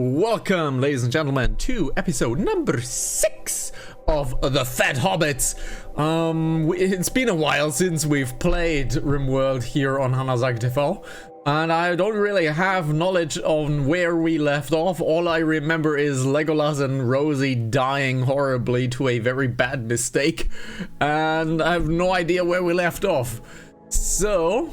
Welcome, ladies and gentlemen, to episode number 6 of the Fat Hobbits. It's been a while since we've played RimWorld here on Hanazaki TV, and I don't really have knowledge on where we left off. All I remember is Legolas and Rosie dying horribly to a very bad mistake, and I have no idea where we left off. So,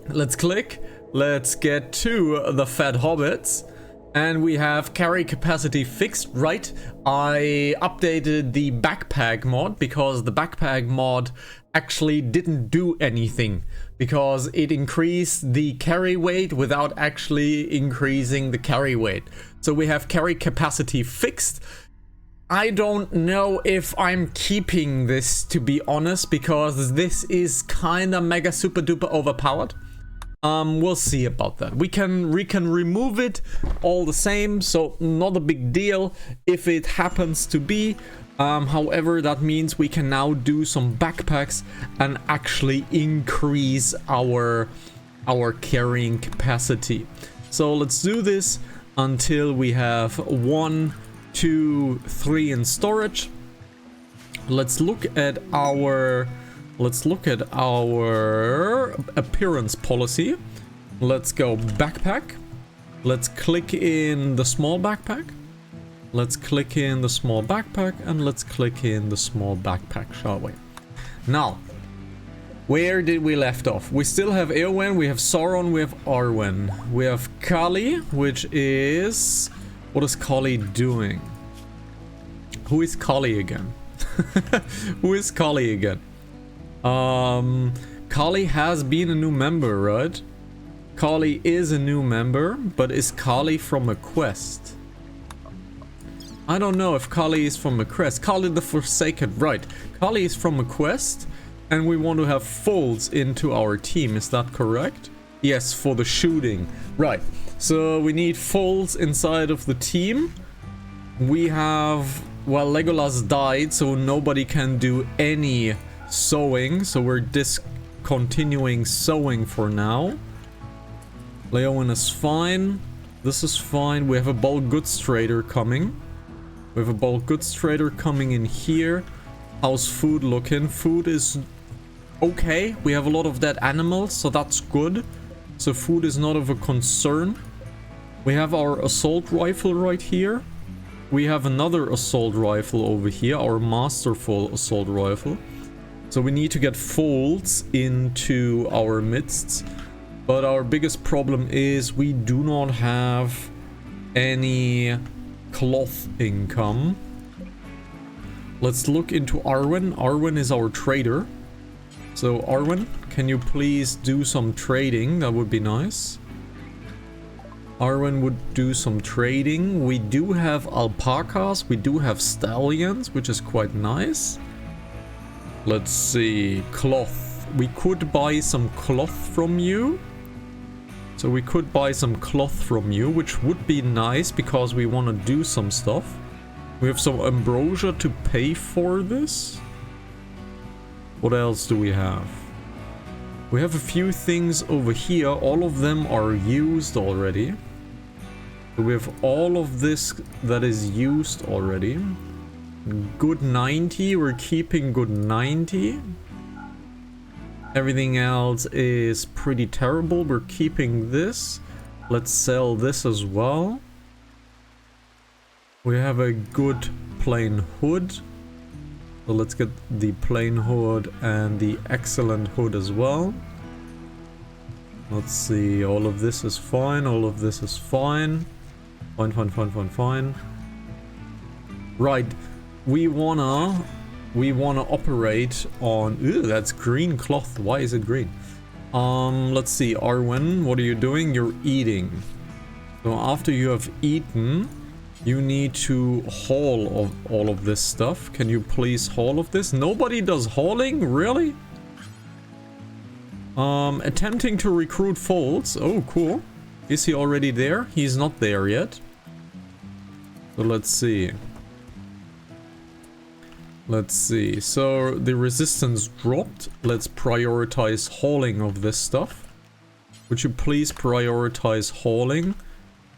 let's click. Let's get to the Fat Hobbits, and we have carry capacity fixed, right? I updated the backpack mod because the backpack mod actually didn't do anything because it increased the carry weight without actually increasing the carry weight. So we have carry capacity fixed. I don't know if I'm keeping this, to be honest, because this is kinda mega super duper overpowered. We'll see about that. We can remove it all the same, so not a big deal if it happens to be. However, that means we can now do some backpacks and actually increase our carrying capacity. So let's do this until we have 1, 2, 3 in storage. Let's look at our appearance policy. Let's go backpack. Let's click in the small backpack. Let's click in the small backpack, and let's click in the small backpack, shall we? Now, where did we left off? We still have Eowyn, we have Sauron, we have Arwen. We have Kali, which is... What is Kali doing? Who is Kali again? Who is Kali again? Kali has been a new member, right? Kali is a new member, but is Kali from a quest? I don't know if Kali is from a quest. Kali the Forsaken, right. Kali is from a quest, and we want to have folds into our team, is that correct? Yes, for the shooting. Right, so we need folds inside of the team. We have... Well, Legolas died, so nobody can do any... sewing, so we're discontinuing sewing for now. Leowen is fine. This is fine. We have a bulk goods trader coming. We have a bulk goods trader coming in here. How's food looking? Food is okay. We have a lot of dead animals, so that's good. So food is not of a concern. We have our assault rifle right here. We have another assault rifle over here, our masterful assault rifle. So we need to get folds into our midst, but our biggest problem is we do not have any cloth income. Let's look into Arwen. Arwen is our trader. So Arwen, can you please do some trading? That would be nice. Arwen would do some trading. We do have alpacas, we do have stallions, which is quite nice. Let's see, cloth. We could buy some cloth from you. So we could buy some cloth from you, which would be nice because we want to do some stuff. We have some ambrosia to pay for this. What else do we have? We have a few things over here. All of them are used already. So we have all of this that is used already. Good 90, we're keeping good 90. Everything else is pretty terrible. We're keeping this. Let's sell this as well. We have a good plain hood. So let's get the plain hood and the excellent hood as well. Let's see, all of this is fine. All of this is fine. Fine, fine, fine, fine, fine. Right. We wanna operate on... Ew, that's green cloth. Why is it green? Let's see. Arwen, what are you doing? You're eating. So after you have eaten, you need to haul all of this stuff. Can you please haul of this? Nobody does hauling? Really? Attempting to recruit folds. Oh, cool. Is he already there? He's not there yet. So let's see. Let's see, so the resistance dropped. Let's prioritize hauling of this stuff. Would you please prioritize hauling?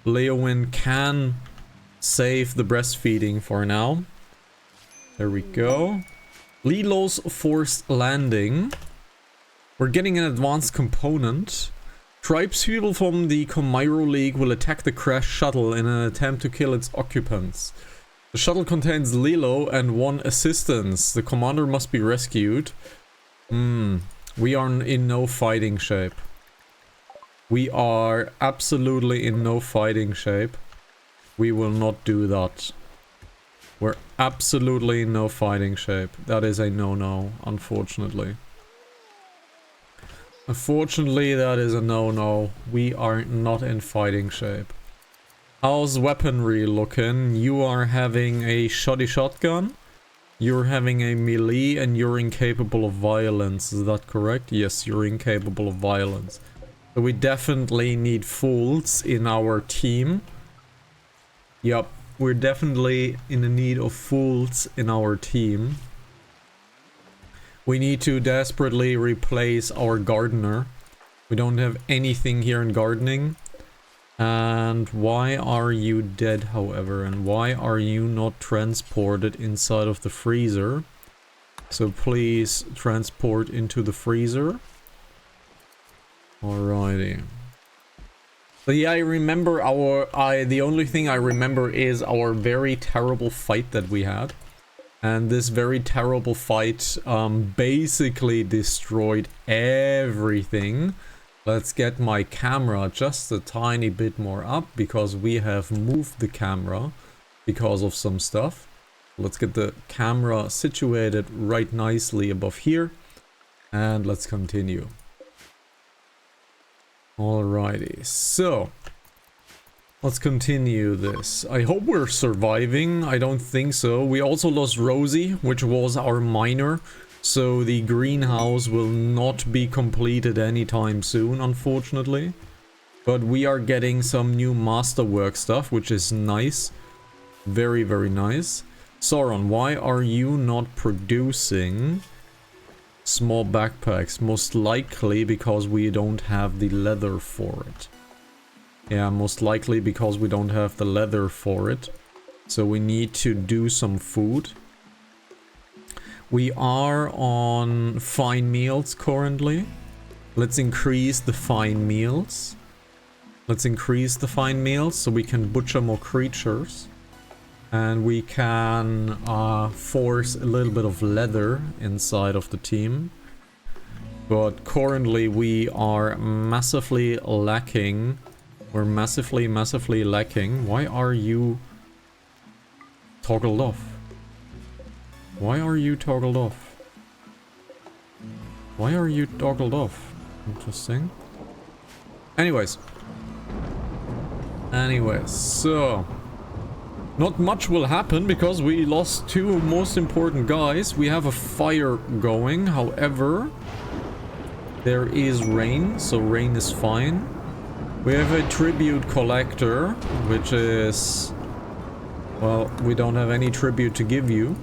Leowin can save the breastfeeding for now. There we go. Lilo's forced landing. We're getting an advanced component. Tribespeople from the Comairo League will attack the crashed shuttle in an attempt to kill its occupants. The shuttle contains Lilo and one assistant. The commander must be rescued. We are in no fighting shape. We are absolutely in no fighting shape. We will not do that. We're absolutely in no fighting shape. That is a no-no, unfortunately. Unfortunately, that is a no-no. We are not in fighting shape. How's weaponry looking? You are having a shoddy shotgun. You're having a melee and you're incapable of violence. Is that correct? Yes, you're incapable of violence. So we definitely need fools in our team. Yup, we're definitely in the need of fools in our team. We need to desperately replace our gardener. We don't have anything here in gardening. And why are you dead, however? And why are you not transported inside of the freezer? So please transport into the freezer. Alrighty. So yeah, I remember the only thing I remember is our very terrible fight that we had. And this very terrible fight basically destroyed everything. Let's get my camera just a tiny bit more up because we have moved the camera because of some stuff. Let's get the camera situated right nicely above here. And let's continue. Alrighty, so let's continue this. I hope we're surviving. I don't think so. We also lost Rosie, which was our miner. So the greenhouse will not be completed anytime soon, unfortunately. But we are getting some new masterwork stuff, which is nice. Very, very nice. Sauron, why are you not producing small backpacks? Most likely because we don't have the leather for it. Yeah, most likely because we don't have the leather for it. So we need to do some food. We are on fine meals currently. Let's increase the fine meals. Let's increase the fine meals so we can butcher more creatures. And we can force a little bit of leather inside of the team. But currently we are massively lacking. We're massively lacking. Why are you toggled off? Why are you toggled off? Why are you toggled off? Interesting. Anyways, so not much will happen because we lost two most important guys. We have a fire going, however, there is rain, so rain is fine. We have a tribute collector, which is, well, we don't have any tribute to give you.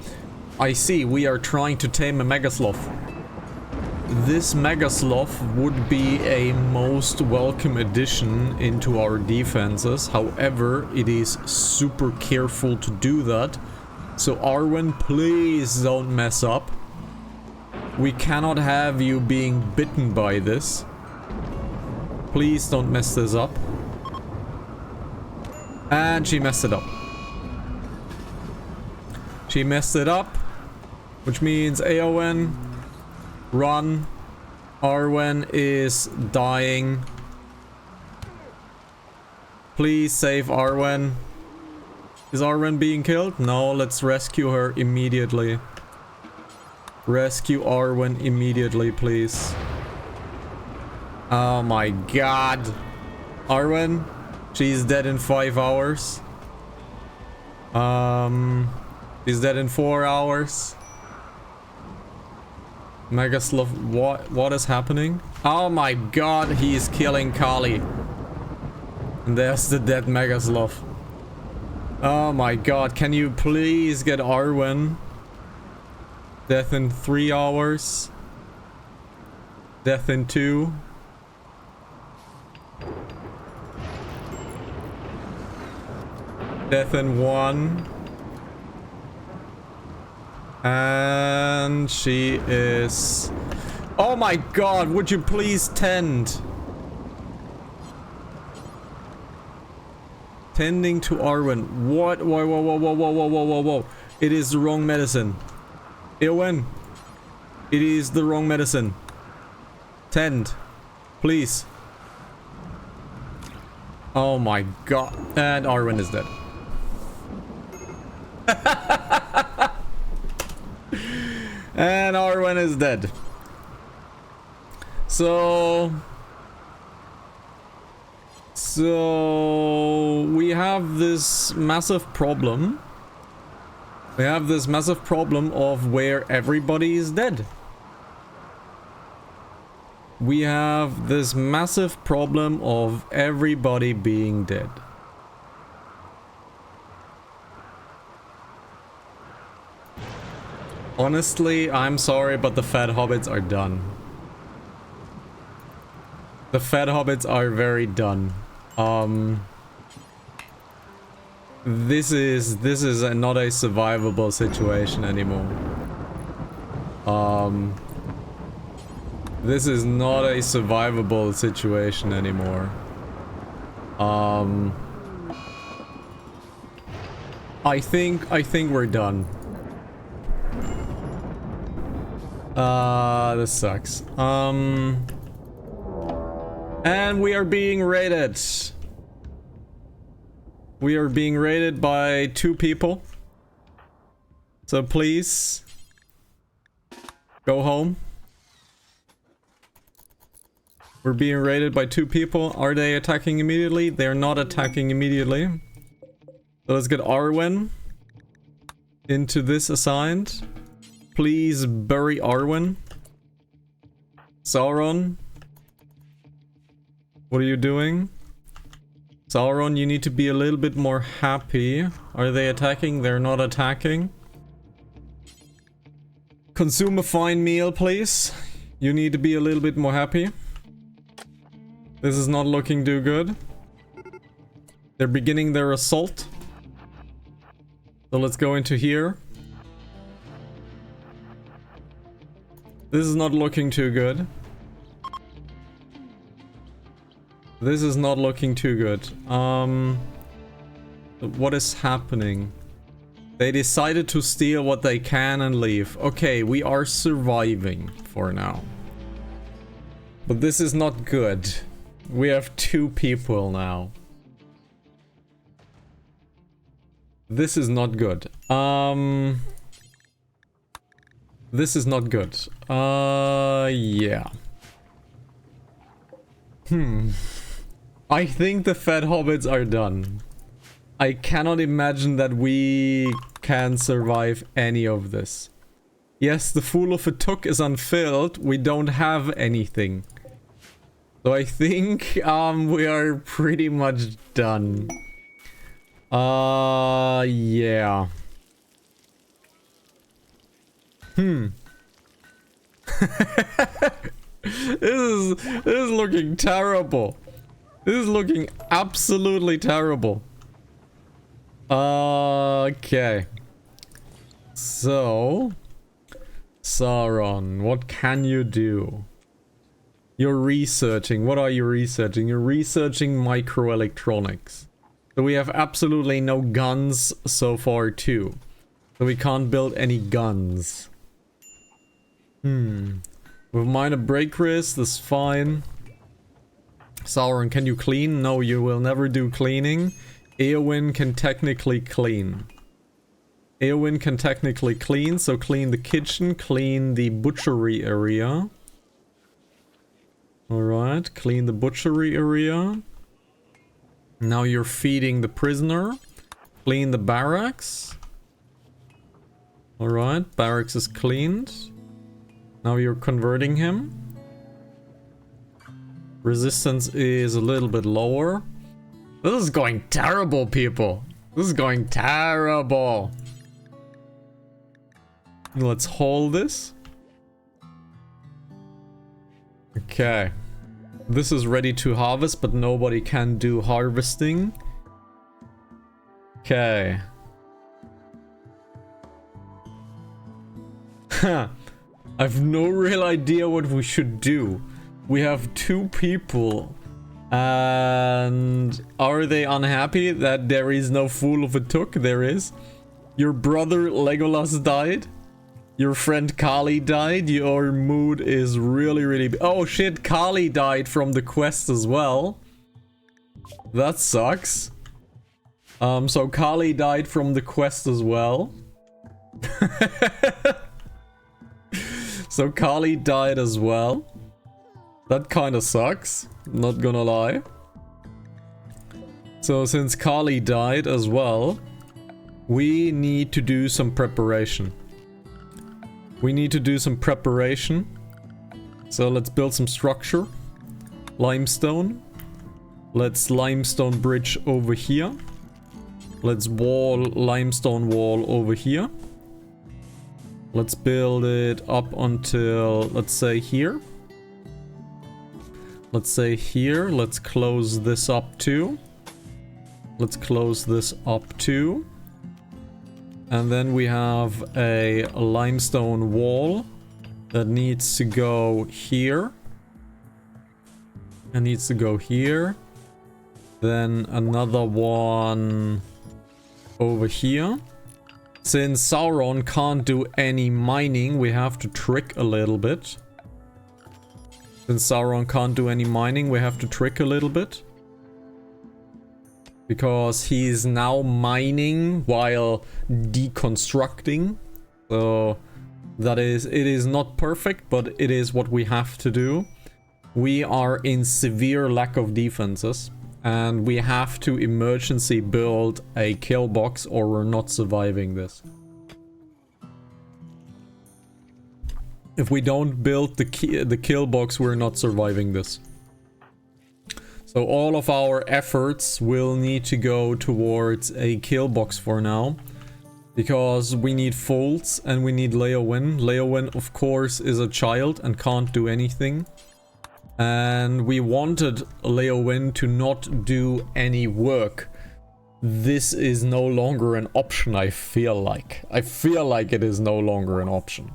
I see, we are trying to tame a Megasloth. This Megasloth would be a most welcome addition into our defenses. However, it is super careful to do that. So Arwen, please don't mess up. We cannot have you being bitten by this. Please don't mess this up. And she messed it up. She messed it up. Which means Aowen, run. Arwen is dying. Please save Arwen. Is Arwen being killed? No, let's rescue her immediately. Rescue Arwen immediately, please. Oh my god. Arwen, she's dead in 5 hours. She's dead in 4 hours. Megasloth, what is happening? Oh my god, he is killing Kali. And there's the dead Megasloth. Oh my god, can you please get Arwen? Death in 3 hours. Death in 2. Death in 1. And she is... Oh my god, would you please tend? Tending to Arwen. What? Whoa, whoa, whoa, whoa, whoa, whoa, whoa, whoa, whoa. It is the wrong medicine. Eowyn. It is the wrong medicine. Tend. Please. Oh my god. And Arwen is dead. And Arwen is dead. So we have this massive problem. We have this massive problem of where everybody is dead. We have this massive problem of everybody being dead. Honestly, I'm sorry, but the Fat Hobbits are done. The Fat Hobbits are very done. This is not a survivable situation anymore. This is not a survivable situation anymore. I think we're done. This sucks. And we are being raided. We are being raided by 2 people. So please go home. We're being raided by 2 people. Are they attacking immediately? They're not attacking immediately. So let's get Arwen into this assigned. Please bury Arwen. Sauron. What are you doing? Sauron, you need to be a little bit more happy. Are they attacking? They're not attacking. Consume a fine meal, please. You need to be a little bit more happy. This is not looking too good. They're beginning their assault. So let's go into here. This is not looking too good. This is not looking too good. What is happening? They decided to steal what they can and leave. Okay, we are surviving for now. But this is not good. We have 2 people now. This is not good. This is not good. Yeah. I think the Fat Hobbits are done. I cannot imagine that we can survive any of this. Yes, the Fool of a Took is unfilled. We don't have anything. So I think we are pretty much done. Yeah. This is looking terrible. This is looking absolutely terrible. Okay. So, Sauron, what can you do? You're researching. What are you researching? You're researching microelectronics. So we have absolutely no guns so far too. So we can't build any guns. With minor break risk, that's fine. Sauron, can you clean? No, you will never do cleaning. Eowyn can technically clean. Eowyn can technically clean, so clean the kitchen, clean the butchery area. Alright, clean the butchery area. Now you're feeding the prisoner. Clean the barracks. Alright, barracks is cleaned. Now you're converting him. Resistance is a little bit lower. This is going terrible, people. This is going terrible. Let's hold this. Okay. This is ready to harvest, but nobody can do harvesting. Okay. I've no real idea what we should do. We have 2 people. And are they unhappy that there is no Fool of a Took? There is. Your brother Legolas died. Your friend Kali died. Your mood is really... Oh shit, Kali died from the quest as well. That sucks. So Kali died from the quest as well. So Kali died as well. That kind of sucks, not gonna lie. So since Kali died as well, we need to do some preparation. So let's build some structure. Limestone. Let's limestone bridge over here. Let's limestone wall over here. Let's build it up until, let's say here. Let's close this up too. And then we have a limestone wall that needs to go here. Then another one over here. Since Sauron can't do any mining, we have to trick a little bit. Because he's now mining while deconstructing. So it is not perfect, but it is what we have to do. We are in severe lack of defenses. And we have to emergency build a kill box or we're not surviving this. If we don't build the kill box, we're not surviving this. So all of our efforts will need to go towards a kill box for now. Because we need Folds and we need Leowyn. Leowyn, of course, is a child and can't do anything. And we wanted Leowyn to not do any work. This is no longer an option, I feel like. It is no longer an option.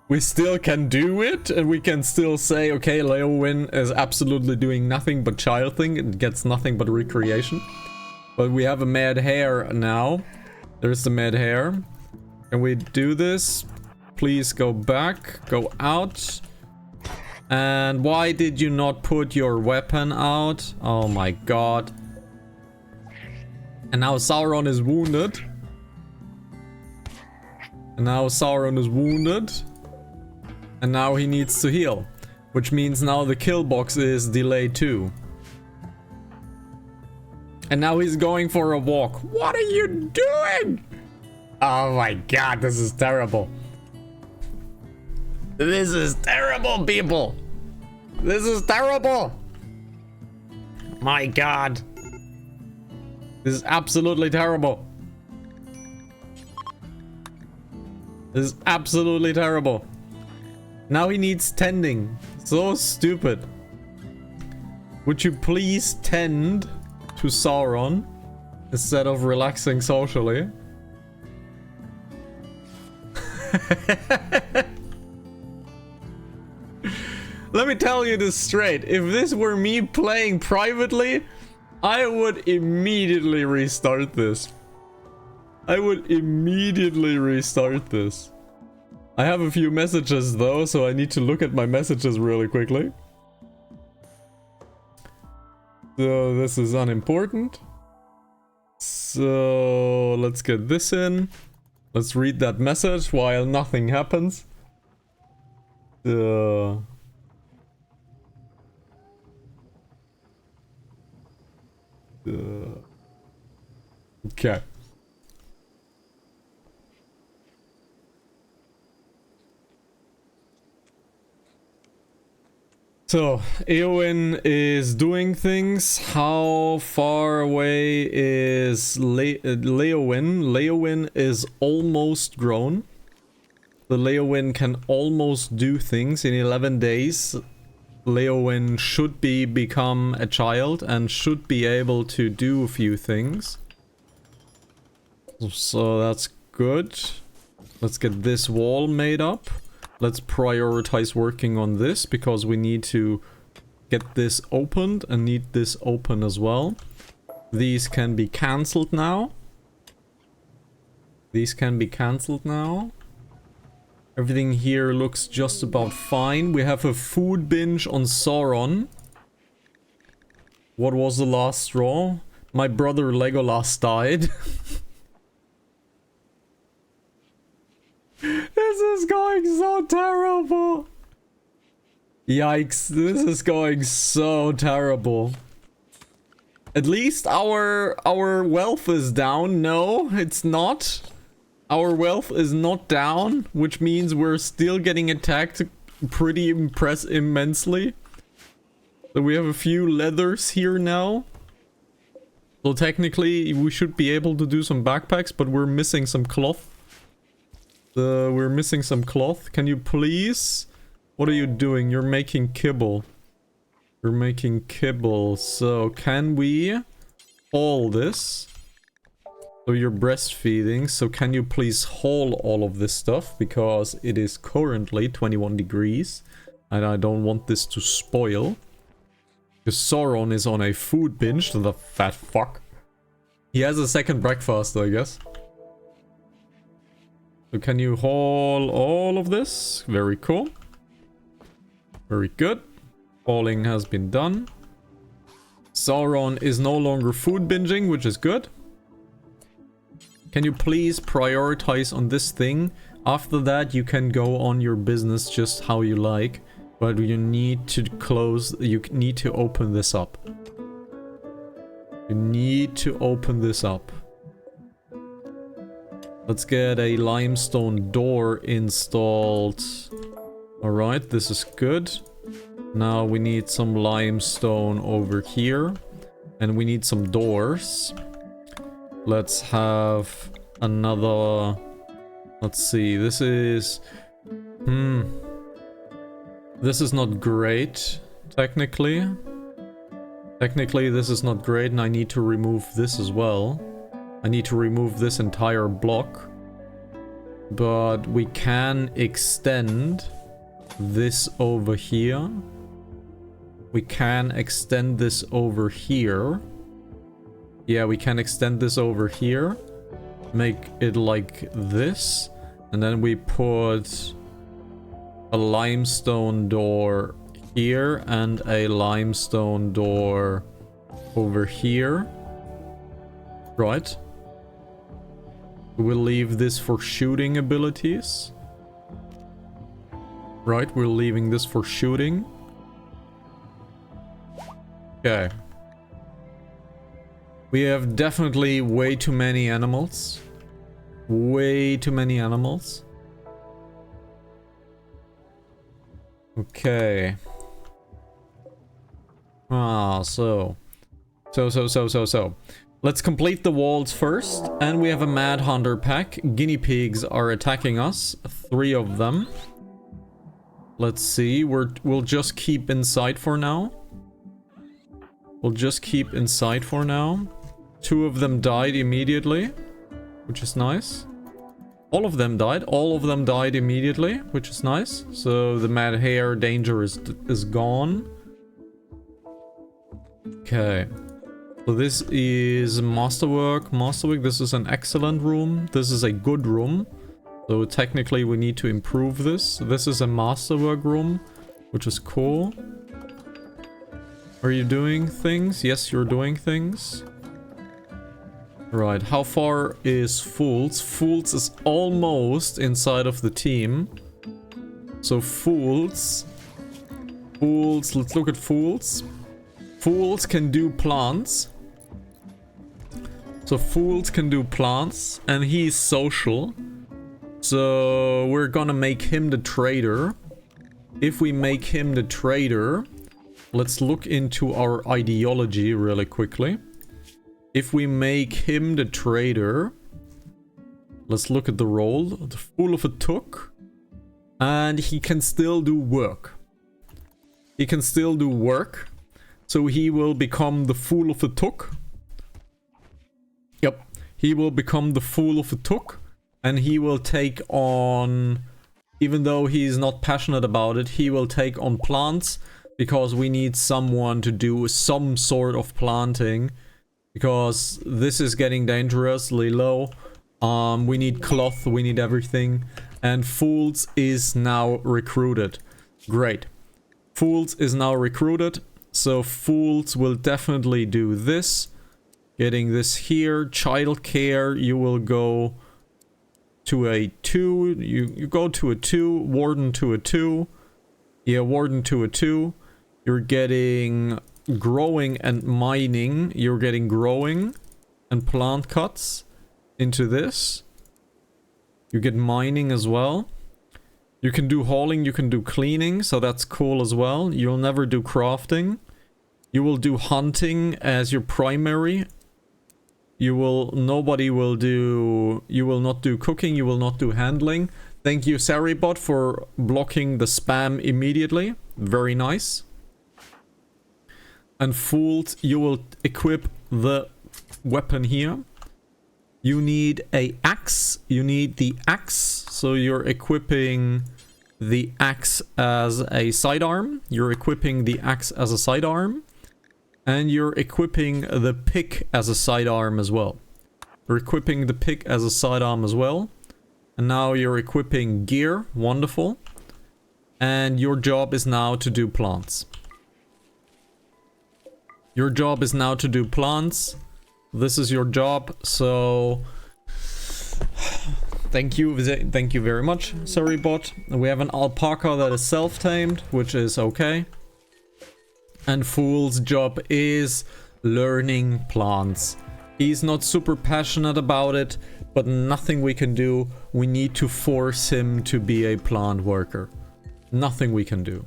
We still can do it, and we can still say, okay, Leowyn is absolutely doing nothing but child thing. It gets nothing but recreation. But we have a mad hare now. There's the mad hare. Can we do this? Please go back. Go out. And why did you not put your weapon out? Oh my god. And now Sauron is wounded. And now he needs to heal. Which means now the kill box is delayed too. And now he's going for a walk. What are you doing? Oh my god, this is terrible. This is terrible, people. This is terrible. My god. This is absolutely terrible. Now he needs tending. So stupid. Would you please tend to Sauron instead of relaxing socially? Let me tell you this straight. If this were me playing privately, I would immediately restart this. I have a few messages though, so I need to look at my messages really quickly. So this is unimportant. So let's get this in. Let's read that message while nothing happens. Okay. So, Eowyn is doing things. How far away is Leowyn? Leowyn is almost grown. The Leowyn can almost do things in 11 days. Leowyn should become a child and should be able to do a few things. So that's good. Let's get this wall made up. Let's prioritize working on this because we need to get this opened and need this open as well. These can be cancelled now. These can be cancelled now. Everything here looks just about fine. We have a food binge on Sauron. What was the last straw? My brother Legolas died. This is going so terrible. Yikes, this is going so terrible. At least our wealth is down. No, it's not. Our wealth is not down, which means we're still getting attacked pretty immensely. So we have a few leathers here now. So technically we should be able to do some backpacks, but we're missing some cloth. We're missing some cloth. Can you please? What are you doing? You're making kibble. You're making kibble. So can we haul this? So you're breastfeeding. So can you please haul all of this stuff? Because it is currently 21 degrees. And I don't want this to spoil. Because Sauron is on a food binge, the fat fuck. He has a second breakfast, I guess. So can you haul all of this? Very cool. Very good. Hauling has been done. Sauron is no longer food binging, which is good. Can you please prioritize on this thing? After that, you can go on your business just how you like. But you need to close, you need to open this up. You need to open this up. Let's get a limestone door installed. Alright, this is good. Now we need some limestone over here. And we need some doors. Let's have another... Let's see, this is... This is not great, technically. Technically, this is not great, and I need to remove this as well. I need to remove this entire block. But we can extend this over here. We can extend this over here. Yeah, we can extend this over here. Make it like this. And then we put a limestone door here and a limestone door over here. Right. We'll leave this for shooting abilities. Right, we're leaving this for shooting. Okay. We have definitely way too many animals. Way too many animals. Okay. So. Let's complete the walls first. And we have a Mad Hunter pack. Guinea pigs are attacking us. 3 of them. Let's see. We'll just keep inside for now. We'll just keep inside for now. 2 of them died immediately, which is nice. All of them died. All of them died immediately, which is nice. So the mad hare danger is gone. Okay. So this is masterwork. Masterwork. This is an excellent room. This is a good room. So technically we need to improve this. This is a masterwork room, which is cool. Are you doing things? Yes, you're doing things. Right, how far is Fools? Fools is almost inside of the team. So Fools, let's look at Fools. Fools can do plants. So Fools can do plants, and he's social. So we're gonna make him the trader. If we make him the trader, let's look into our ideology really quickly. If we make him the trader, let's look at the role. The Fool of a Took. And he can still do work. He can still do work. So he will become the Fool of a Took. Yep. he will become the fool of a Took, and he will take on, even though he's not passionate about it, he will take on plants, because we need someone to do some sort of planting, because this is getting dangerously low. We need cloth, we need everything, and Fools is now recruited. Great. Fools is now recruited, so Fools will definitely do this. Getting this here. Childcare, you will go to a 2. You go to a 2. Warden to a 2. Yeah, Warden to a 2. You're getting growing and mining. You're getting growing and plant cuts into this. You get mining as well. You can do hauling, you can do cleaning, so that's cool as well. You'll never do crafting. You will do hunting as your primary. Nobody will do, you will not do cooking, you will not do handling. Thank you, Saribot, for blocking the spam immediately. Very nice. And Fools, you will equip the weapon here. You need a axe. You need the axe. So you're equipping the axe as a sidearm. You're equipping the axe as a sidearm. And you're equipping the pick as a sidearm as well. You're equipping the pick as a sidearm as well. And now you're equipping gear. Wonderful. And your job is now to do plants. Your job is now to do plants. This is your job, so thank you very much, sorry bot. We have an alpaca that is self-tamed, which is okay. And Fool's job is learning plants. He's not super passionate about it, but nothing we can do. We need to force him to be a plant worker. Nothing we can do.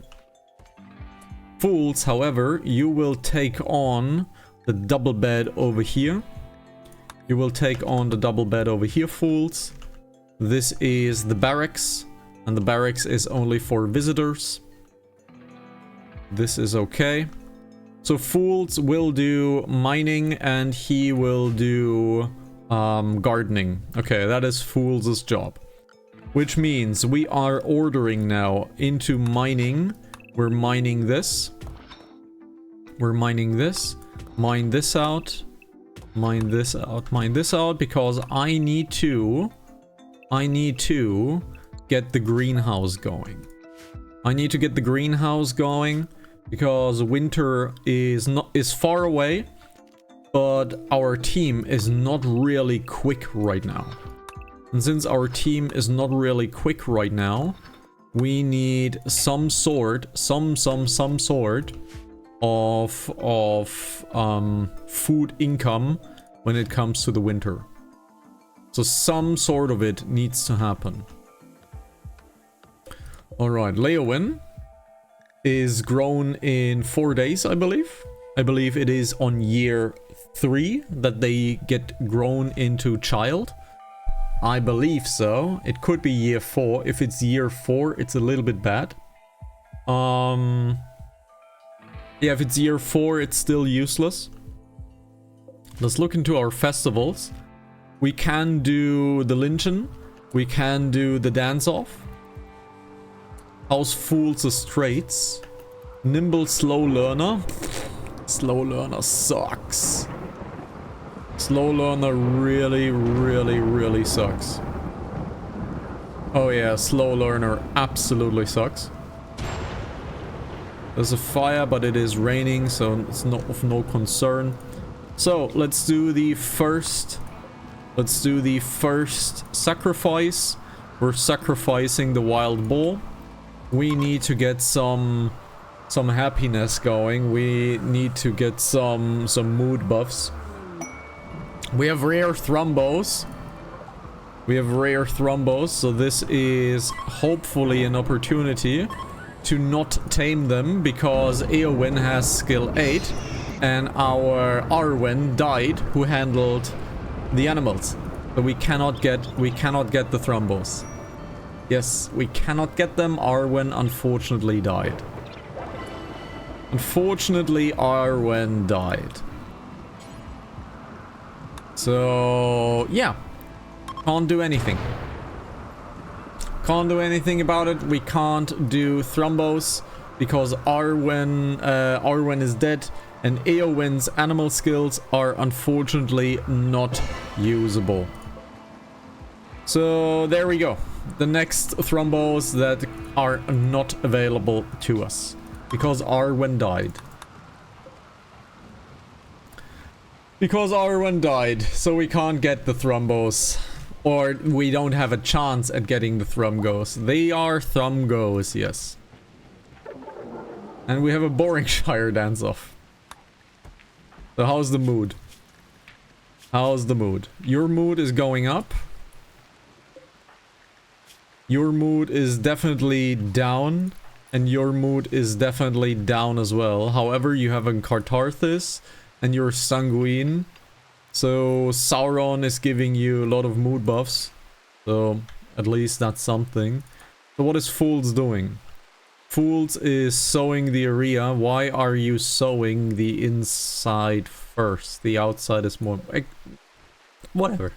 Fools, however, you will take on the double bed over here. You will take on the double bed over here, Fools. This is the barracks, and the barracks is only for visitors. This is okay. So Fools will do mining, and he will do gardening. Okay, that is Fools' job. Which means we are ordering now into mining. We're mining this. We're mining this. Mine this out. Mine this out. Mine this out, because I need to get the greenhouse going. I need to get the greenhouse going because winter is far away, but our team is not really quick right now. And since our team is not really quick right now, we need some sort of food income when it comes to the winter. So some sort of it needs to happen. Alright, Leowin is grown in 4 days, I believe. I believe it is on year 3 that they get grown into child. I believe so. It could be year 4. If it's year 4, it's a little bit bad. Yeah, if it's year 4, it's still useless. Let's look into our festivals. We can do the Lynchen. We can do the dance-off. House Fools' Straits. Nimble Slow Learner. Slow Learner sucks. Slow Learner really sucks. Oh yeah, Slow Learner absolutely sucks. There's a fire, but it is raining, so it's not of no concern. So let's do the first. Let's do the first sacrifice. We're sacrificing the wild boar. We need to get some happiness going. We need to get some mood buffs. We have rare thrombos. So this is hopefully an opportunity to not tame them, because Eowyn has skill 8 and our Arwen died, who handled the animals. So we cannot get the thrombos. Yes, we cannot get them. Arwen unfortunately died. Unfortunately, Arwen died. So, yeah. Can't do anything. Can't do anything about it. We can't do Thrombos because Arwen is dead, and Eowyn's animal skills are unfortunately not usable. So there we go. The next Thrombos that are not available to us because Arwen died. Because Arwen died, so we can't get the Thrombos. Or we don't have a chance at getting the Thrumgos. They are Thrumgos, yes. And we have a boring Shire dance-off. So how's the mood? How's the mood? Your mood is going up. Your mood is definitely down. And your mood is definitely down as well. However, you have a Cartharthus and you're sanguine. So Sauron is giving you a lot of mood buffs. So at least that's something. So what is Fools doing? Fools is sowing the area. Why are you sowing the inside first? The outside is more... whatever.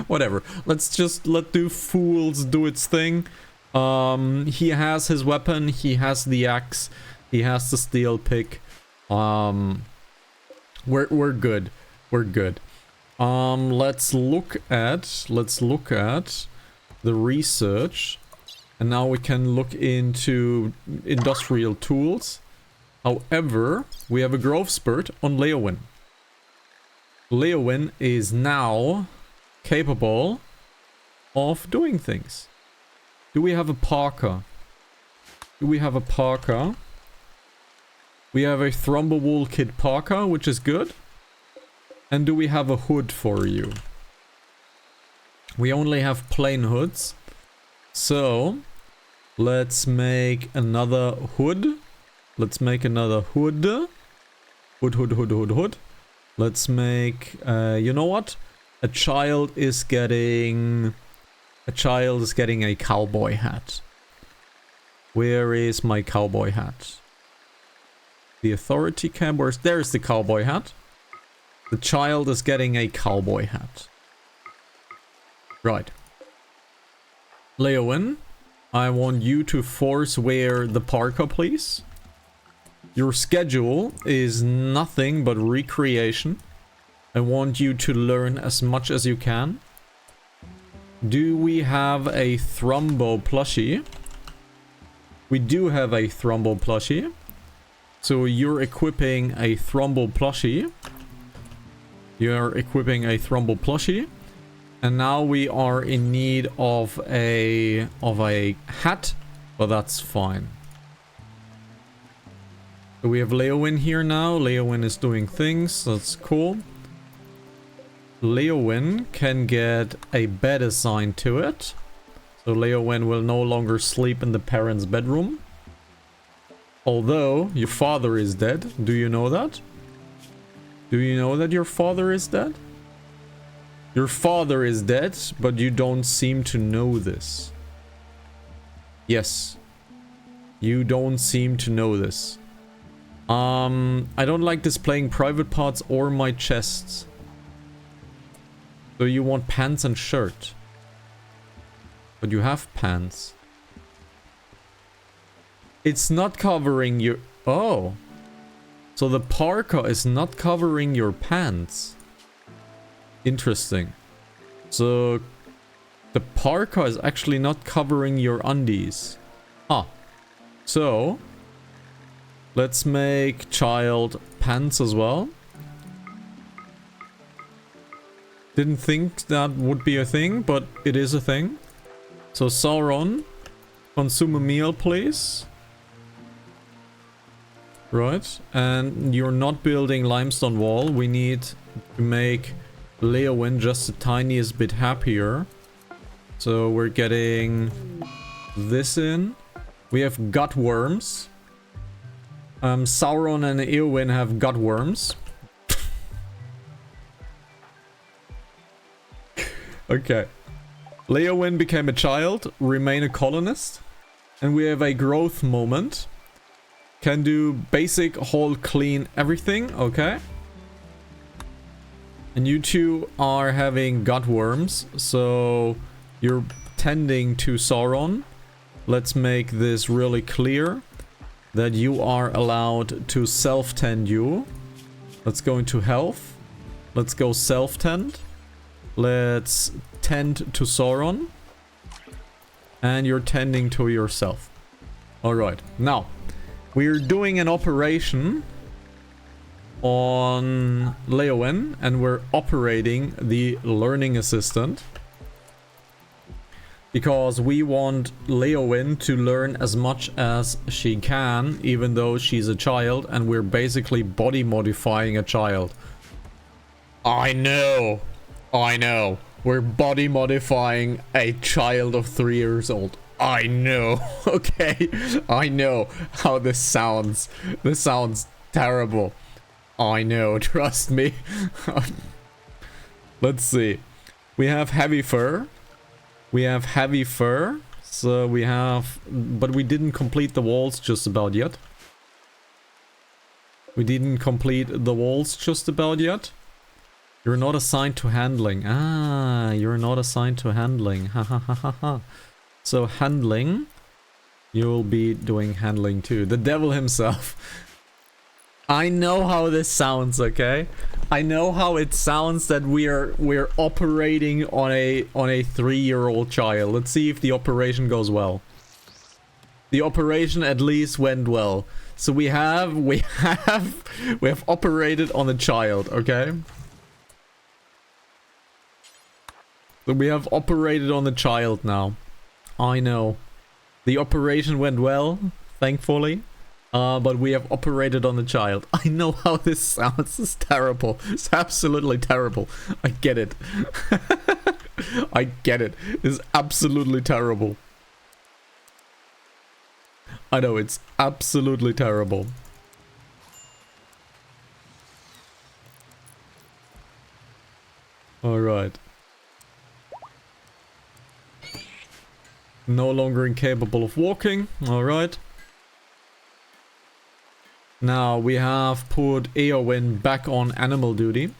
Whatever. Let's just let Fools do its thing. He has his weapon. He has the axe. He has the steel pick. We're good. We're good. Let's look at the research, and now we can look into industrial tools. However, we have a growth spurt on Leowyn. Leowyn is now capable of doing things. Do we have a parka? Do we have a parka? We have a Thrumbowool Kid parka, which is good. And do we have a hood for you? We only have plain hoods. So, let's make another hood. Let's make another hood. Hood. Let's make, you know what? A child is getting a cowboy hat. Where is my cowboy hat? The authority cab, there's the cowboy hat. The child is getting a cowboy hat. Right. Leowyn, I want you to force wear the parka, please. Your schedule is nothing but recreation. I want you to learn as much as you can. Do we have a Thrumbo plushie? We do have a Thrumbo plushie. So you're equipping a Thrumbo plushie. You're equipping a Thrumbo plushie. And now we are in need of a hat, but that's fine. So we have Leowyn here now. Leowyn is doing things. That's cool. Leowyn can get a bed assigned to it. So Leowyn will no longer sleep in the parents' bedroom. Although your father is dead. Do you know that? Do you know that your father is dead? Your father is dead, but you don't seem to know this. Yes. You don't seem to know this. I don't like displaying private parts or my chests. So you want pants and shirt. But you have pants. It's not covering your... Oh. So the parka is not covering your pants. Interesting. So the parka is actually not covering your undies. Huh. So let's make child pants as well. Didn't think that would be a thing, but it is a thing. So Sauron, consume a meal, please. Right, and you're not building limestone wall. We need to make Leowyn just the tiniest bit happier. So we're getting this in. We have gut worms. Sauron and Eowyn have gut worms. Okay. Leowyn became a child, remain a colonist. And we have a growth moment. Can do basic, haul, clean, everything. Okay. And you two are having gut worms, so you're tending to Sauron. Let's make this really clear that you are allowed to self-tend you. Let's go into health. Let's go self-tend. Let's tend to Sauron. And you're tending to yourself. Alright, now we're doing an operation on Leowen, and we're operating the learning assistant because we want Leowen to learn as much as she can, even though she's a child, and we're basically body modifying a child. I know, we're body modifying a child of 3 years old. I know. Okay, I know how this sounds. This sounds terrible. I know, trust me. Let's see. We have heavy fur. We have heavy fur. So we have... But we didn't complete the walls just about yet. We didn't complete the walls just about yet. You're not assigned to handling. Ah, you're not assigned to handling. Ha ha ha ha ha. So handling. You'll be doing handling too. The devil himself. I know how this sounds, okay? I know how it sounds that we're operating on a 3-year-old child. Let's see if the operation goes well. The operation at least went well. So we have operated on a child, okay? So we have operated on the child now. I know. The operation went well, thankfully. But we have operated on the child. I know how this sounds. It's terrible. It's absolutely terrible. I get it. I get it. It's absolutely terrible. I know, it's absolutely terrible. Alright. No longer incapable of walking. Alright. Now we have put Eowyn back on animal duty,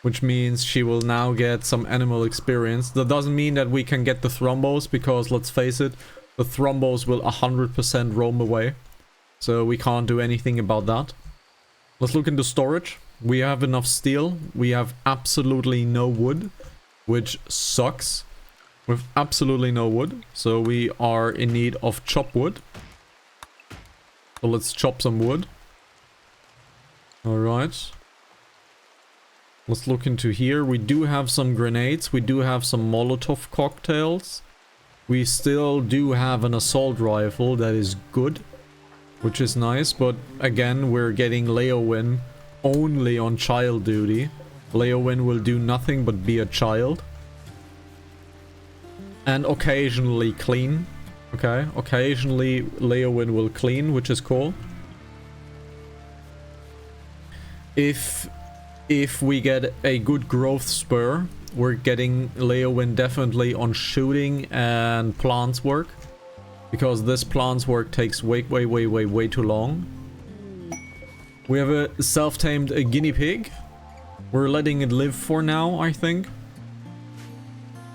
which means she will now get some animal experience. That doesn't mean that we can get the Thrombos, because let's face it, the Thrombos will 100% roam away. So we can't do anything about that. Let's look into storage. We have enough steel. We have absolutely no wood, which sucks. We have absolutely no wood, so we are in need of chop wood. So let's chop some wood. Alright. Let's look into here. We do have some grenades. We do have some Molotov cocktails. We still do have an assault rifle. That is good. Which is nice. But again, we're getting Leowen only on child duty. Leowen will do nothing but be a child. And occasionally clean. Okay. Occasionally Leowen will clean, which is cool. If we get a good growth spur, we're getting Leowen definitely on shooting and plants work, because this plants work takes way too long. We have a self-tamed guinea pig. We're letting it live for now, I think.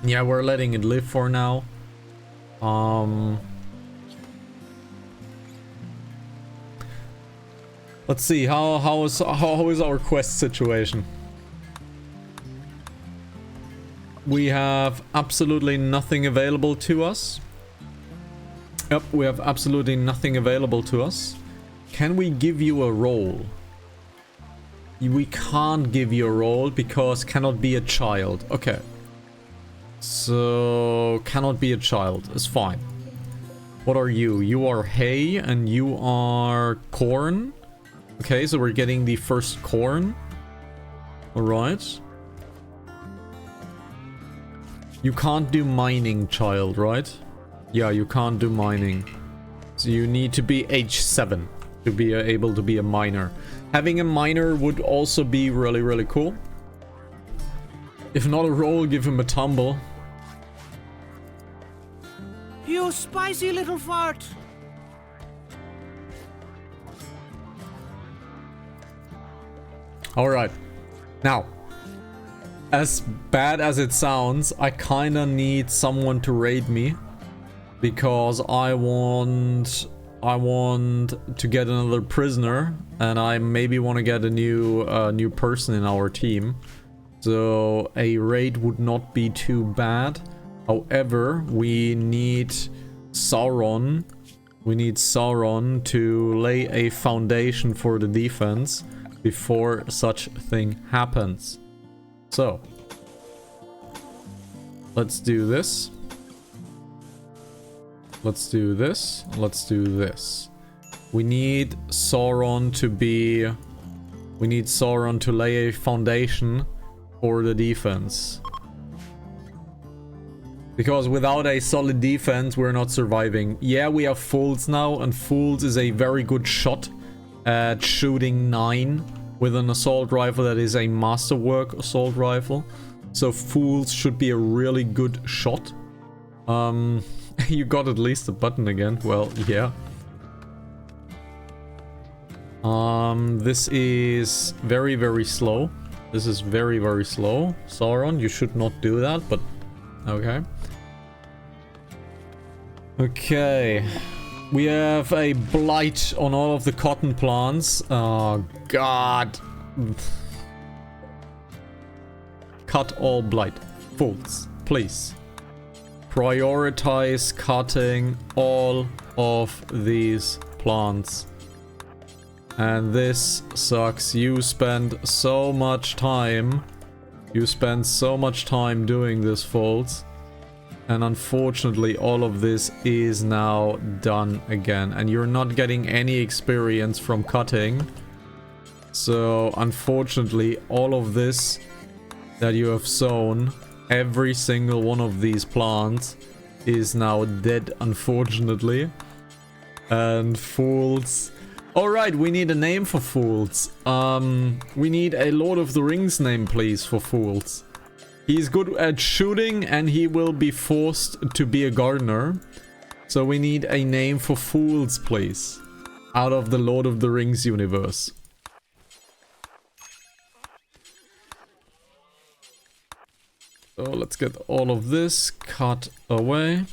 Yeah, we're letting it live for now. Let's see, how is our quest situation? We have absolutely nothing available to us. Yep, we have absolutely nothing available to us. Can we give you a role? We can't give you a role because cannot be a child. Okay. So, cannot be a child. It's fine. What are you? You are hay and you are corn. Okay, so we're getting the first corn. Alright. You can't do mining, child, right? Yeah, you can't do mining. So you need to be age 7 to be able to be a miner. Having a miner would also be really cool. If not a roll, give him a tumble. You spicy little fart! Alright. Now, As bad as it sounds, I kinda need someone to raid me. Because I want to get another prisoner. And I maybe want to get a new person in our team. So a raid would not be too bad. However, we need Sauron. We need Sauron to lay a foundation for the defense before such thing happens. So, let's do this. Let's do this. Let's do this. We need Sauron to be... We need Sauron to lay a foundation for the defense. Because without a solid defense, we're not surviving. Yeah, we have Fools now, and Fools is a very good shot at shooting 9 with an assault rifle that is a masterwork assault rifle. So Fools should be a really good shot. You got at least a button again. Well, yeah. This is very, very slow. This is very, very slow. Sauron, you should not do that, but okay. Okay. We have a blight on all of the cotton plants. Oh, God. Cut all blight. Fools, please. Prioritize cutting all of these plants. And this sucks. You spend so much time. You spend so much time doing this, Fools. And unfortunately, all of this is now done again. And you're not getting any experience from cutting. So, unfortunately, all of this that you have sown, every single one of these plants is now dead, unfortunately. And Fools... Alright, we need a name for Fools. We need a Lord of the Rings name, please, for Fools. He's good at shooting and he will be forced to be a gardener. So we need a name for Fools, please. Out of the Lord of the Rings universe. So let's get all of this cut away.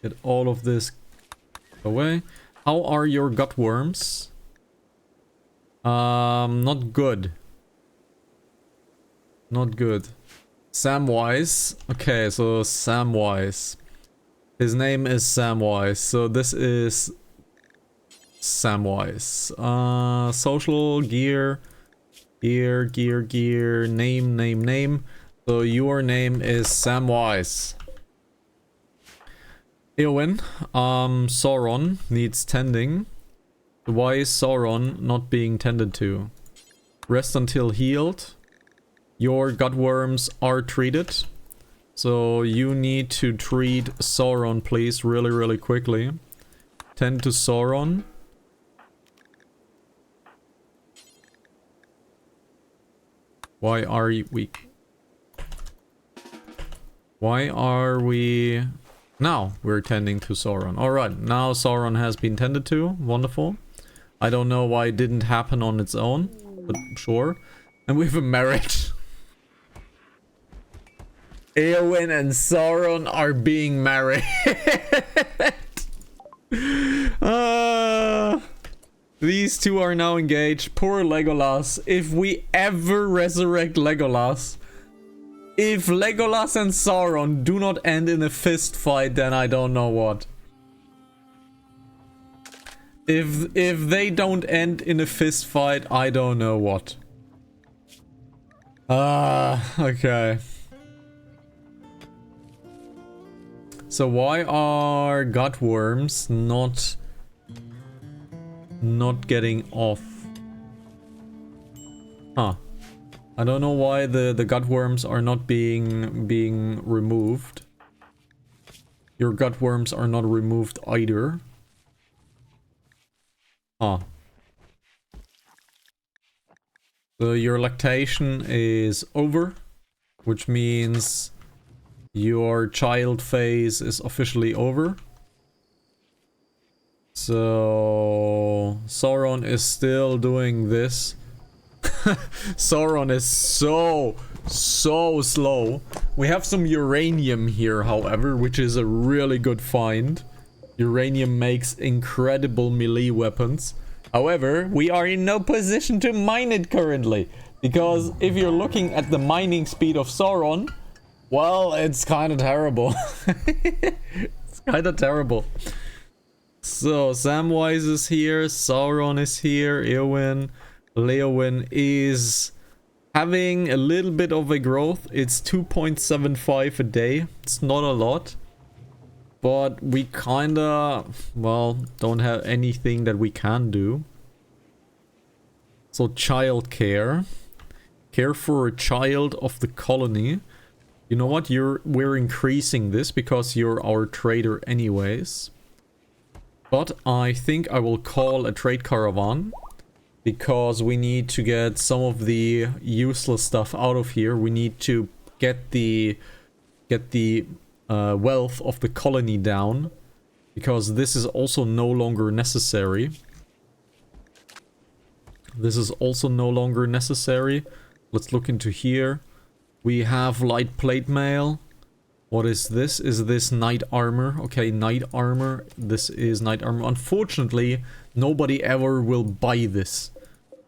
Get all of this away. How are your gutworms? Not good. Not good. Samwise. Okay, so Samwise. His name is Samwise. So this is Samwise. Social gear. Gear. Name. So your name is Samwise. Eowyn. Sauron needs tending. Why is Sauron not being tended to? Rest until healed. Your gutworms are treated. So you need to treat Sauron, please, really, really quickly. Tend to Sauron. Why are you weak? Why are we... Now we're tending to Sauron. Alright, now Sauron has been tended to. Wonderful. I don't know why it didn't happen on its own, but sure. And we have a marriage. Eowyn and Sauron are being married. These two are now engaged. Poor Legolas. If we ever resurrect Legolas, if Legolas and Sauron do not end in a fist fight, then I don't know what. If they don't end in a fist fight, I don't know what. Okay. So why are gutworms not getting off? Huh. I don't know why the gutworms are not being removed. Your gutworms are not removed either. Huh. So your lactation is over, which means your child phase is officially over. So Sauron is still doing this Sauron is so slow. We have some uranium here, however, which is a really good find. Uranium makes incredible melee weapons. However, we are in no position to mine it currently. Because if you're looking at the mining speed of Sauron, well, it's kind of terrible. It's kind of terrible. So, Samwise is here, Sauron is here, Eowyn, Leowyn is having a little bit of a growth. It's 2.75 a day. It's not a lot. But we kinda, well, don't have anything that we can do. So, childcare. Care for a child of the colony. You know what? We're increasing this because you're our trader anyways. But I think I will call a trade caravan. Because we need to get some of the useless stuff out of here. We need to get the wealth of the colony down. Because this is also no longer necessary. This is also no longer necessary. Let's look into here. We have light plate mail. What is this? Is this knight armor? Okay, knight armor. This is knight armor. Unfortunately, nobody ever will buy this.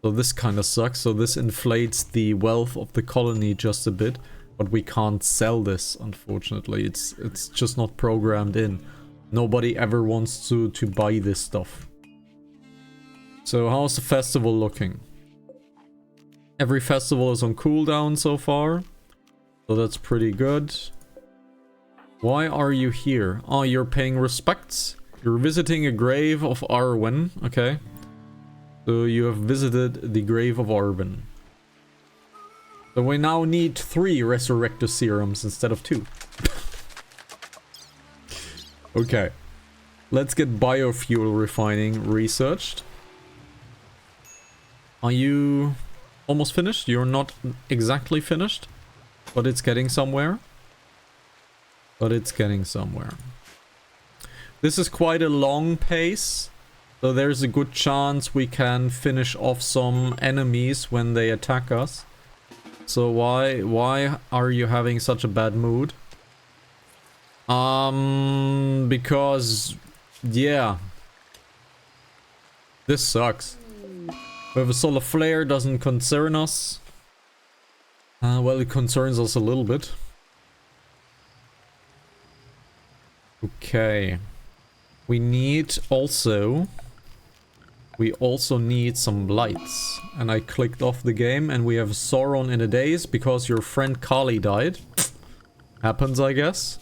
So this kind of sucks. So this inflates the wealth of the colony just a bit. But we can't sell this, unfortunately. It's just not programmed in. Nobody ever wants to buy this stuff. So how's the festival looking? Every festival is on cooldown so far. So that's pretty good. Why are you here? Oh, you're paying respects. You're visiting a grave of Arwen. Okay. So you have visited the grave of Arwen. So we now need 3 Resurrector Serums instead of 2. Okay. Let's get biofuel refining researched. Are you almost finished? You're not exactly finished. But it's getting somewhere. This is quite a long pace. So there's a good chance we can finish off some enemies when they attack us. So why are you having such a bad mood? Because yeah. This sucks. We have a solar flare, doesn't concern us. Well, it concerns us a little bit. Okay. We also need some lights. And I clicked off the game and we have Sauron in a daze because your friend Kali died. Happens, I guess.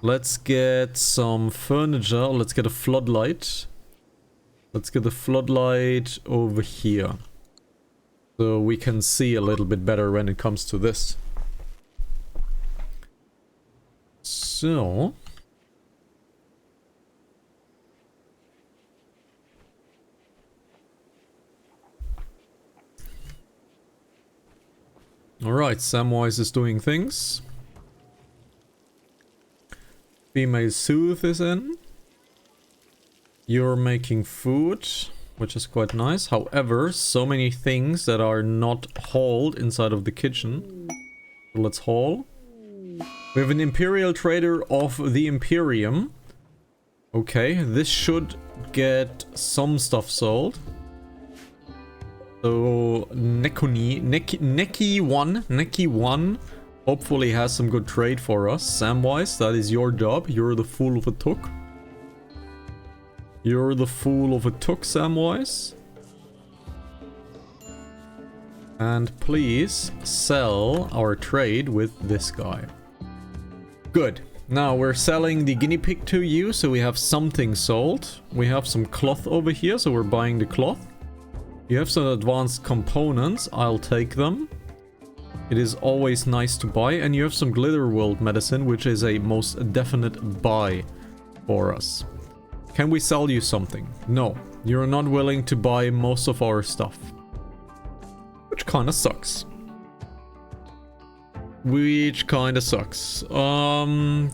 Let's get some furniture. Let's get a floodlight. Let's get the floodlight over here. So we can see a little bit better when it comes to this. So... Alright, Samwise is doing things. Female Sooth is in. You're making food, which is quite nice. However, so many things that are not hauled inside of the kitchen. So let's haul. We have an Imperial Trader of the Imperium. Okay, this should get some stuff sold. So, Neki 1 hopefully has some good trade for us. Samwise, that is your job. You're the fool of a took. You're the fool of a took, Samwise. And please sell our trade with this guy. Good. Now we're selling the guinea pig to you, so we have something sold. We have some cloth over here, so we're buying the cloth. You have some advanced components, I'll take them. It is always nice to buy. And you have some Glitter World medicine, which is a most definite buy for us. Can we sell you something? No, you're not willing to buy most of our stuff. Which kinda sucks.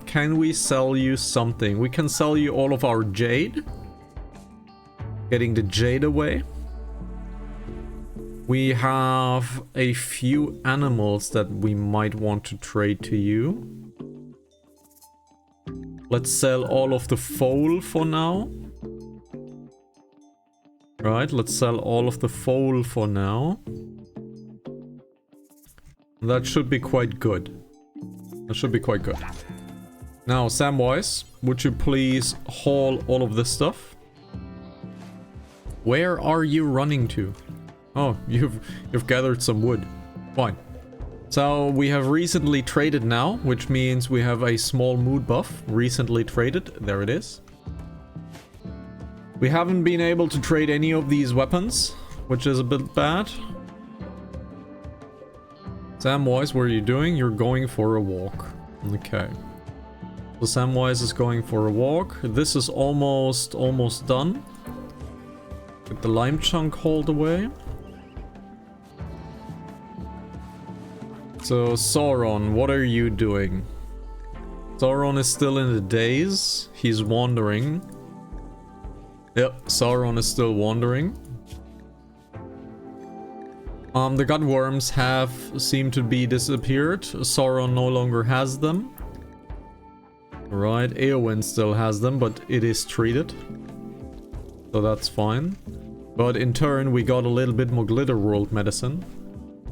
Can we sell you something? We can sell you all of our jade. Getting the jade away. We have a few animals that we might want to trade to you. Let's sell all of the foal for now. Right, let's sell all of the foal for now. That should be quite good. That should be quite good. Now, Samwise, would you please haul all of this stuff? Where are you running to? Oh, you've gathered some wood. Fine. So we have recently traded now, which means we have a small mood buff. Recently traded. There it is. We haven't been able to trade any of these weapons, which is a bit bad. Samwise, what are you doing? You're going for a walk. Okay. So Samwise is going for a walk. This is almost done. Get the lime chunk hauled away. So Sauron, what are you doing? Sauron is still in the daze. He's wandering. Yep, Sauron is still wandering. The gut worms have seemed to be disappeared. Sauron no longer has them. Right, Eowyn still has them, but it is treated. So that's fine. But in turn, we got a little bit more glitter world medicine,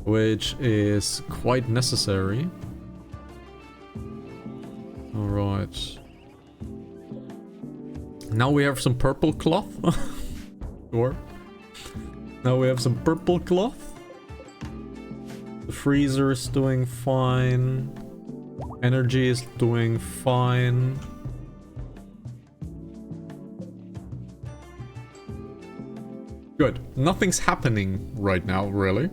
which is quite necessary. Alright. Now we have some purple cloth. Sure. Now we have some purple cloth. The freezer is doing fine. Energy is doing fine. Good. Nothing's happening right now, really.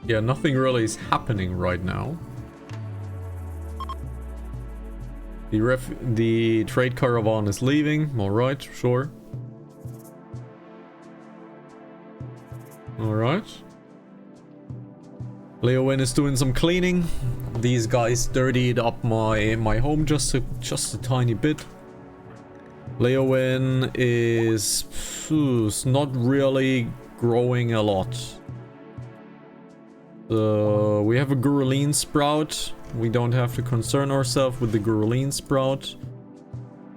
Yeah, nothing really is happening right now. The trade caravan is leaving. Alright, sure. Alright. Leowyn is doing some cleaning. These guys dirtied up my home just a tiny bit. Leowyn is not really growing a lot. We have a Guruline sprout. We don't have to concern ourselves with the Guruline sprout.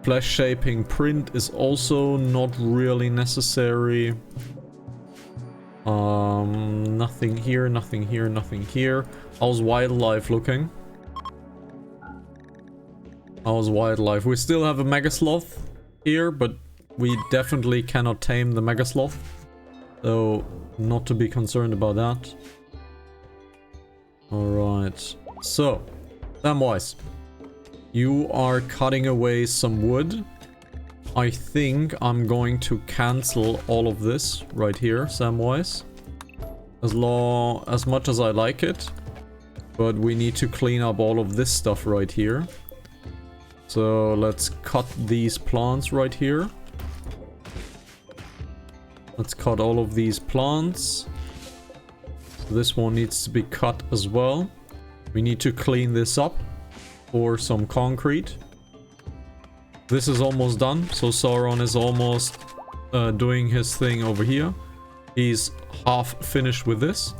Flesh shaping print is also not really necessary. Nothing here, nothing here, nothing here. How's wildlife looking? How's wildlife? We still have a Megasloth here, but we definitely cannot tame the Megasloth. So, not to be concerned about that. Alright. So, Samwise, you are cutting away some wood. I think I'm going to cancel all of this right here, Samwise. As much as I like it. But we need to clean up all of this stuff right here. So let's cut these plants right here. Let's cut all of these plants. This one needs to be cut as well. We need to clean this up for some concrete. This is almost done, so Sauron is almost doing his thing over here. He's half finished with this.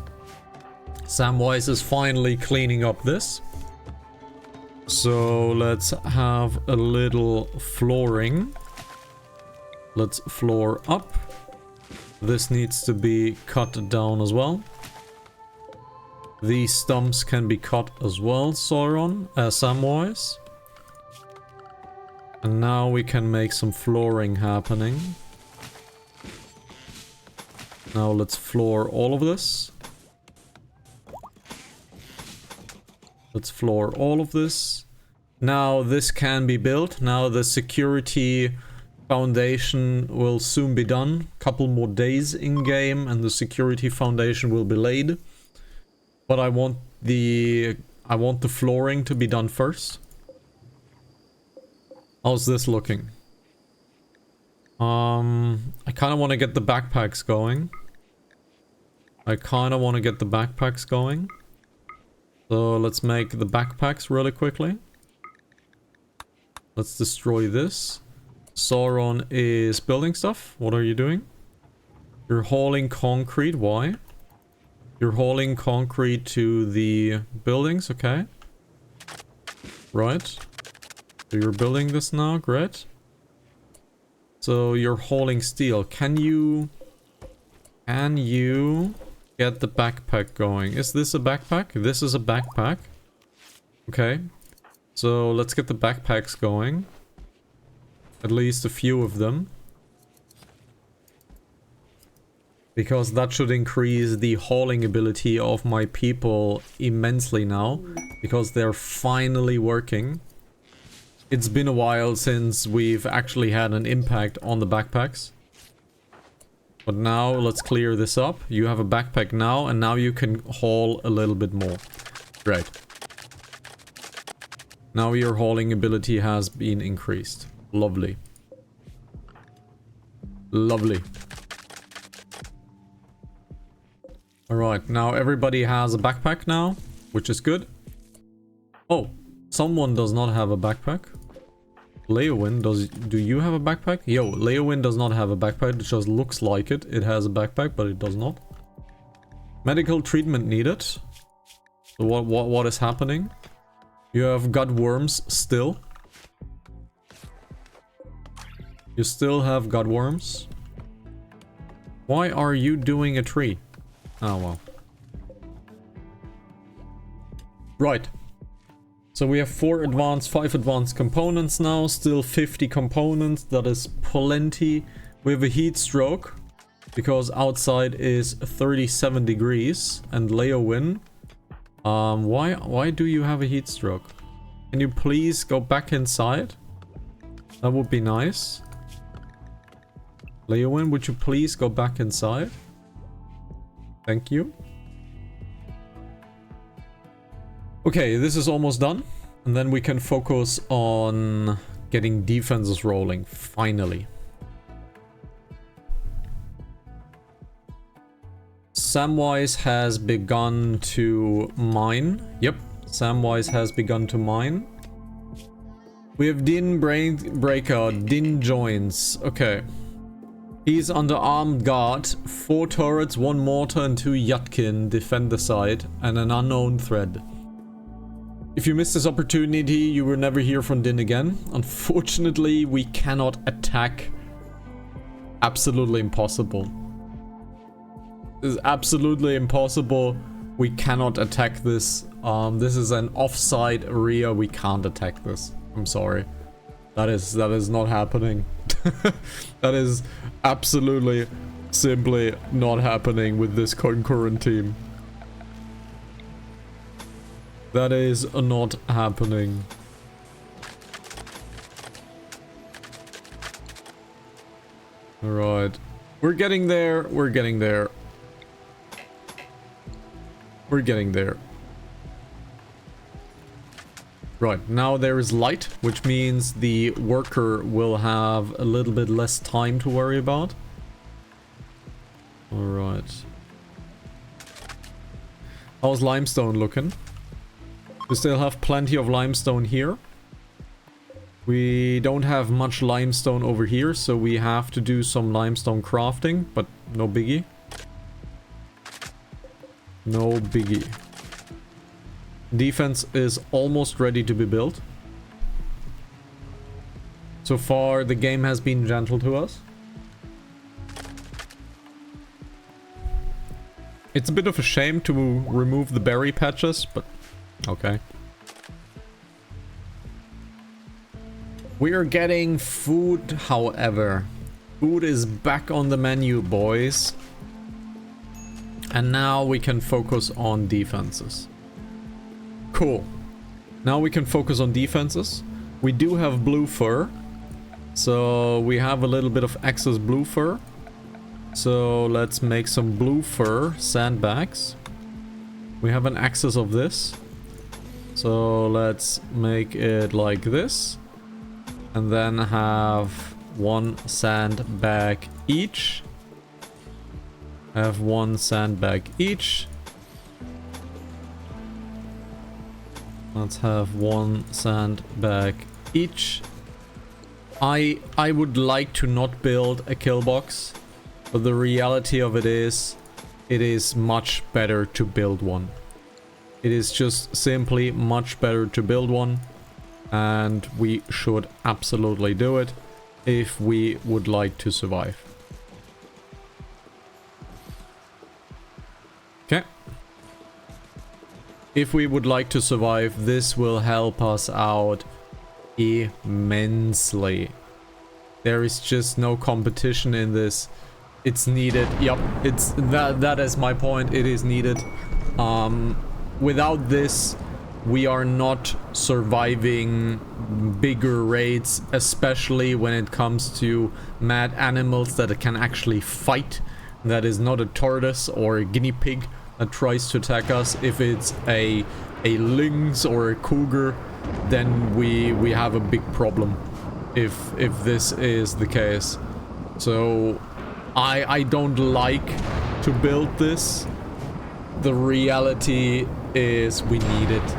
Samwise is finally cleaning up this. So let's have a little flooring. Let's floor up. This needs to be cut down as well. These stumps can be cut as well, Samwise. And now we can make some flooring happening. Now let's floor all of this. Let's floor all of this. Now this can be built. Now the security foundation will soon be done. Couple more days in game and the security foundation will be laid. But I want the flooring to be done first. How's this looking? I kind of want to get the backpacks going. So let's make the backpacks really quickly. Let's destroy this. Sauron is building stuff. What are you doing? You're hauling concrete. Why? You're hauling concrete to the buildings. Okay. Right. So you're building this now. Great. So you're hauling steel. Can you get the backpack going? Is this a backpack? This is a backpack. Okay. So let's get the backpacks going. At least a few of them. Because that should increase the hauling ability of my people immensely now. Because they're finally working. It's been a while since we've actually had an impact on the backpacks. But now let's clear this up. You have a backpack now, and now you can haul a little bit more. Great. Now your hauling ability has been increased. Lovely. Lovely. Alright, now everybody has a backpack now, which is good. Oh, someone does not have a backpack. Leowin, do you have a backpack? Yo, Leowin does not have a backpack, it just looks like it. It has a backpack, but it does not. Medical treatment needed. So what is happening? You have got worms still. You still have got worms. Why are you doing a tree? Oh well. Right. So we have 5 advanced components now. Still 50 components. That is plenty. We have a heat stroke. Because outside is 37 degrees. And Leowin. Why do you have a heat stroke? Can you please go back inside? That would be nice. Leowin, would you please go back inside? Thank you. Okay, this is almost done. And then we can focus on getting defenses rolling, finally. Samwise has begun to mine. Yep, Samwise has begun to mine. We have Din Breaker, Din joins. Okay. He's under armed guard. 4 turrets, 1 mortar and 2 Yutkin defend the side. And an unknown threat. If you miss this opportunity, you will never hear from Din again. Unfortunately, we cannot attack. Absolutely impossible. This is absolutely impossible. We cannot attack this. This is an offside area. We can't attack this. I'm sorry. That is not happening. That is absolutely simply not happening with this concurrent team. That is not happening. Alright. We're getting there. We're getting there. We're getting there. Right, now there is light, which means the worker will have a little bit less time to worry about. Alright. How's limestone looking? We still have plenty of limestone here. We don't have much limestone over here, so we have to do some limestone crafting, but no biggie. No biggie. Defense is almost ready to be built. So far, the game has been gentle to us. It's a bit of a shame to remove the berry patches, but okay. We are getting food, however. Food is back on the menu, boys. And now we can focus on defenses. Cool. Now we can focus on defenses. We do have blue fur. So we have a little bit of excess blue fur. So let's make some blue fur sandbags. We have an excess of this. So let's make it like this. And then have 1 sandbag each. Have 1 sandbag each. Let's have 1 sandbag each. I would like to not build a kill box, but the reality of it is much better to build one. It is just simply much better to build one, and we should absolutely do it if we would like to survive. Okay. If we would like to survive, this will help us out immensely. There is just no competition in this. It's needed. Yep, it's that is my point. It is needed. Without this, we are not surviving bigger raids, especially when it comes to mad animals that can actually fight. That is not a tortoise or a guinea pig that tries to attack us. If it's a lynx or a cougar, then we have a big problem if this is the case. So I don't like to build this. The reality is we need it.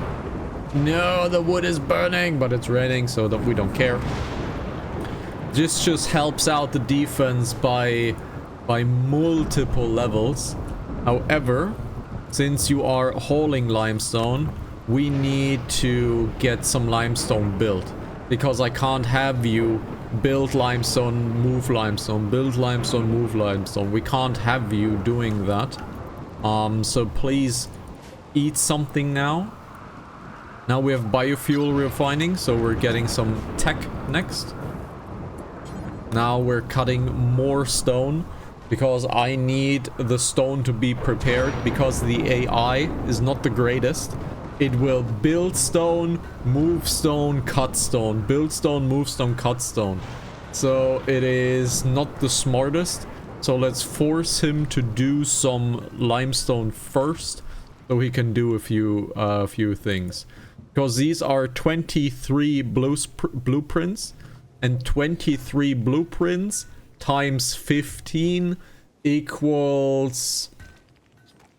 No, the wood is burning, but it's raining, so that we don't care. This just helps out the defense by multiple levels. However, since you are hauling limestone, we need to get some limestone built, because I can't have you build limestone, move limestone, build limestone, move limestone. We can't have you doing that. So please eat something now. Now we have biofuel refining, so we're getting some tech next. Now we're cutting more stone, because I need the stone to be prepared, because the AI is not the greatest. It will build stone, move stone, cut stone, build stone, move stone, cut stone. So it is not the smartest. So let's force him to do some limestone first, so he can do a few things. Because these are 23 blueprints, and 23 blueprints times 15 equals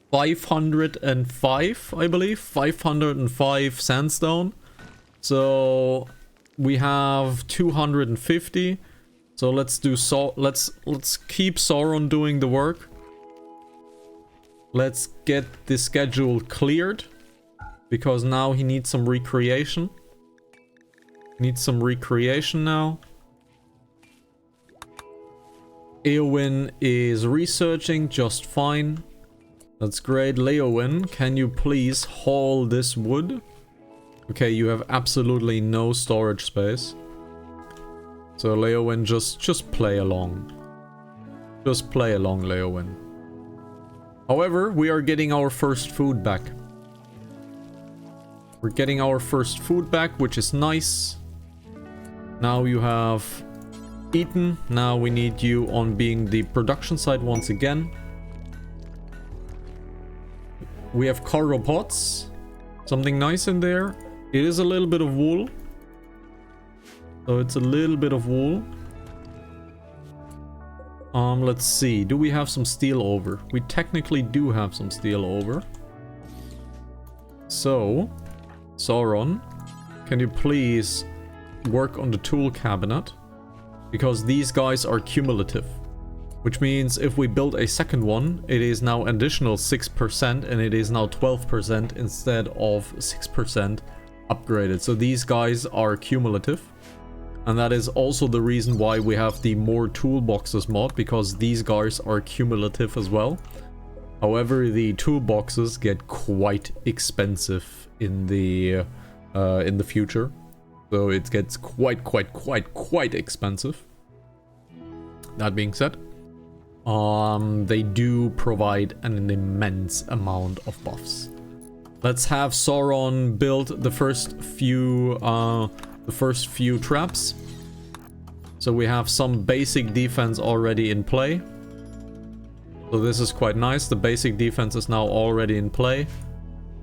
505, I believe. 505 sandstone. So we have 250. So let's do let's keep Sauron doing the work. Let's get the schedule cleared, because now he needs some recreation. Needs some recreation now. Eowyn is researching just fine. That's great. Leowyn, can you please haul this wood? Okay, you have absolutely no storage space. So Leowyn, just play along. Just play along, Leowyn. However, we are getting our first food back. We're getting our first food back, which is nice. Now you have eaten. Now we need you on being the production side once again. We have cargo pots. Something nice in there. It is a little bit of wool. So it's a little bit of wool. Let's see. Do we have some steel over? We technically do have some steel over. So, Sauron, can you please work on the tool cabinet? Because these guys are cumulative. Which means if we build a second one, it is now additional 6% and it is now 12% instead of 6% upgraded. So these guys are cumulative. And that is also the reason why we have the more toolboxes mod, because these guys are cumulative as well. However, the toolboxes get quite expensive in the future. So it gets quite expensive. That being said, they do provide an immense amount of buffs. Let's have Sauron build the first few traps. So we have some basic defense already in play. So this is quite nice. The basic defense is now already in play.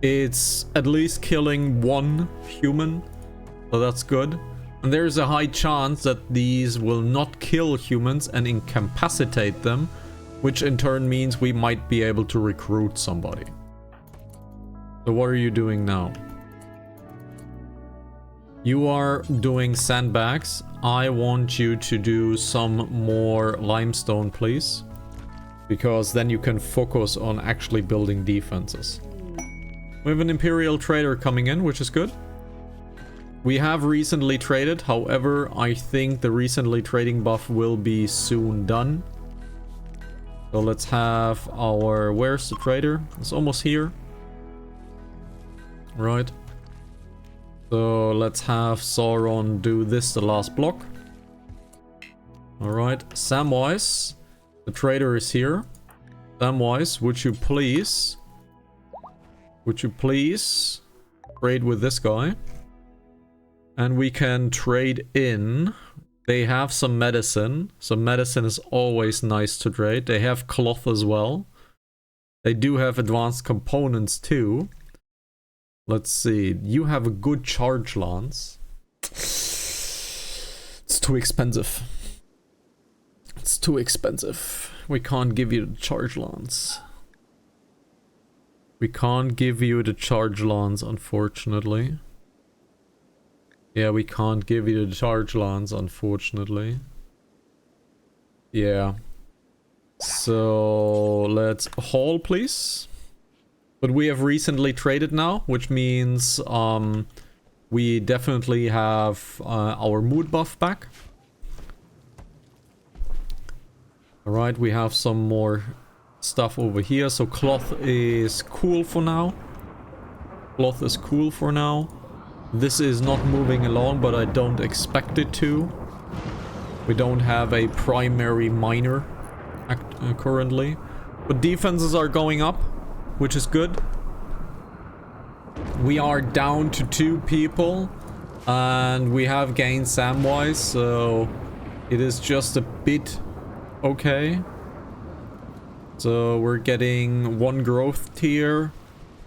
It's at least killing one human, so that's good. And there's a high chance that these will not kill humans and incapacitate them, which in turn means we might be able to recruit somebody. So what are you doing now? You are doing sandbags. I want you to do some more limestone, please. Because then you can focus on actually building defenses. We have an Imperial trader coming in, which is good. We have recently traded. However, I think the recently trading buff will be soon done. So let's have our... Where's the trader? It's almost here. Right. So let's have Sauron do this, the last block. Alright. Samwise, the trader is here. Samwise, would you please trade with this guy? And we can trade in. They have some medicine. Some medicine is always nice to trade. They have cloth as well. They do have advanced components too. Let's see. You have a good charge lance. It's too expensive. It's too expensive. We can't give you the charge lance. We can't give you the charge lance, unfortunately. Yeah, we can't give you the charge lance, unfortunately. Yeah. So, let's haul, please. But we have recently traded now, which means we definitely have our mood buff back. Alright, we have some more stuff over here. So cloth is cool for now. Cloth is cool for now. This is not moving along, but I don't expect it to. We don't have a primary miner currently. But defenses are going up, which is good. We are down to 2 people. And we have gained Samwise, so it is just a bit okay. So we're getting 1 growth tier.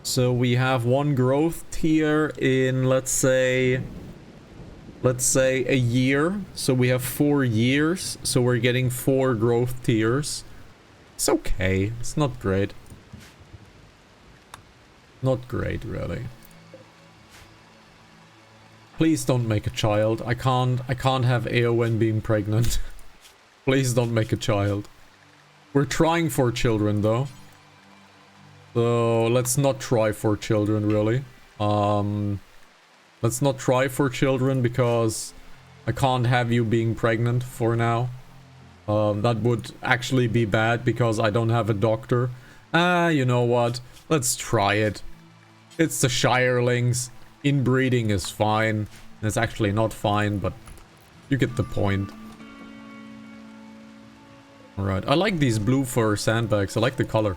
So we have 1 growth tier in, let's say a year. So we have 4 years. So we're getting 4 growth tiers. It's okay. It's not great. Not great, really. Please don't make a child. I can't have Eowyn being pregnant. Please don't make a child. We're trying for children, though. So let's not try for children, really. Let's not try for children because I can't have you being pregnant for now. That would actually be bad because I don't have a doctor. You know what? Let's try it. It's the Shirelings. Inbreeding is fine. It's actually not fine, but you get the point. Alright, I like these blue fur sandbags. I like the color.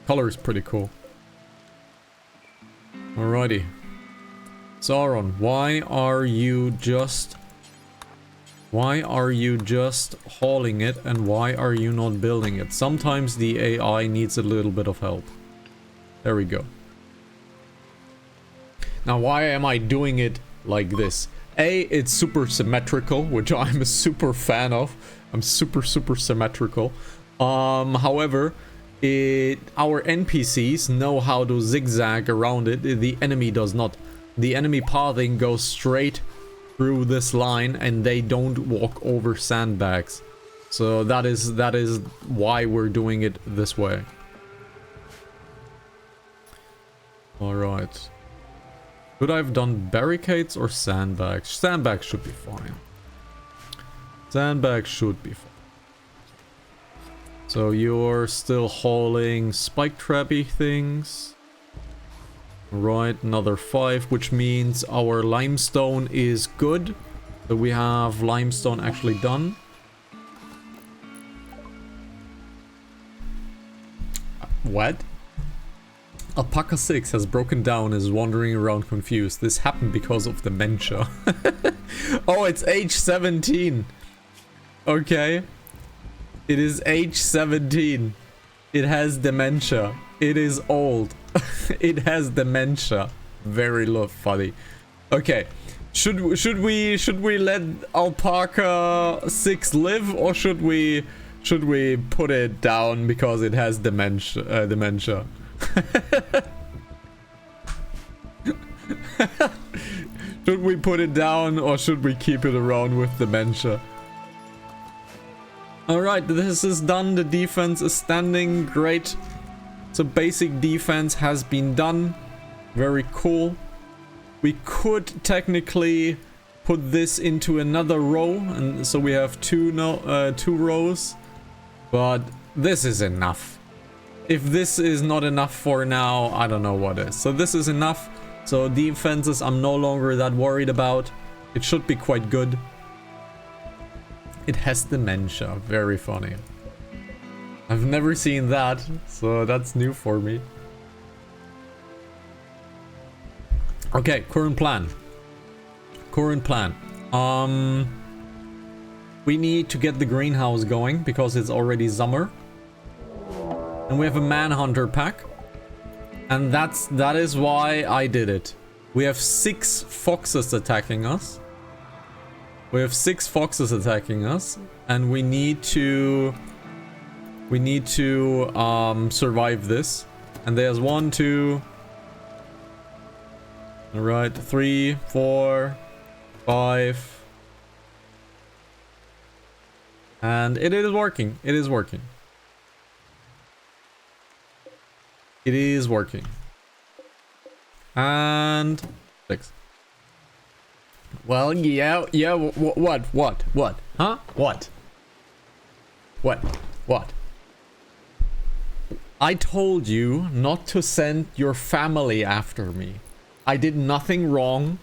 Color is pretty cool. Alrighty. Sauron, why are you just hauling it and why are you not building it? Sometimes the AI needs a little bit of help. There we go. Now, why am I doing it like this? A, it's super symmetrical, which I'm a super fan of. I'm super symmetrical. However, our NPCs know how to zigzag around it. The enemy does not. The enemy pathing goes straight through this line and they don't walk over sandbags. So that is why we're doing it this way. Alright. Could I have done barricades or sandbags? Sandbags should be fine. Sandbags should be fine. So you're still hauling spike trappy things. Right, another 5, which means our limestone is good. So we have limestone actually done. What? Alpaca 6 has broken down and is wandering around confused. This happened because of dementia. Oh, it's age 17. Okay. It is age 17. It has dementia. It is old. It has dementia. Very funny. Okay. Should we let Alpaca 6 live or should we put it down because it has dementia? Should we put it down or should we keep it around with dementia? Alright, this is done. The defense is standing. Great. So basic defense has been done. Very cool. We could technically put this into another row, and so we have two rows. But this is enough. If this is not enough for now, I don't know what is. So this is enough. So defenses I'm no longer that worried about. It should be quite good. It has dementia. Very funny. I've never seen that, so that's new for me. Okay, current plan. Current plan. We need to get the greenhouse going because it's already summer. And we have a manhunter pack. And that is why I did it. We have 6 foxes attacking us. We have 6 foxes attacking us, and we need to survive this. And there's 1, 2. All right, 3, 4, 5. And it is working. It is working. It is working. And 6. Well, yeah, what? Huh? What? I told you not to send your family after me. I did nothing wrong.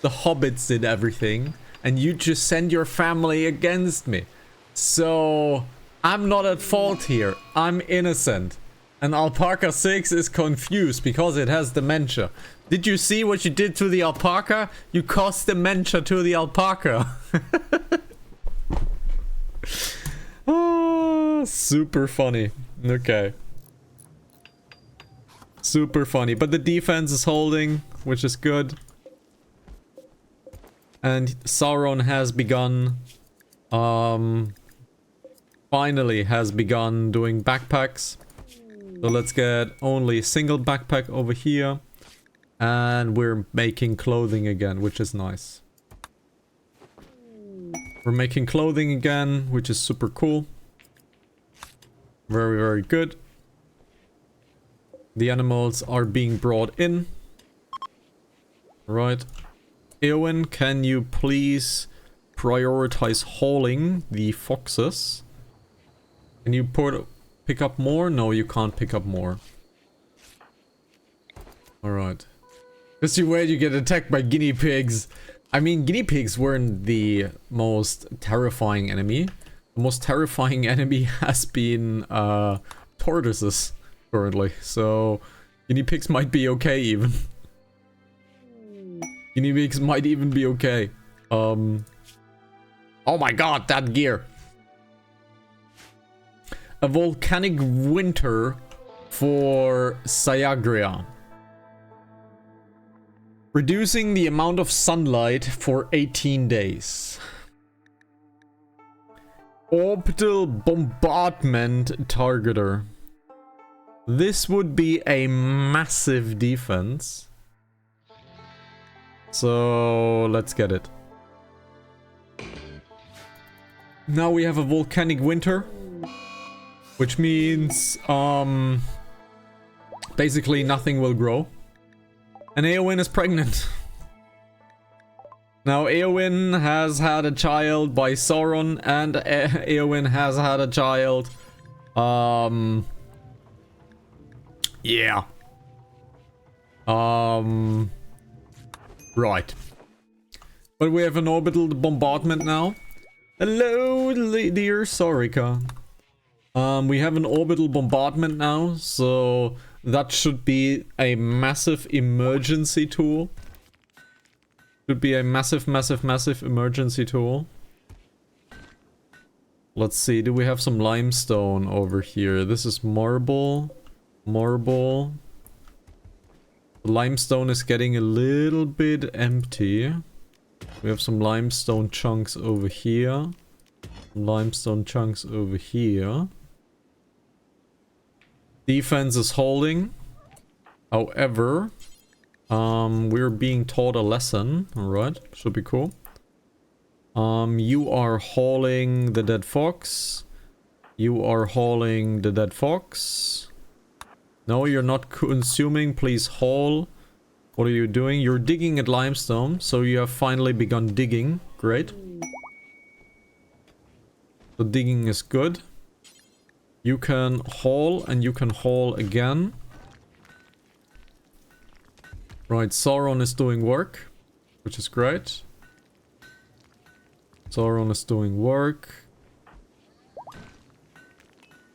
The hobbits did everything, and you just send your family against me. So, I'm not at fault here. I'm innocent. And Alpaca 6 is confused because it has dementia. Did you see what you did to the alpaca? You caused dementia to the alpaca. Oh, super funny. Okay. Super funny. But the defense is holding, which is good. And Sauron has begun... finally has begun doing backpacks. So let's get only a single backpack over here. And we're making clothing again, which is nice. We're making clothing again, which is super cool. Very, very good. The animals are being brought in. Right. Eowyn, can you please prioritize hauling the foxes? Can you pick up more? No, you can't pick up more. Alright. Just you wait, you get attacked by guinea pigs. I mean, guinea pigs weren't the most terrifying enemy. The most terrifying enemy has been tortoises currently. So guinea pigs might be okay even. Guinea pigs might even be okay. Oh my god, that gear. A volcanic winter for Sayagria. Reducing the amount of sunlight for 18 days. Orbital bombardment targeter. This would be a massive defense. So let's get it. Now we have a volcanic winter. Which means basically nothing will grow. And Eowyn is pregnant. Now Eowyn has had a child by Sauron, and Eowyn has had a child. Yeah. Right. But we have an orbital bombardment now. Hello, dear Sorika. We have an orbital bombardment now, so that should be a massive emergency tool. Should be a massive emergency tool. Let's see, do we have some limestone over here? This is marble. Marble. The limestone is getting a little bit empty. We have some limestone chunks over here. Limestone chunks over here. Defense is holding. However, We're being taught a lesson. Alright, should be cool. You are hauling the dead fox. You are hauling the dead fox. No, you're not consuming. Please haul. What are you doing? You're digging at limestone. So you have finally begun digging. Great. So digging is good. You can haul and you can haul again. Right, Sauron is doing work, which is great. Sauron is doing work.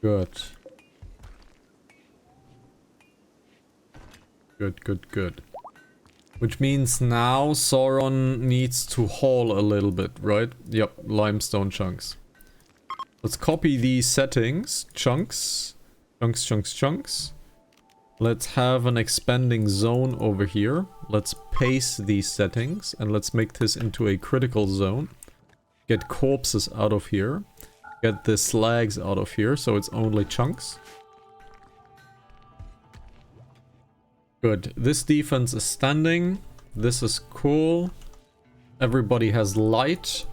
Good. Good. Which means now Sauron needs to haul a little bit, right? Yep, limestone chunks. Let's copy these settings. Chunks. Let's have an expanding zone over here. Let's paste these settings and let's make this into a critical zone. Get corpses out of here. Get the slags out of here so it's only chunks. Good. This defense is standing. This is cool. Everybody has light.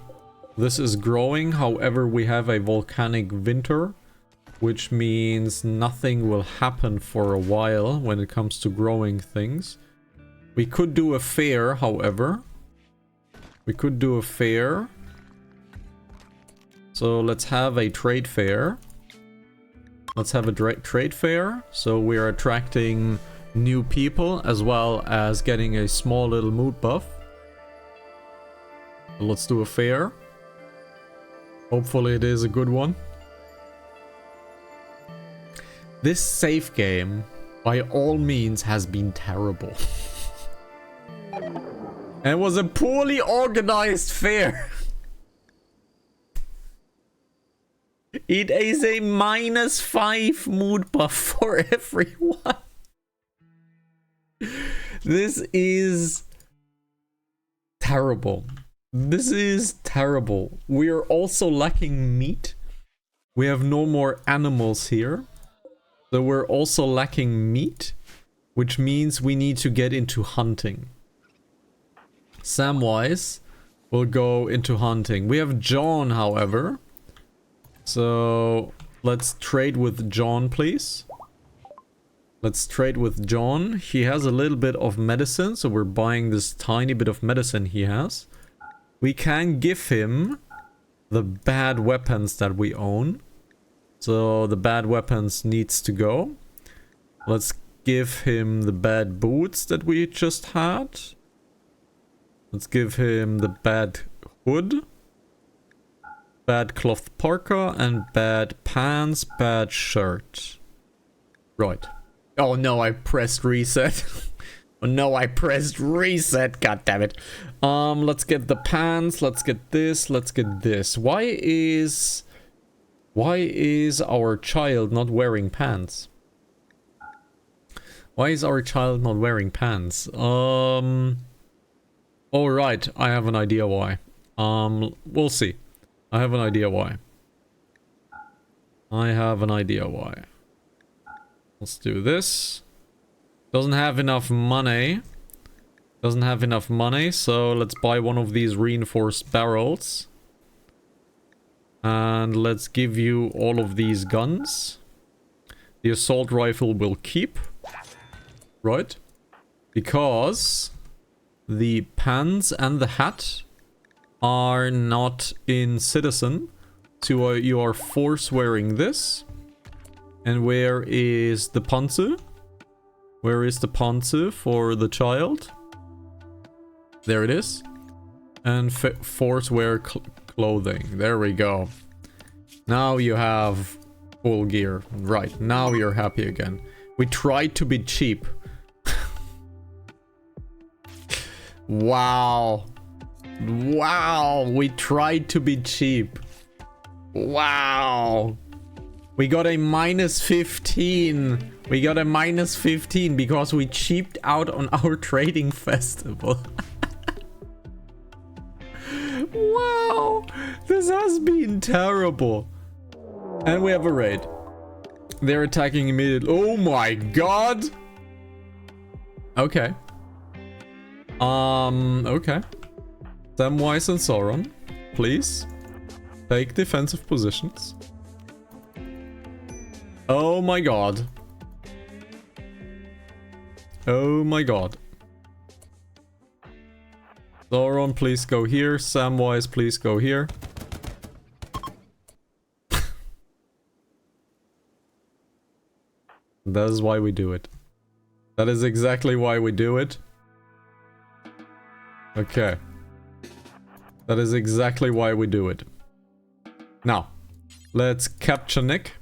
This is growing. However, we have a volcanic winter, which means nothing will happen for a while when it comes to growing things. We could do a fair, however. We could do a fair. So let's have a trade fair. Let's have a trade fair. So we're attracting new people as well as getting a small little mood buff. So let's do a fair. Hopefully it is a good one. This save game, by all means, has been terrible. And it was a poorly organized fair. It is a -5 mood buff for everyone. This is terrible. This is terrible. We are also lacking meat. We have no more animals here. So we're also lacking meat, which means we need to get into hunting. Samwise will go into hunting. We have John, however. So let's trade with John, please. Let's trade with John. He has a little bit of medicine, so we're buying this tiny bit of medicine he has. We can give him the bad weapons that we own. So the bad weapons needs to go. Let's give him the bad boots that we just had. Let's give him the bad hood. Bad cloth parka and bad pants, bad shirt. Right. Oh no, I pressed reset. Oh no, I pressed reset. God damn it. Let's get the pants. Let's get this. Let's get this. Why is our child not wearing pants? Why is our child not wearing pants? Oh right, I have an idea why. We'll see. I have an idea why. Let's do this. Doesn't have enough money. So let's buy one of these reinforced barrels. And let's give you all of these guns. The assault rifle will keep. Right? Because the pants and the hat are not in citizen. So you are force wearing this. And where is the panzer? Where is the panzer for the child? There it is. And force wear clothing. There we go. Now you have full gear. Right, now you're happy again. We tried to be cheap. Wow. Wow, we tried to be cheap. Wow. We got a -15. We got a -15 because we cheaped out on our trading festival. Wow, this has been terrible. And we have a raid. They're attacking immediately. Oh my god. Okay. Okay. Samwise and Sauron, please take defensive positions. Oh my god. Oh my god. Sauron, please go here. Samwise, please go here. That is why we do it. That is exactly why we do it. Okay. That is exactly why we do it. Now, let's capture Nick.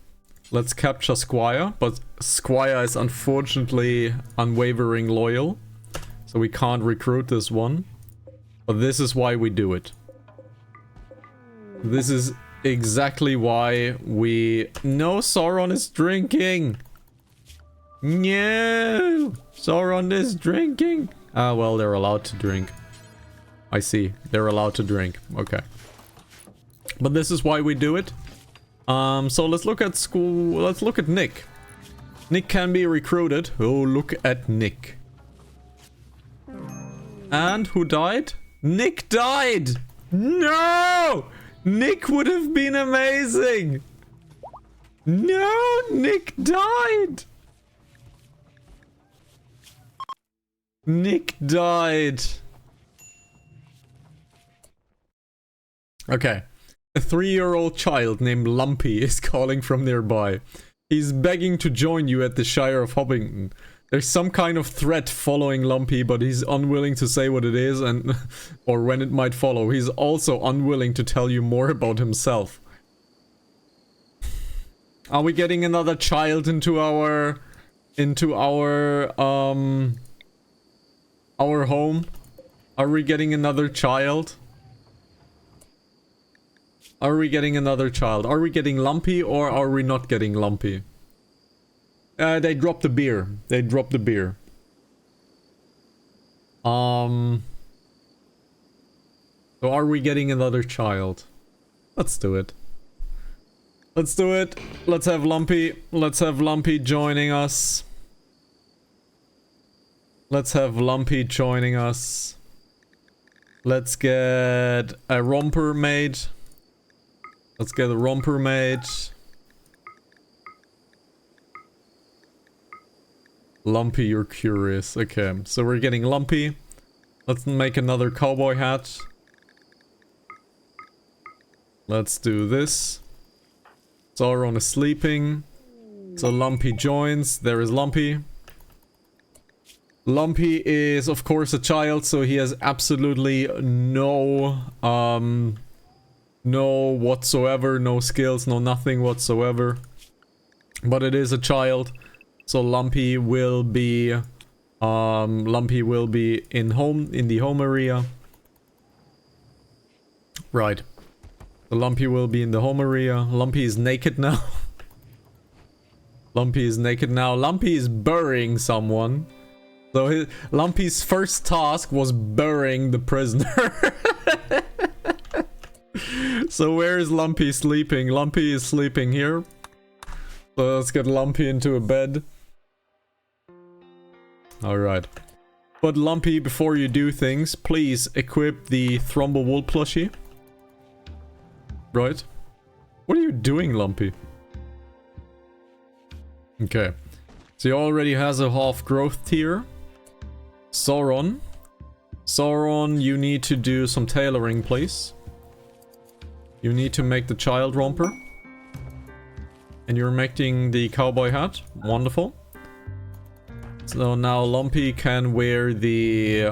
Let's capture Squire, but Squire is unfortunately unwavering loyal. So we can't recruit this one. But this is why we do it. This is exactly why we... No, Sauron is drinking! No! Sauron is drinking! Ah, well, they're allowed to drink. I see. They're allowed to drink. Okay. But this is why we do it. So let's look at school. Let's look at Nick. Nick can be recruited. Oh, look at Nick. And who died? Nick died! No! Nick would have been amazing! No! Nick died! Nick died. Okay. A 3-year-old child named Lumpy is calling from nearby. He's begging to join you at the Shire of Hobbington. There's some kind of threat following Lumpy, but he's unwilling to say what it is and or when it might follow. He's also unwilling to tell you more about himself. Are we getting another child into our home? Are we getting another child? Are we getting another child? Are we getting Lumpy or are we not getting Lumpy? They dropped the beer. They dropped the beer. So are we getting another child? Let's do it. Let's do it. Let's have Lumpy. Let's have Lumpy joining us. Let's have Lumpy joining us. Let's get a romper made. Let's get a romper made. Lumpy, you're curious. Okay, so we're getting Lumpy. Let's make another cowboy hat. Let's do this. Sauron is sleeping. So Lumpy joins. There is Lumpy. Lumpy is, of course, a child, so he has absolutely no whatsoever, no skills, no nothing whatsoever. But it is a child, so Lumpy will be in the home area. Right. So Lumpy will be in the home area. Lumpy is naked now. Lumpy is naked now. Lumpy is burying someone. So Lumpy's first task was burying the prisoner. So where is Lumpy sleeping? Lumpy is sleeping here. So let's get Lumpy into a bed. Alright. But Lumpy, before you do things, please equip the Thrumble Wool plushie. Right? What are you doing, Lumpy? Okay. So he already has a half growth tier. Sauron. Sauron, you need to do some tailoring, please. You need to make the child romper. And you're making the cowboy hat. Wonderful. So now Lumpy can wear the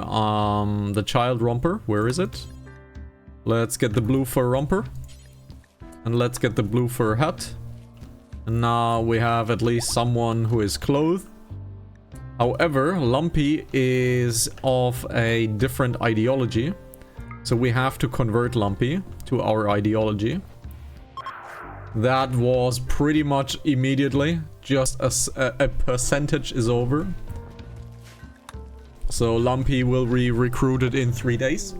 child romper. Where is it? Let's get the blue fur romper. And let's get the blue fur hat. And now we have at least someone who is clothed. However, Lumpy is of a different ideology. So we have to convert Lumpy to our ideology. That was pretty much immediately. Just a percentage is over. So Lumpy will be recruited in 3 days.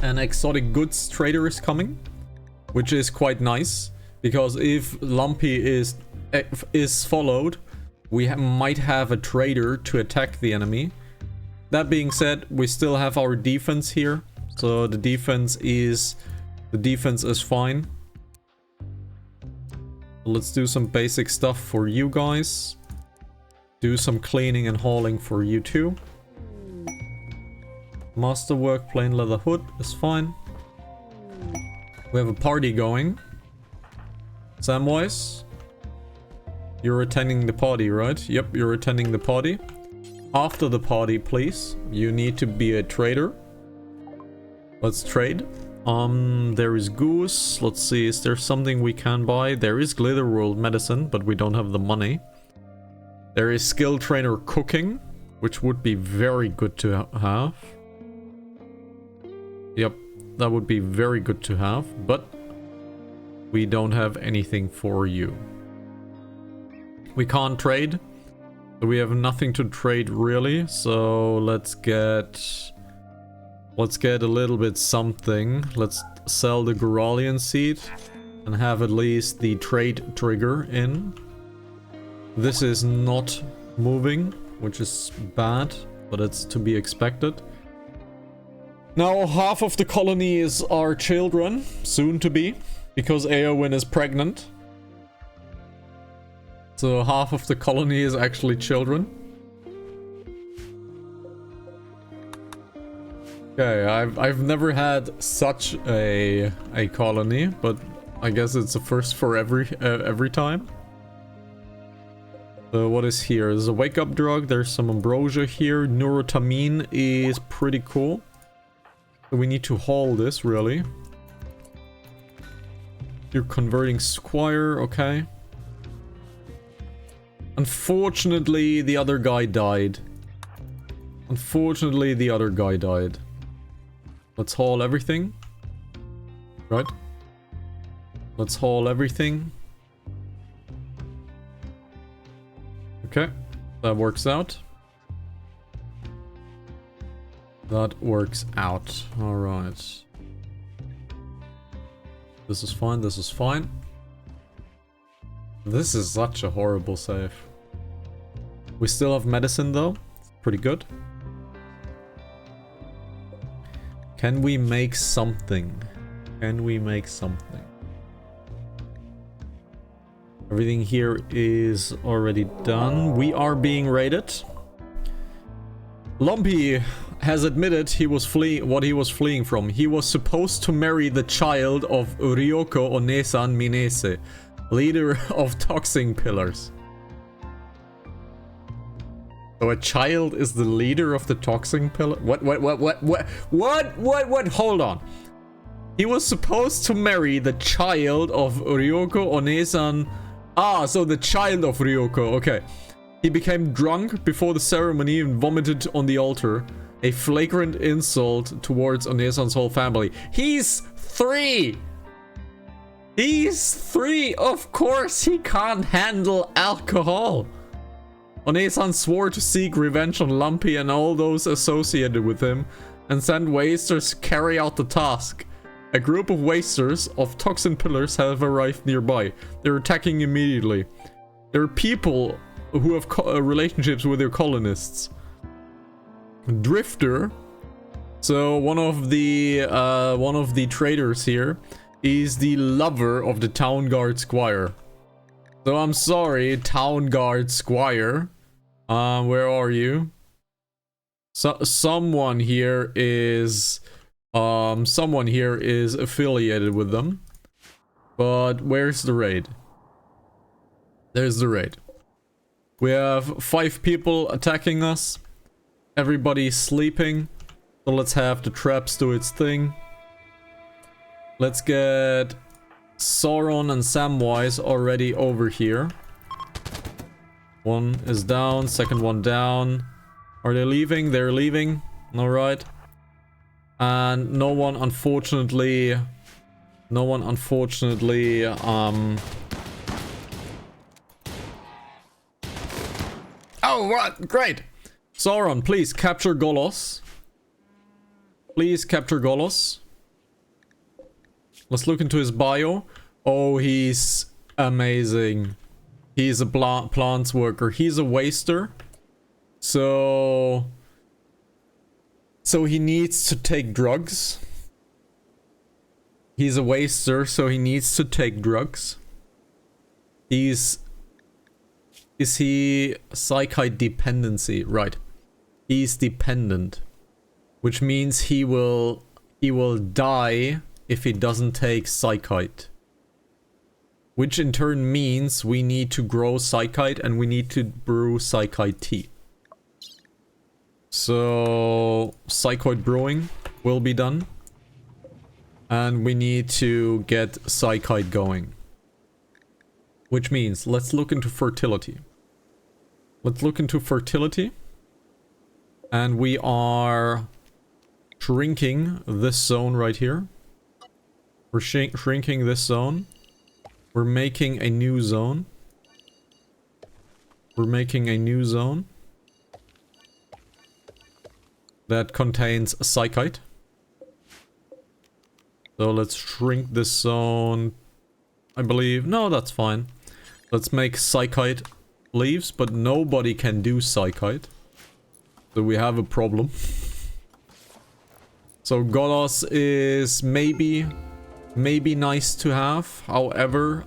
An exotic goods trader is coming, which is quite nice. Because if Lumpy is followed, we might have a trader to attack the enemy. that being said, we still have our defense here. So the defense is fine. Let's do some basic stuff for you guys. Do some cleaning and hauling for you too. Masterwork, plain leather hood is fine. We have a party going. Samwise, you're attending the party, right? Yep, you're attending the party. After the party, please, you need to be a trader. Let's trade. There is Goose. Let's see, is there something we can buy? There is Glitter World medicine, but we don't have the money. There is Skill Trainer cooking, which would be very good to have. Yep, that would be very good to have, but we don't have anything for you. We can't trade. So we have nothing to trade really, so let's get a little bit something. Let's sell the Goralian seed and have at least the trade trigger in. This is not moving, which is bad, but it's to be expected. Now half of the colonies are children, soon to be, because Eowyn is pregnant. So half of the colony is actually children. Okay, I've never had such a colony, but I guess it's a first for every time. So what is here? There's a wake up drug. There's some ambrosia here. Neurotamine is pretty cool. So we need to haul this really. You're converting squire, okay. Unfortunately, the other guy died. Unfortunately, the other guy died. Let's haul everything. Right? Let's haul everything. Okay. That works out. That works out. Alright. This is fine, this is fine. This is such a horrible save. We still have medicine though. Pretty good. Can we make something? Can we make something? Everything here is already done. We are being raided. Lumpy has admitted he was what he was fleeing from. He was supposed to marry the child of Ryoko Onesan Minese, leader of Toxin Pillars. So a child is the leader of the Toxin Pillar? What? Hold on. He was supposed to marry the child of Ryoko Onesan. Ah, so the child of Ryoko, okay. He became drunk before the ceremony and vomited on the altar. A flagrant insult towards Onesan's whole family. He's 3! He's 3! Of course he can't handle alcohol! Onesan swore to seek revenge on Lumpy and all those associated with him, and sent wasters to carry out the task. A group of wasters of Toxin Pillars have arrived nearby. They're attacking immediately. There are people who have relationships with their colonists. Drifter, so one of the traders here, is the lover of the town guard squire. So I'm sorry, town guard squire. Where are you? So someone here is affiliated with them. But where's the raid? There's the raid. We have 5 people attacking us. Everybody's sleeping. So let's have the traps do its thing. Let's get Sauron and Samwise already over here. One is down, second one down. Are they leaving? They're leaving. Alright. And no one unfortunately... Oh, what? Great! Sauron, please capture Golos. Please capture Golos. Let's look into his bio. Oh, he's amazing. He's a plants worker. He's a waster. So So he needs to take drugs. He's a waster, so he needs to take drugs. Is he psychite dependency? Right. He's dependent. Which means he will die if he doesn't take psychite. Which in turn means we need to grow psychite and we need to brew psychite tea. So psychite brewing will be done. And we need to get psychite going. Which means let's look into fertility. Let's look into fertility. And we are shrinking this zone right here. We're shrinking this zone. We're making a new zone. We're making a new zone that contains psychite. So let's shrink this zone. I believe. No, that's fine. Let's make psychite leaves, but nobody can do psychite. So we have a problem. So Golos is maybe nice to have. However,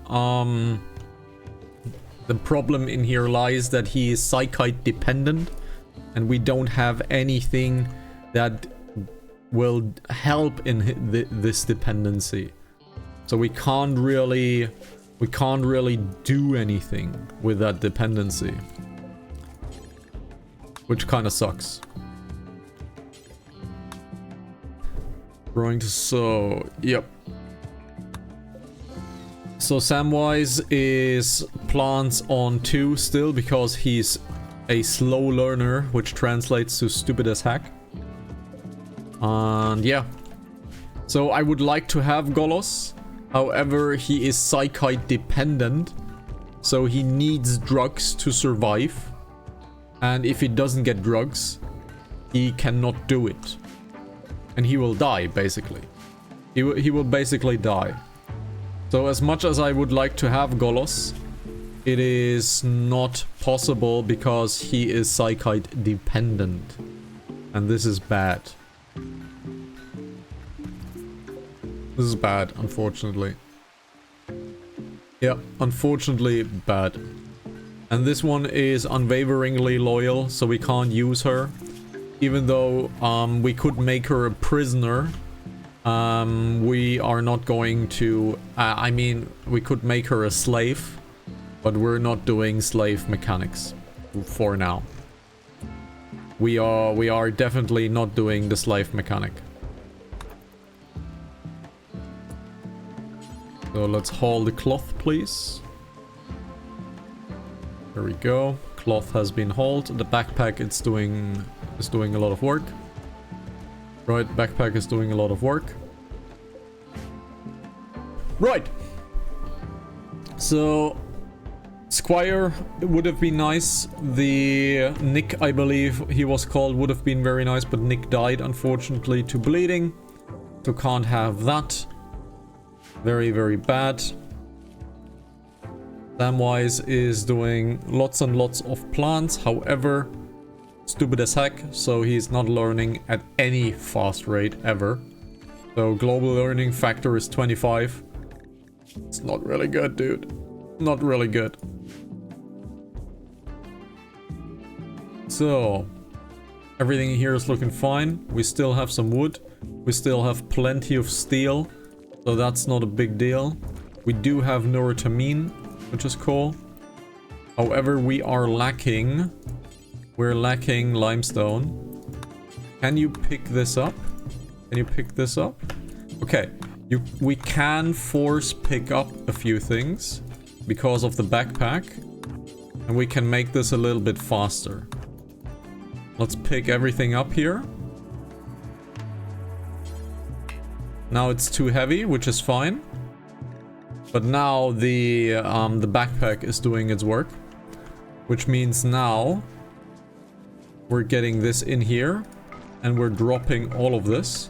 the problem in here lies that he is psychite dependent, and we don't have anything that will help in this dependency. So we can't really do anything with that dependency, which kind of sucks. Growing to sow. Yep. So Samwise is plants on 2 still because he's a slow learner, which translates to stupid as heck. And yeah. So I would like to have Golos. However, he is psychite dependent. So he needs drugs to survive. And if he doesn't get drugs, he cannot do it. And he will die, basically. He will basically die. So as much as I would like to have Golos, it is not possible because he is psychite dependent. And this is bad. This is bad, unfortunately. Yeah, unfortunately bad. And this one is unwaveringly loyal, so we can't use her. Even though we could make her a prisoner. We are not going to... I mean, we could make her a slave. But we're not doing slave mechanics for now. We are definitely not doing the slave mechanic. So let's haul the cloth, please. There we go. Cloth has been hauled. The backpack is doing a lot of work. Right, backpack is doing a lot of work. Right. So Squire would have been nice. The Nick, I believe he was called, would have been very nice, but Nick died unfortunately to bleeding. So can't have that. Very, very bad. Samwise is doing lots and lots of plants. However, stupid as heck, so he's not learning at any fast rate ever. So global learning factor is 25. It's not really good, dude. Not really good. So everything here is looking fine. We still have some wood. We still have plenty of steel. So that's not a big deal. We do have neurotamine, which is cool. However, we are lacking... We're lacking limestone. Can you pick this up? Can you pick this up? Okay. We can force pick up a few things because of the backpack. And we can make this a little bit faster. Let's pick everything up here. Now it's too heavy, which is fine. But now the backpack is doing its work. Which means now we're getting this in here. And we're dropping all of this.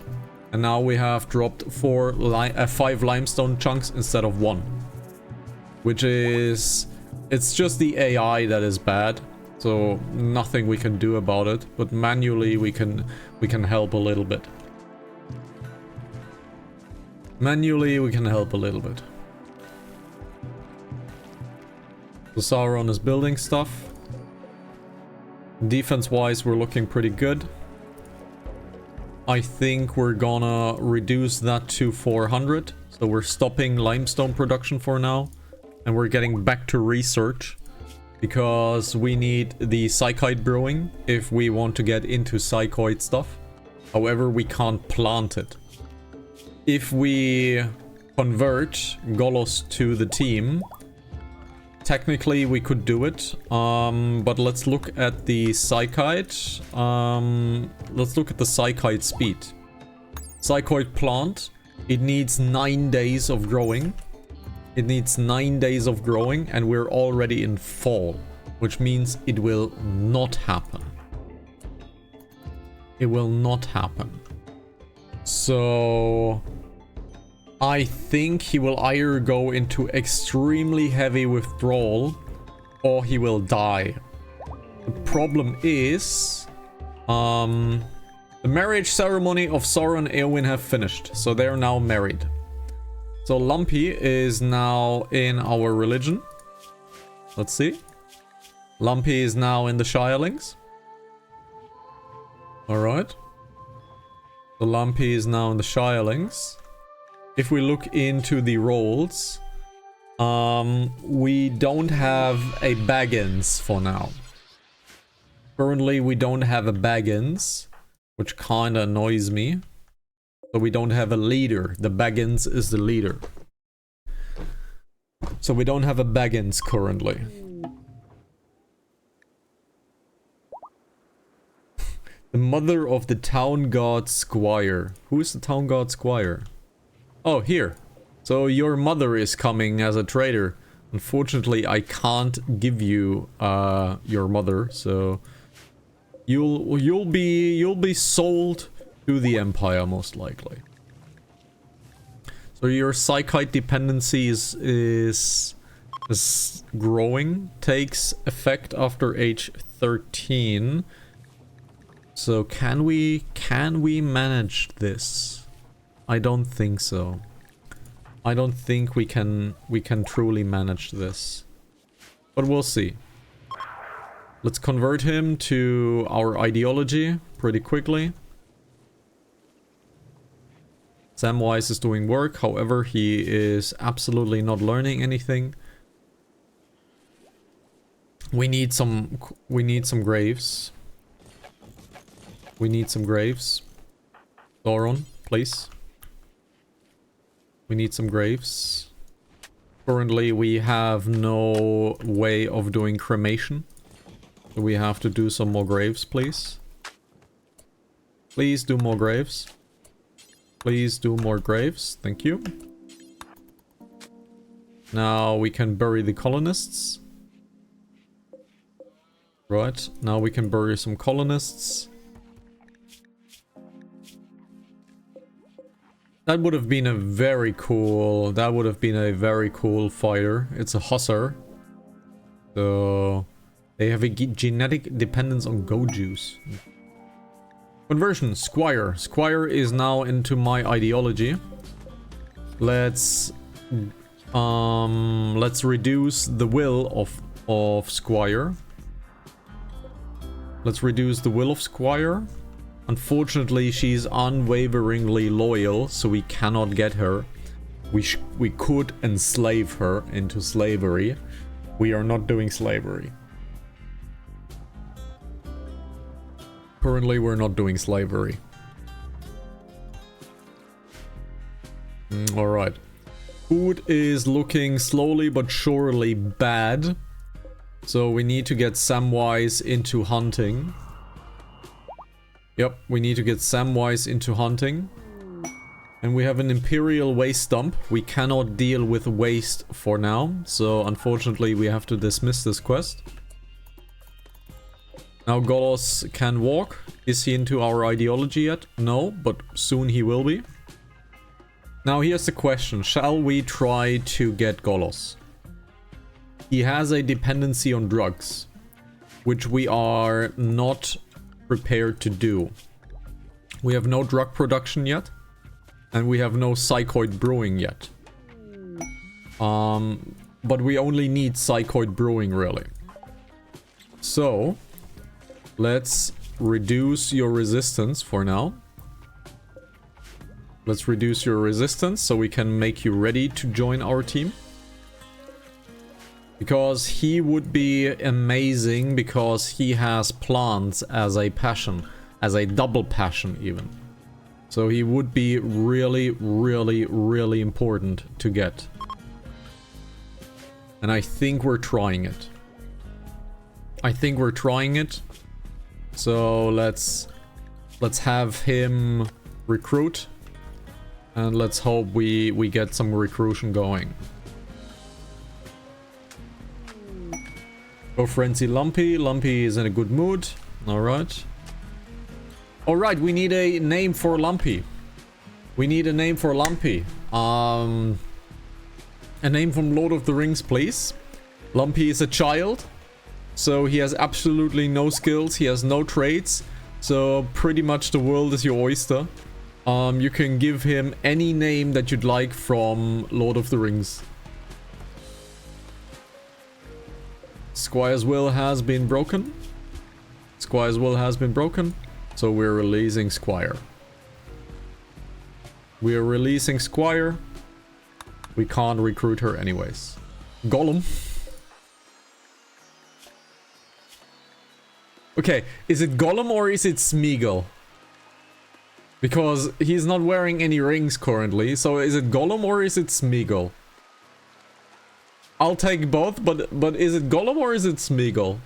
And now we have dropped 5 limestone chunks instead of 1. Which is... It's just the AI that is bad. So nothing we can do about it, but manually we can help a little bit. Manually we can help a little bit. So Sauron is building stuff. Defense-wise, we're looking pretty good. I think we're gonna reduce that to 400. So we're stopping limestone production for now. And we're getting back to research. Because we need the psychite brewing if we want to get into psychoid stuff. However, we can't plant it. If we convert Golos to the team, technically we could do it. But let's look at the psychite. Let's look at the psychite speed. Psychoid plant. It needs 9 days of growing. It needs 9 days of growing, and we're already in fall, which means it will not happen. It will not happen. So I think he will either go into extremely heavy withdrawal or he will die. The problem is the marriage ceremony of Sauron and Eowyn have finished, so they're now married. So Lumpy is now in our religion. Let's see. Lumpy is now in the Shirelings. Alright. So Lumpy is now in the Shirelings. If we look into the roles, we don't have a Baggins for now. Currently we don't have a Baggins, which kinda annoys me. So we don't have a leader. The Baggins is the leader. So we don't have a Baggins currently. The mother of the town god squire. Who is the town god squire? Oh, here. So your mother is coming as a trader. Unfortunately, I can't give you your mother, so you'll be sold to the Empire, most likely. So your psychite dependency is growing, takes effect after age 13. So can we manage this? I don't think so. I don't think we can truly manage this. But we'll see. Let's convert him to our ideology pretty quickly. Samwise is doing work, however, he is absolutely not learning anything. We need some graves. We need some graves. Sauron, please. We need some graves. Currently, we have no way of doing cremation. So we have to do some more graves, please. Please do more graves. Please do more graves. Thank you. Now we can bury the colonists. Right. Now we can bury some colonists. That would have been a very cool... That would have been a very cool fighter. It's a hussar. So... They have a genetic dependence on goat juice. Conversion, Squire. Squire is now into my ideology. Let's reduce the will of Squire. Let's reduce the will of Squire. Unfortunately, she's unwaveringly loyal, so we cannot get her. We could enslave her into slavery. We are not doing slavery. Currently, we're not doing slavery. Alright. Food is looking slowly but surely bad. So we need to get Samwise into hunting. Yep, we need to get Samwise into hunting. And we have an Imperial waste dump. We cannot deal with waste for now. So unfortunately, we have to dismiss this quest. Now Golos can walk. Is he into our ideology yet? No, but soon he will be. Now here's the question. Shall we try to get Golos? He has a dependency on drugs. which we are not prepared to do. We have no drug production yet, and we have no psychoid brewing yet. But we only need psychoid brewing, really. So, let's reduce your resistance for now. Let's reduce your resistance so we can make you ready to join our team. Because he would be amazing, because he has plants as a passion. As a double passion, even. So he would be really, really, really important to get. And I think we're trying it. I think we're trying it. So let's have him recruit. And let's hope we get some recruition going. Go Frenzy Lumpy. Lumpy is in a good mood. Alright. Alright, we need a name for Lumpy. We need a name for Lumpy. A name from Lord of the Rings, please. Lumpy is a child. So he has absolutely no skills. He has no traits. So pretty much the world is your oyster. You can give him any name that you'd like from Lord of the Rings. Squire's will has been broken. Squire's will has been broken. So we're releasing Squire. We're releasing Squire. We can't recruit her anyways. Gollum. Okay, is it Gollum or is it Smeagol? Because he's not wearing any rings currently. So is it Gollum or is it Smeagol? I'll take both, but is it Gollum or is it Smeagol?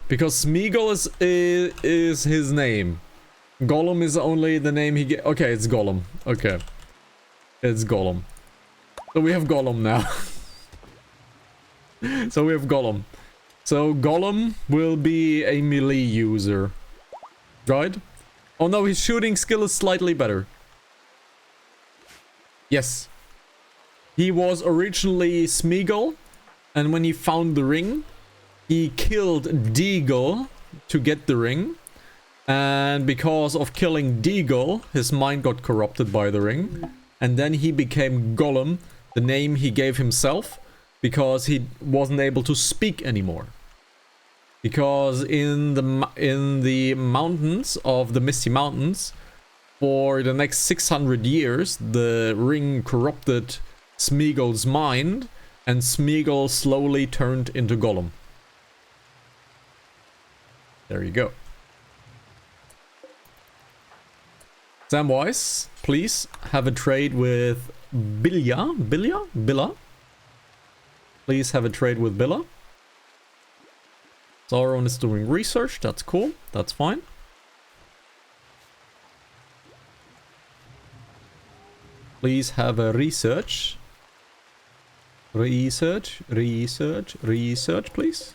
Because Smeagol is his name. Gollum is only the name he get. Okay, it's Gollum. Okay. It's Gollum. So we have Gollum now. So we have Gollum. So Gollum will be a melee user. Right? Oh no, his shooting skill is slightly better. Yes. He was originally Smeagol, and when he found the ring, he killed Deagle to get the ring. And because of killing Deagle, his mind got corrupted by the ring. And then he became Gollum, the name he gave himself, because he wasn't able to speak anymore. Because in the mountains of the Misty Mountains, for the next 600 years, the ring corrupted Smeagol's mind, and Smeagol slowly turned into Gollum. There you go. Samwise, please have a trade with Billa. Please have a trade with Billa. Sauron is doing research. That's cool. That's fine. Please have a research. Research, please.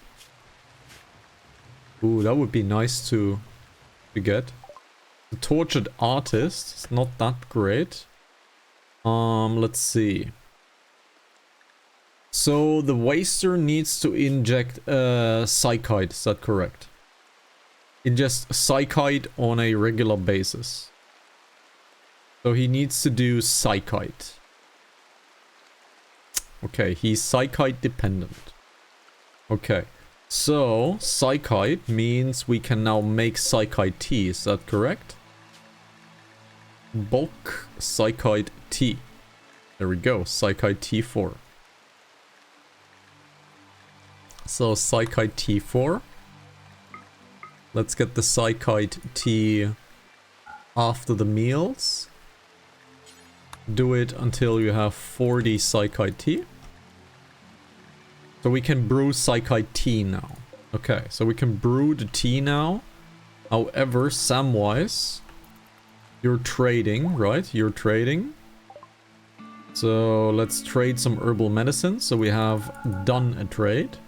Ooh, that would be nice to get. The tortured artist is not that great. Let's see. So the waster needs to inject psychite, is that correct? Ingest psychite on a regular basis. So he needs to do psychite. Okay, he's psychite dependent. Okay, so psychite means we can now make psychite tea, is that correct? Bulk psychite tea. There we go, psychite T4. So psychite T4. Let's get the psychite tea after the meals. Do it until you have 40 psychite tea. So we can brew psychite tea now. Okay, so we can brew the tea now. However, Samwise, you're trading, right? You're trading. So let's trade some herbal medicine. So we have done a trade.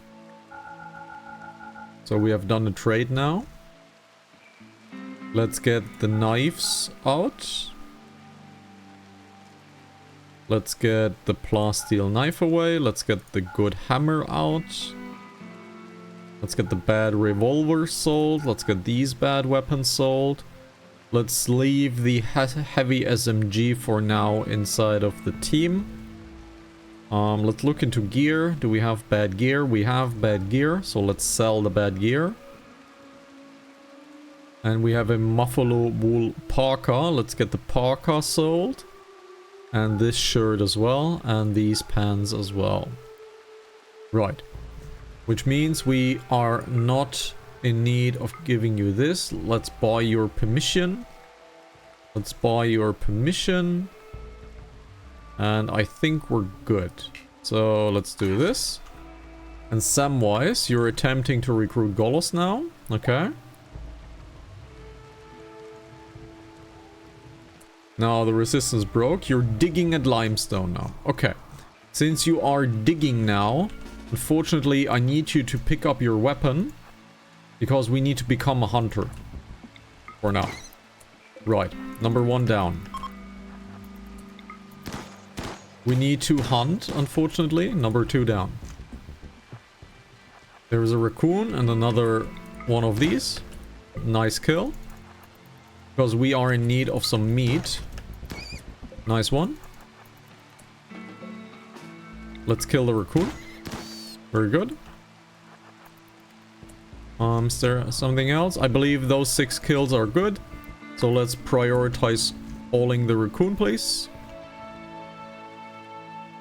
So we have done a trade now. Let's get the knives out. Let's get the plasteel knife away. Let's get the good hammer out. Let's get the bad revolver sold. Let's get these bad weapons sold. Let's leave the heavy SMG for now inside of the team. Let's look into gear. Do we have bad gear? We have bad gear, so let's sell the bad gear. And we have a buffalo wool parka. Let's get the parka sold. And this shirt as well. And these pants as well. Right. Which means we are not in need of giving you this. Let's buy your permission. Let's buy your permission. And I think we're good. So let's do this. And Samwise, you're attempting to recruit Golos now. Okay. Now the resistance broke. You're digging at limestone now. Okay. Since you are digging now, unfortunately I need you to pick up your weapon. Because we need to become a hunter. For now. Right. Number 1 down. We need to hunt, unfortunately. Number 2 down. There's a raccoon and another one of these. Nice kill. Because we are in need of some meat. Nice one. Let's kill the raccoon. Very good. Is there something else? I believe those 6 kills are good. So let's prioritize hauling the raccoon, please.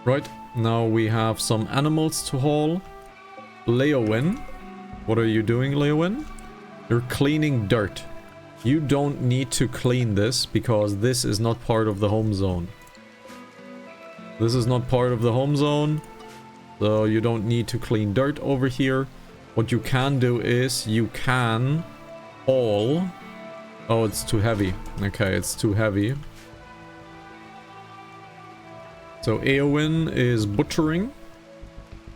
Right, now we have some animals to haul. Leowin. What are you doing, Leowin? You're cleaning dirt. You don't need to clean this because this is not part of the home zone. This is not part of the home zone. So you don't need to clean dirt over here. What you can do is you can haul... Oh, it's too heavy. Okay, it's too heavy. So Eowyn is butchering.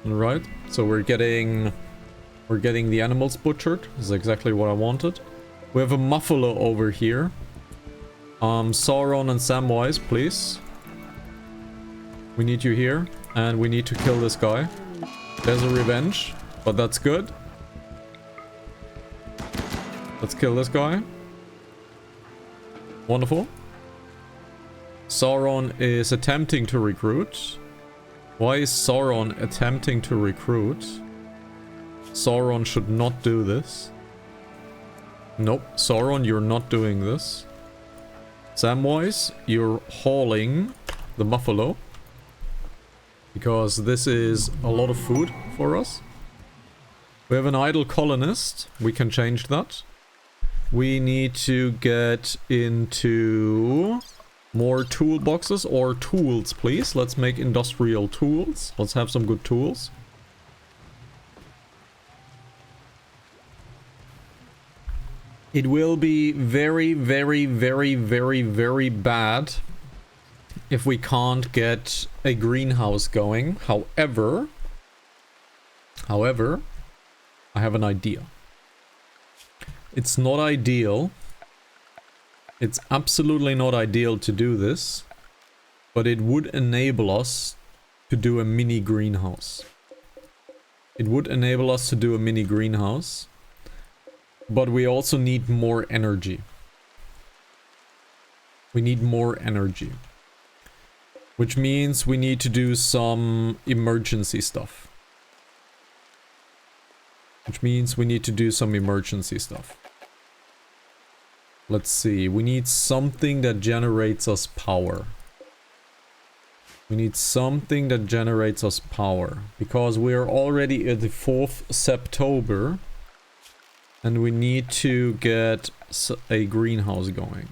Alright, so we're getting the animals butchered. This is exactly what I wanted. We have a Muffalo over here. Sauron and Samwise, please. We need you here. And we need to kill this guy. There's a revenge, but that's good. Let's kill this guy. Wonderful. Sauron is attempting to recruit. Why is Sauron attempting to recruit? Sauron should not do this. Nope, Sauron, you're not doing this. Samwise, you're hauling the buffalo. Because this is a lot of food for us. We have an idle colonist. We can change that. We need to get into more toolboxes or tools, please. Let's make industrial tools. Let's have some good tools. It will be very, very, very, very, very bad if we can't get a greenhouse going. However, I have an idea. It's not ideal. It's absolutely not ideal to do this, but it would enable us to do a mini greenhouse. It would enable us to do a mini greenhouse, but we also need more energy. We need more energy. Which means we need to do some emergency stuff. Let's see. We need something that generates us power. Because we are already at the 4th September. And we need to get a greenhouse going.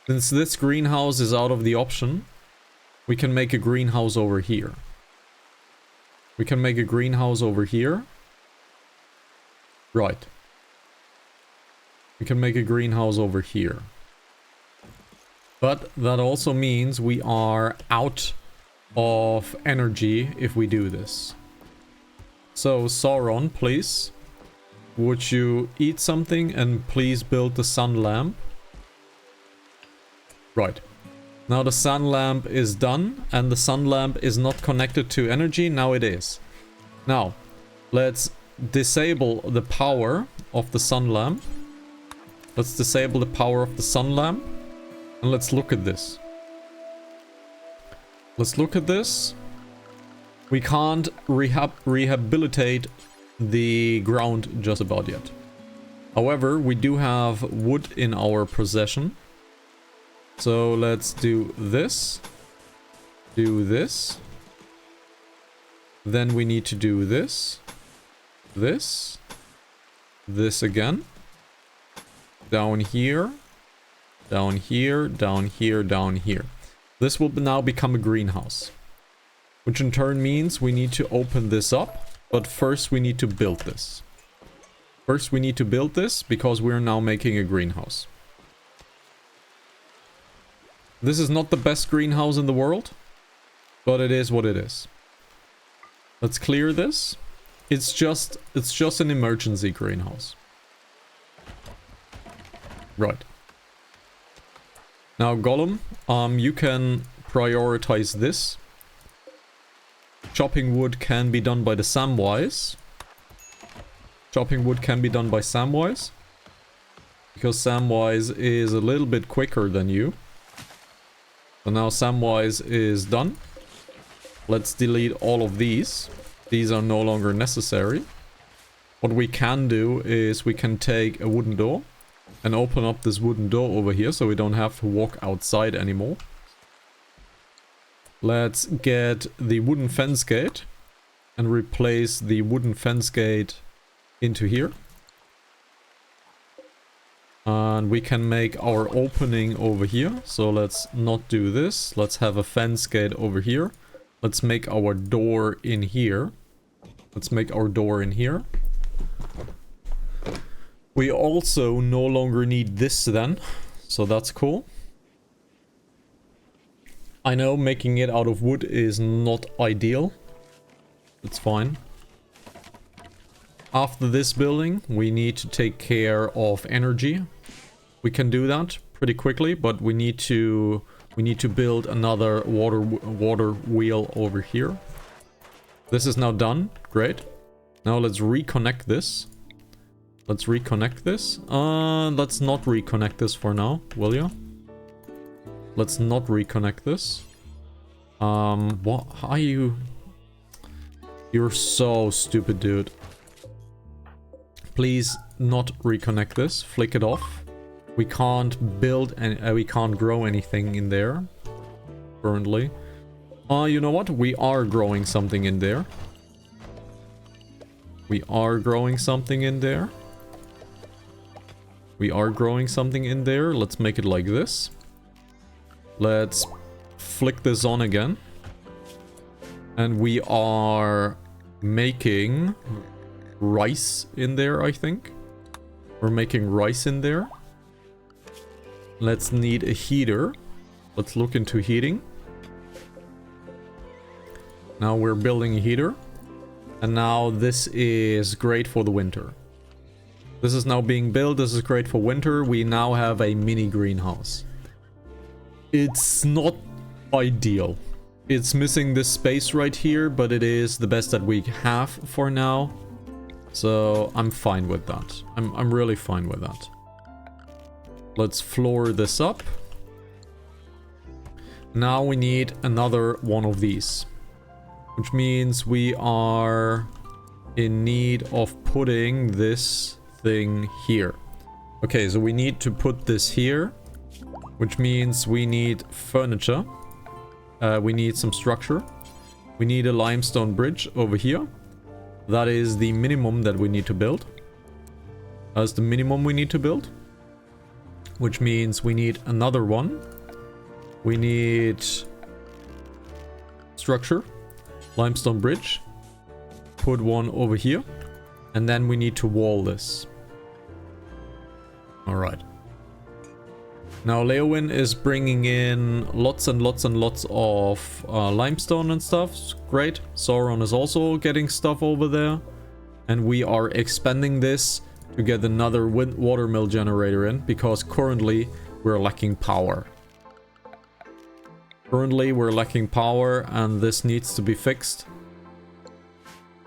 Since this greenhouse is out of the option, we can make a greenhouse over here. Right. We can make a greenhouse over here. But that also means we are out of energy if we do this. So, Sauron, please. Would you eat something and please build the sun lamp? Right. Now the sun lamp is done and the sun lamp is not connected to energy. Now it is. Now, let's disable the power of the sun lamp. Let's disable the power of the sun lamp. And let's look at this. Let's look at this. We can't rehabilitate the ground just about yet. However, we do have wood in our possession. So let's do this. Do this. Then we need to do this. This. This again. Down here. Down here. Down here. Down here. This will now become a greenhouse. Which in turn means we need to open this up. But first we need to build this. First we need to build this because we're now making a greenhouse. This is not the best greenhouse in the world. But it is what it is. Let's clear this. It's just an emergency greenhouse. Right. Now Gollum, you can prioritize this. Chopping wood can be done by the Samwise. Chopping wood can be done by Samwise. Because Samwise is a little bit quicker than you. So now Samwise is done. Let's delete all of these. These are no longer necessary. What we can do is we can take a wooden door and open up this wooden door over here so we don't have to walk outside anymore. Let's get the wooden fence gate and replace the wooden fence gate into here. And we can make our opening over here. So let's not do this. Let's have a fence gate over here. Let's make our door in here. Let's make our door in here. We also no longer need this then. So that's cool. I know making it out of wood is not ideal. It's fine. After this building, we need to take care of energy. We can do that pretty quickly, but we need to build another water wheel over here. This is now done. Great. Now let's reconnect this. Let's reconnect this. Let's not reconnect this for now, will you? Let's not reconnect this. What are you? You're so stupid, dude. Please not reconnect this. Flick it off. We can't build and we can't grow anything in there currently. You know what? We are growing something in there. We are growing something in there. We are growing something in there. Let's make it like this. Let's flick this on again. And we are making rice in there, I think. We're making rice in there. Let's need a heater. Let's look into heating. Now we're building a heater. And now this is great for the winter. This is now being built. This is great for winter. We now have a mini greenhouse. It's not ideal. It's missing this space right here, but it is the best that we have for now. So I'm fine with that. I'm really fine with that. Let's floor this up. Now we need another one of these. Which means we are in need of putting this thing here. Okay, so we need to put this here. Which means we need furniture. We need some structure. We need a limestone bridge over here. That is the minimum that we need to build. That's the minimum we need to build. Which means we need another one. We need structure. Limestone bridge. Put one over here. And then we need to wall this. Alright. Now Leowyn is bringing in lots and lots and lots of limestone and stuff. Great. Sauron is also getting stuff over there. And we are expanding this to get another watermill generator in. Because currently we're lacking power. Currently we're lacking power and this needs to be fixed.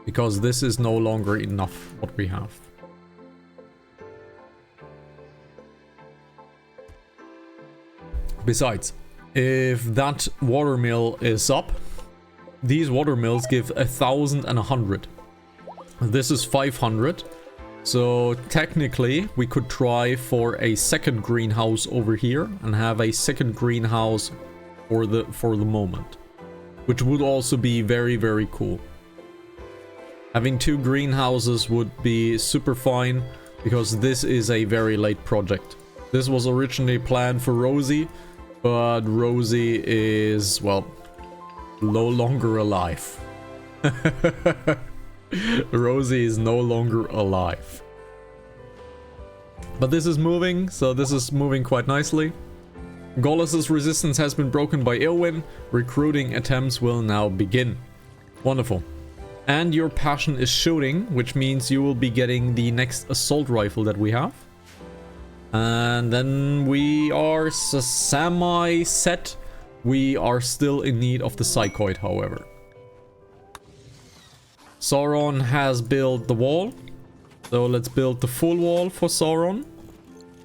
Because this is no longer enough what we have. Besides, if that watermill is up, these watermills give 1,000 and 100. This is 500. So technically we could try for a second greenhouse over here and have a second greenhouse for the moment, which would also be very, very cool. Having 2 greenhouses would be super fine because this is a very late project. This was originally planned for Rosie, but Rosie is, well, no longer alive. Rosie is no longer alive. But this is moving, so this is moving quite nicely. Golos' resistance has been broken by Ilwyn. Recruiting attempts will now begin. Wonderful. And your passion is shooting, which means you will be getting the next assault rifle that we have. And then we are semi-set. We are still in need of the psychoid, however. Sauron has built the wall. So let's build the full wall for Sauron.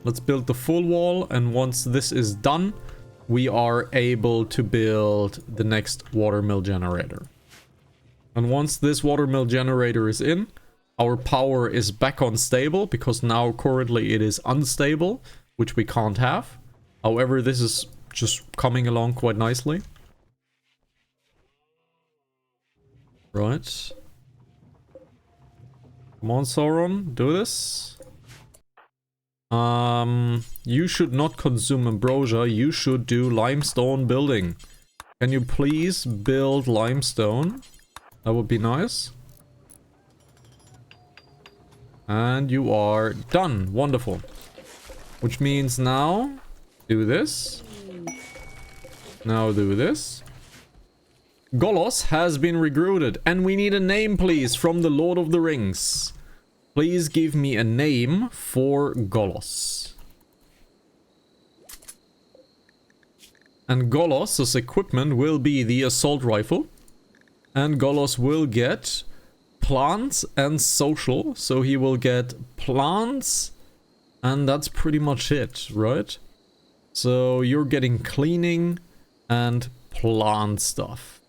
Let's build the full wall, and once this is done, we are able to build the next watermill generator. And once this watermill generator is in, our power is back on stable, because now currently it is unstable, which we can't have. However, this is just coming along quite nicely. Right. Come on, Sauron, do this. You should not consume ambrosia, you should do limestone building. Can you please build limestone? That would be nice. And you are done. Wonderful. Which means now, do this. Now do this. Golos has been recruited, and we need a name, please, from the Lord of the Rings. Please give me a name for Golos. And Golos' equipment will be the assault rifle. And Golos will get plants and social. So he will get plants, and that's pretty much it, right? So you're getting cleaning and plant stuff.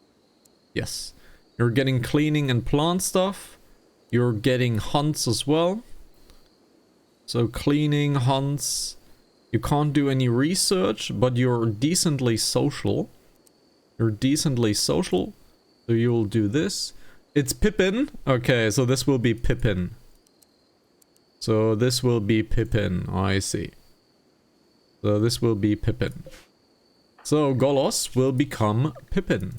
Yes, you're getting cleaning and plant stuff. You're getting hunts as well. So cleaning, hunts. You can't do any research, but you're decently social. You're decently social. So you'll do this. It's Pippin. Okay, so this will be Pippin. So this will be Pippin. I see. So this will be Pippin. So Golos will become Pippin.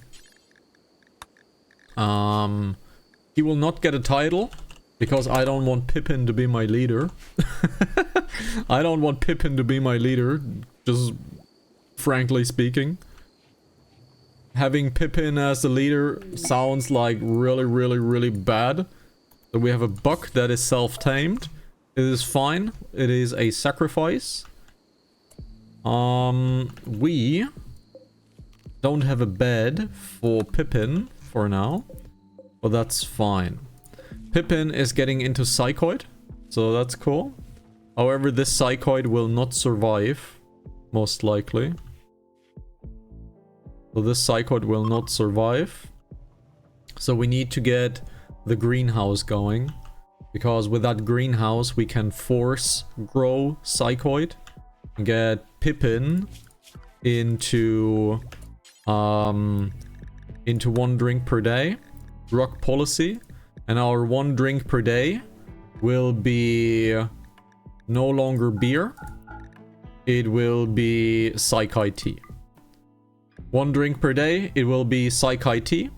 He will not get a title, because I don't want Pippin to be my leader. I don't want Pippin to be my leader, just frankly speaking. Having Pippin as the leader sounds like really, really, really bad. So we have a buck that is self-tamed. It is fine. It is a sacrifice. We don't have a bed for Pippin for now. But that's fine. Pippin is getting into psychoid, so that's cool. However, this psychoid will not survive, most likely. So this psychoid will not survive. So we need to get the greenhouse going. Because with that greenhouse, we can force grow psychoid. Get Pippin into 1 drink per day. Rock policy, and our 1 drink per day will be no longer beer. It will be Psychi tea. 1 drink per day, it will be Psychi tea,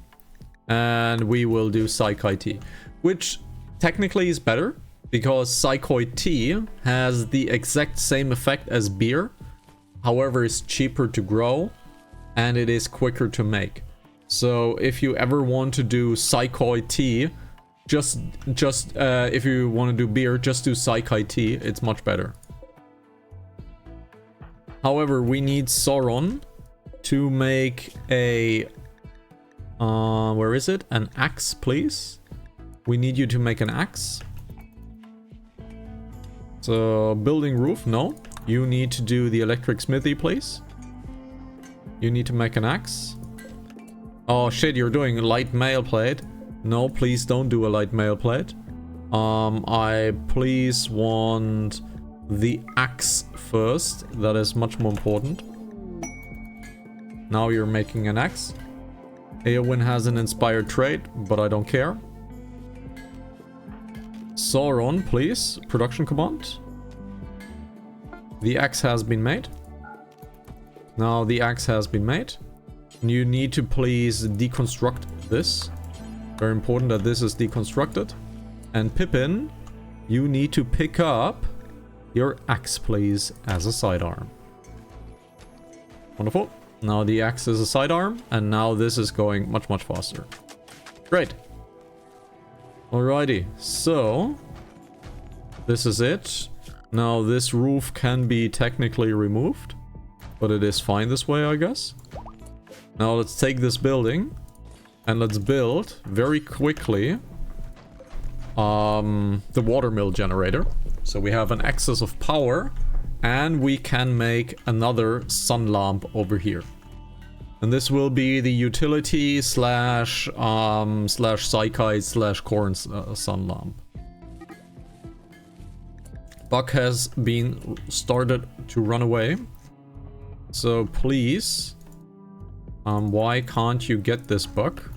and we will do Psychi tea, which technically is better because Psychi tea has the exact same effect as beer. However, it's cheaper to grow and it is quicker to make. So if you ever want to do Psychi tea, just if you want to do beer, just do Psychi tea. It's much better. However, we need Sauron to make a where is it? An axe, please. We need you to make an axe. So, building roof, no. You need to do the electric smithy, please. You need to make an axe. Oh shit, you're doing a light mail plate. No, please don't do a light mail plate. I please want the axe first. That is much more important. Now you're making an axe. Eowyn has an inspired trait, but I don't care. Sauron, please. Production command. The axe has been made. Now the axe has been made. You need to please deconstruct this. Very important that this is deconstructed. And Pippin, you need to pick up your axe, please, as a sidearm. Wonderful. Now the axe is a sidearm, and now this is going much, much faster. Great. Alrighty, so this is it. Now this roof can be technically removed, but it is fine this way, I guess. Now let's take this building and let's build very quickly the watermill generator. So we have an excess of power and we can make another sun lamp over here. And this will be the utility slash psychite slash corn sun lamp. Buck has been started to run away. So please, why can't you get this Buck?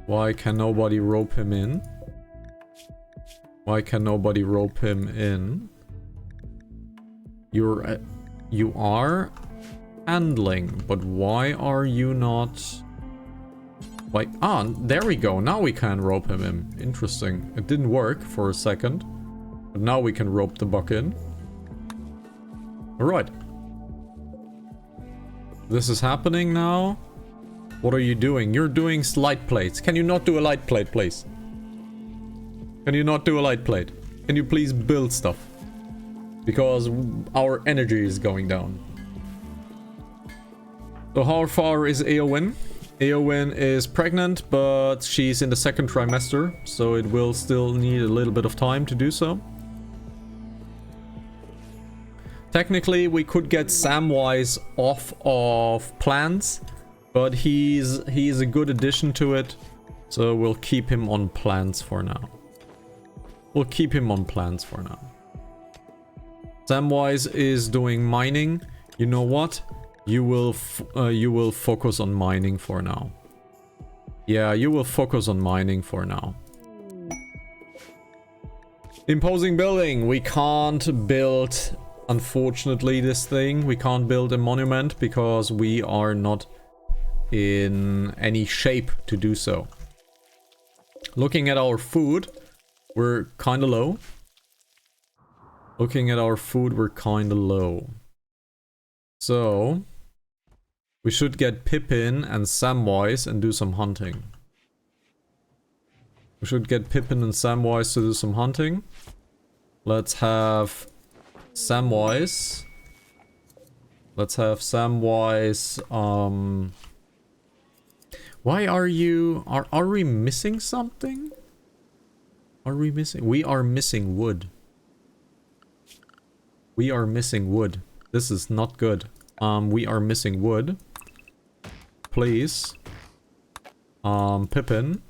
Why can nobody rope him in? Why can nobody rope him in? You are handling, but why are you not? Like, there we go. Now we can rope him in. Interesting. It didn't work for a second, but now we can rope the Buck in. All right. This is happening now. What are you doing? You're doing light plates. Can you not do a light plate, please? Can you not do a light plate? Can you please build stuff? Because our energy is going down. So how far is Eowyn? Eowyn is pregnant, but she's in the second trimester, so it will still need a little bit of time to do so. Technically, we could get Samwise off of plants, but he's a good addition to it, so we'll keep him on plants for now. We'll keep him on plants for now. Samwise is doing mining. You know what? You will focus on mining for now. Yeah, you will focus on mining for now. Imposing building. We can't build, unfortunately, this thing. We can't build a monument because we are not in any shape to do so. Looking at our food, we're kind of low. Looking at our food, we're kind of low. So we should get Pippin and Samwise and do some hunting. We should get Pippin and Samwise to do some hunting. Let's have Samwise. Let's have Samwise. Why are you... Are we missing something? Are we missing... We are missing wood. We are missing wood. This is not good. We are missing wood. Please. Pippin.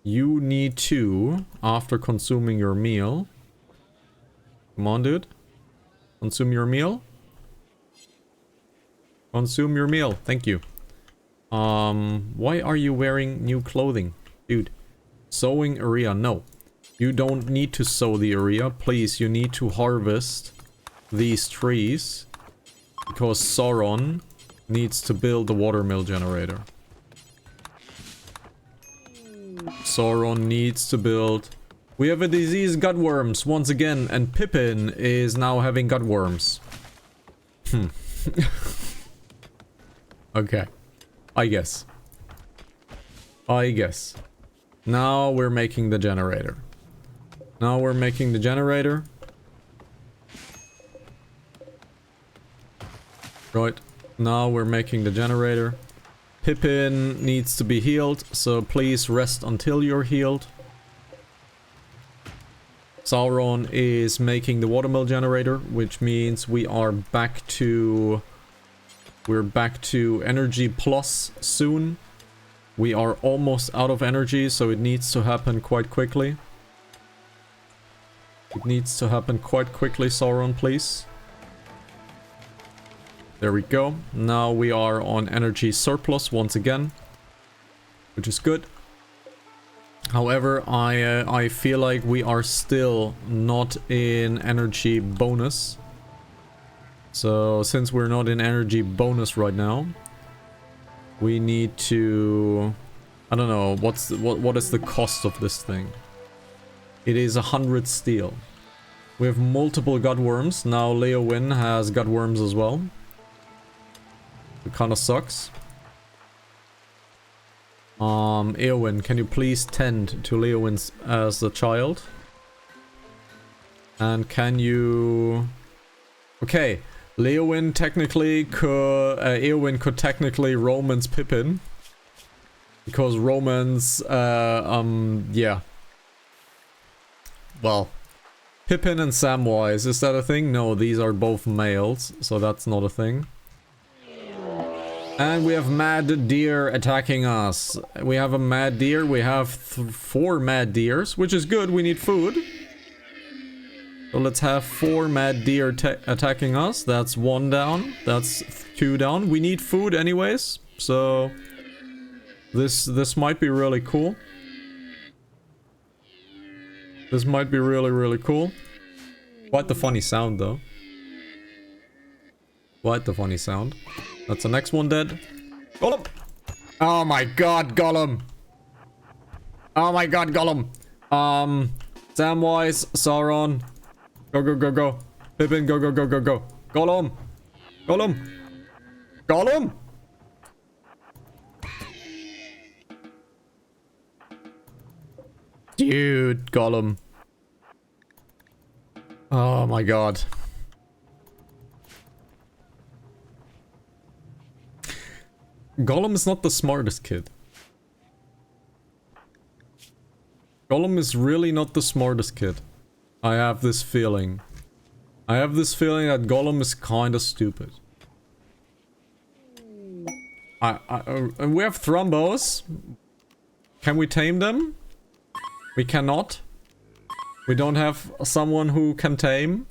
You need to, after consuming your meal... Come on, dude. Consume your meal. Consume your meal. Thank you. Why are you wearing new clothing? Dude. Sowing area. No. You don't need to sow the area. Please, you need to harvest these trees. Because Sauron needs to build the watermill generator. Sauron needs to build... We have a disease, gutworms, once again, and Pippin is now having gutworms. Okay. I guess. Now we're making the generator. Now we're making the generator. Right. Now we're making the generator. Pippin needs to be healed, so please rest until you're healed. Sauron is making the watermill generator, which means we are back to... We're back to energy plus soon. We are almost out of energy, so it needs to happen quite quickly. It needs to happen quite quickly, Sauron, please. There we go. Now we are on energy surplus once again, which is good. However, I feel like we are still not in energy bonus. So since we're not in energy bonus right now, we need to... I don't know, what is the cost of this thing? It is 100 steel. We have multiple gutworms. Now Leowyn has gutworms as well. It kind of sucks. Eowyn, can you please tend to Leowyn as a child? And can you... Okay, Leowyn technically could... Eowyn could technically Romance Pippin. Because Romance, yeah. Well, Pippin and Samwise, is that a thing? No, these are both males, so that's not a thing. And we have mad deer attacking us. We have a mad deer. We have 4 mad deers, which is good. We need food. So let's have 4 mad deer attacking us. That's 1 down. That's 2 down. We need food anyways. So this might be really cool. This might be really, really cool. Quite the funny sound though. Quite the funny sound. That's the next one dead. Gollum! Oh my god, Gollum! Oh my god, Gollum! Samwise, Sauron. Go, go, go, go. Pippin, go, go, go, go, go. Gollum! Gollum! Gollum! Dude, Gollum. Oh my god. Gollum is not the smartest kid. Gollum is really not the smartest kid. I have this feeling. I have this feeling that Gollum is kinda stupid. And we have Thrumbos. Can we tame them? We cannot. We don't have someone who can tame.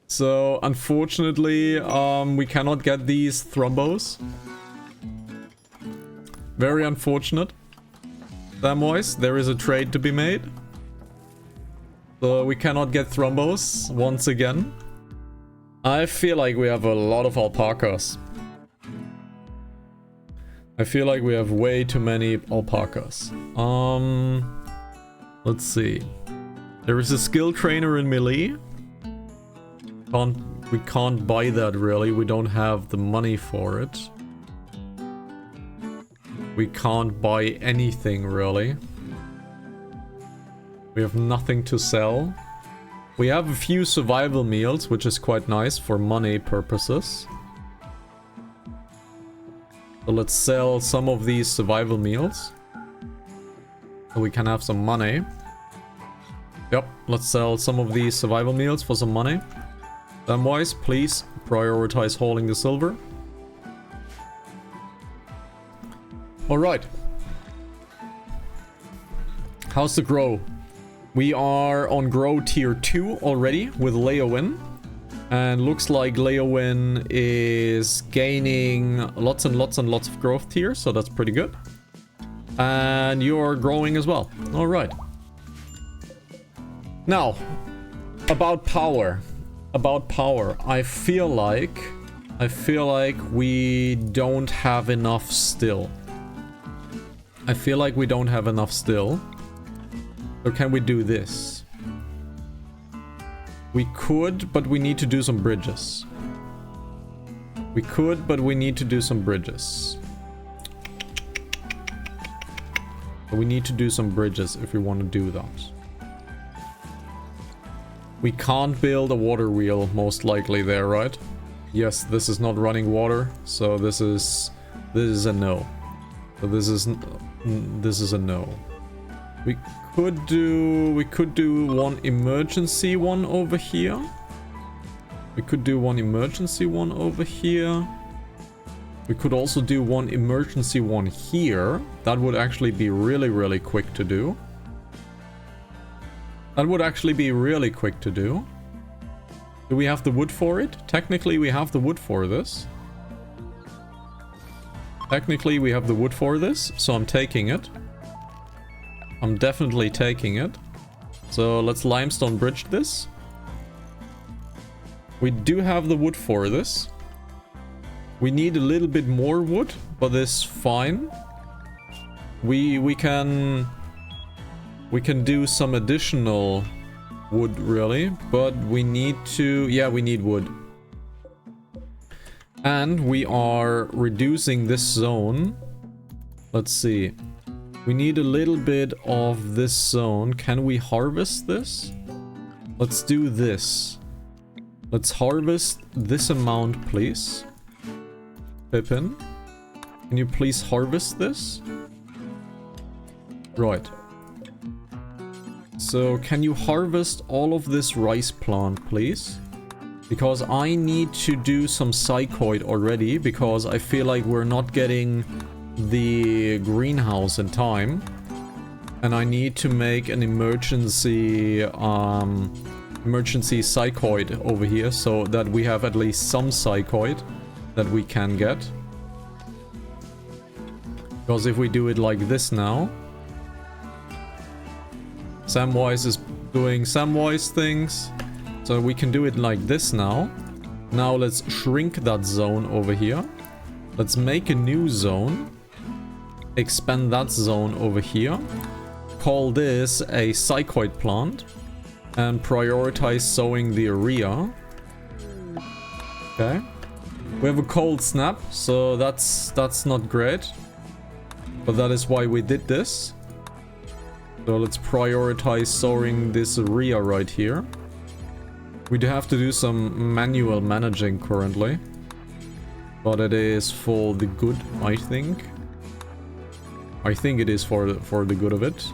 So, unfortunately, we cannot get these Thrumbos. Very unfortunate. Samwise, there is a trade to be made. So we cannot get Thrumbos once again. I feel like we have a lot of alpacas. I feel like we have way too many alpacas. Let's see. There is a skill trainer in melee. We can't buy that really. We don't have the money for it. We can't buy anything, really. We have nothing to sell. We have a few survival meals, which is quite nice for money purposes. So let's sell some of these survival meals. So we can have some money. Yep, let's sell some of these survival meals for some money. Samwise, please prioritize hauling the silver. Alright. How's the grow? We are on grow tier 2 already with Leowyn. And looks like Leowyn is gaining lots and lots and lots of growth tiers, so that's pretty good. And you're growing as well. Alright. Now, about power. About power. I feel like we don't have enough still. I feel like we don't have enough still. So can we do this? We could, but we need to do some bridges. We could, but we need to do some bridges. We need to do some bridges if we want to do that. We can't build a water wheel, most likely there, right? Yes, this is not running water, so this is a no. So this is a no. We could do one emergency one over here. We could do one emergency one over here. We could also do one emergency one here. That would actually be really, really quick to do. That would actually be really quick to do. Do we have the wood for it? Technically, we have the wood for this. Technically, we have the wood for this, so I'm taking it. I'm definitely taking it. So let's limestone bridge this. We do have the wood for this. We need a little bit more wood, but this is fine. We can do some additional wood, really, but we need to... Yeah, we need wood. And we are reducing this zone. Let's see. We need a little bit of this zone. Can we harvest this? Let's do this. Let's harvest this amount, please. Pippin, can you please harvest this? Right. So, can you harvest all of this rice plant, please? Because I need to do some psychoid already, because I feel like we're not getting the greenhouse in time. And I need to make an emergency psychoid over here, so that we have at least some psychoid that we can get. Because if we do it like this now, Samwise is doing Samwise things, so we can do it like this now. Now let's shrink that zone over here. Let's make a new zone. Expand that zone over here. Call this a psychoid plant. And prioritize sowing the area. Okay. We have a cold snap, so that's not great. But that is why we did this. So let's prioritize sowing this area right here. We do have to do some manual managing currently. But it is for the good, I think. I think it is for the good of it.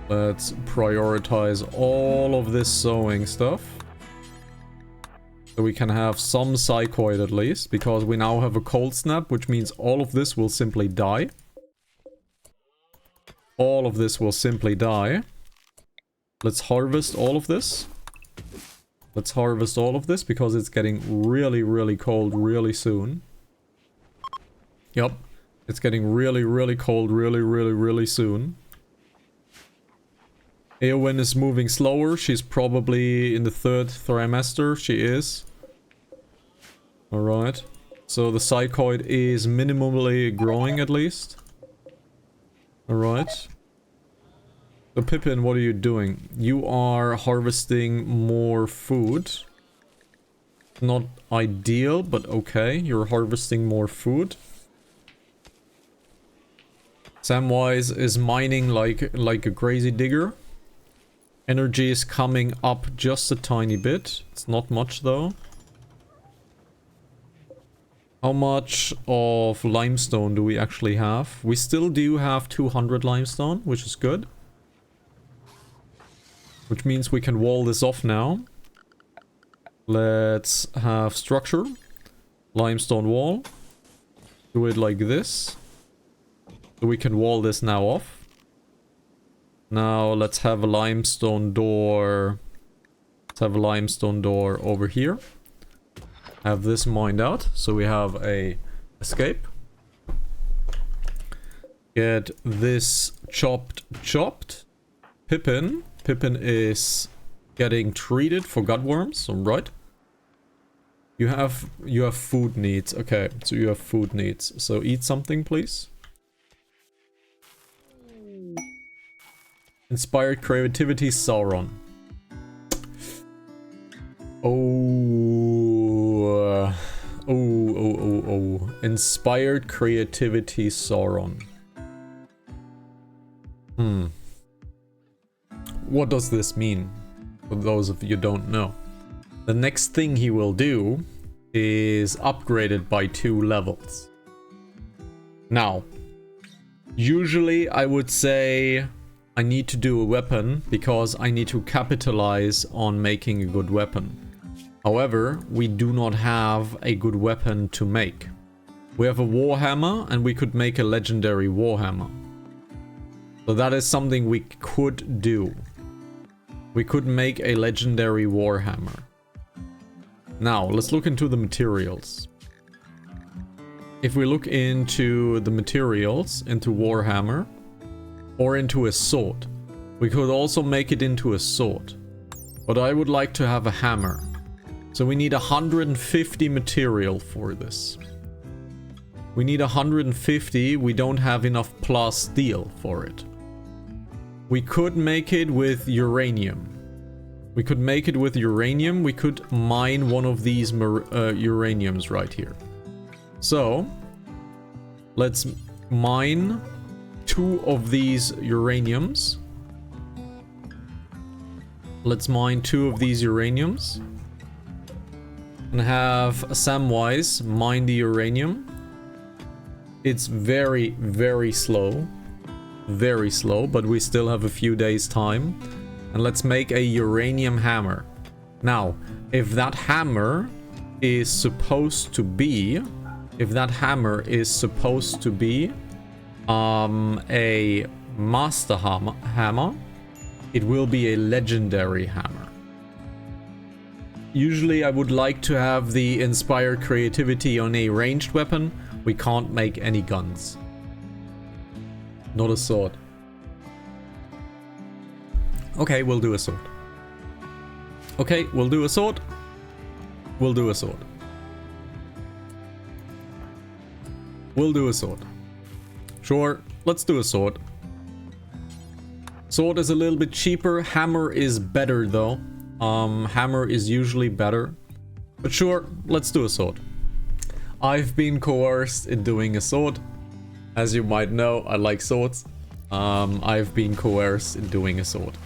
Let's prioritize all of this sowing stuff. So we can have some psychoid at least, because we now have a cold snap, which means all of this will simply die. All of this will simply die. Let's harvest all of this. Let's harvest all of this, because it's getting really, really cold really soon. Yup. It's getting really, really cold really, really, really soon. Eowyn is moving slower. She's probably in the 3rd trimester. She is. Alright. So the psychoid is minimally growing at least. Alright. So Pippin, what are you doing? You are harvesting more food. Not ideal, but okay. You're harvesting more food. Samwise is mining like a crazy digger. Energy is coming up just a tiny bit. It's not much though. How much of limestone do we actually have? We still do have 200 limestone, which is good. Which means we can wall this off now. Let's have structure. Limestone wall. Do it like this. So we can wall this now off. Now let's have a limestone door. Let's have a limestone door over here. Have this mined out, so we have a escape. Get this chopped. Pippin is getting treated for gutworms, right? You have food needs. Okay, so you have food needs. So eat something, please. Inspired creativity, Sauron. Oh. Inspired creativity, Sauron. What does this mean? For those of you who don't know. The next thing he will do is upgrade it by 2 levels. Now, usually I would say I need to do a weapon because I need to capitalize on making a good weapon. However, we do not have a good weapon to make. We have a warhammer and we could make a legendary warhammer. So that is something we could do. We could make a legendary warhammer. Now, let's look into the materials. If we look into the materials, into warhammer, or into a sword, we could also make it into a sword. But I would like to have a hammer. So we need 150 material for this. We need 150, we don't have enough plus steel for it. We could make it with uranium. We could make it with uranium, we could mine one of these uraniums right here. So, let's mine 2 of these uraniums. Let's mine 2 of these uraniums. And have Samwise mine the uranium. It's very, very slow. Very slow, but we still have a few days time. And let's make a uranium hammer. Now, if that hammer is supposed to be... If that hammer is supposed to be a master hammer, it will be a legendary hammer. Usually I would like to have the inspired creativity on a ranged weapon. We can't make any guns. Not a sword. Okay, we'll do a sword. Okay, we'll do a sword. We'll do a sword. We'll do a sword. Sure, let's do a sword. Sword is a little bit cheaper. Hammer is better though. Hammer is usually better. But sure, let's do a sword. I've been coerced in doing a sword. As you might know, I like swords. I've been coerced in doing a sword.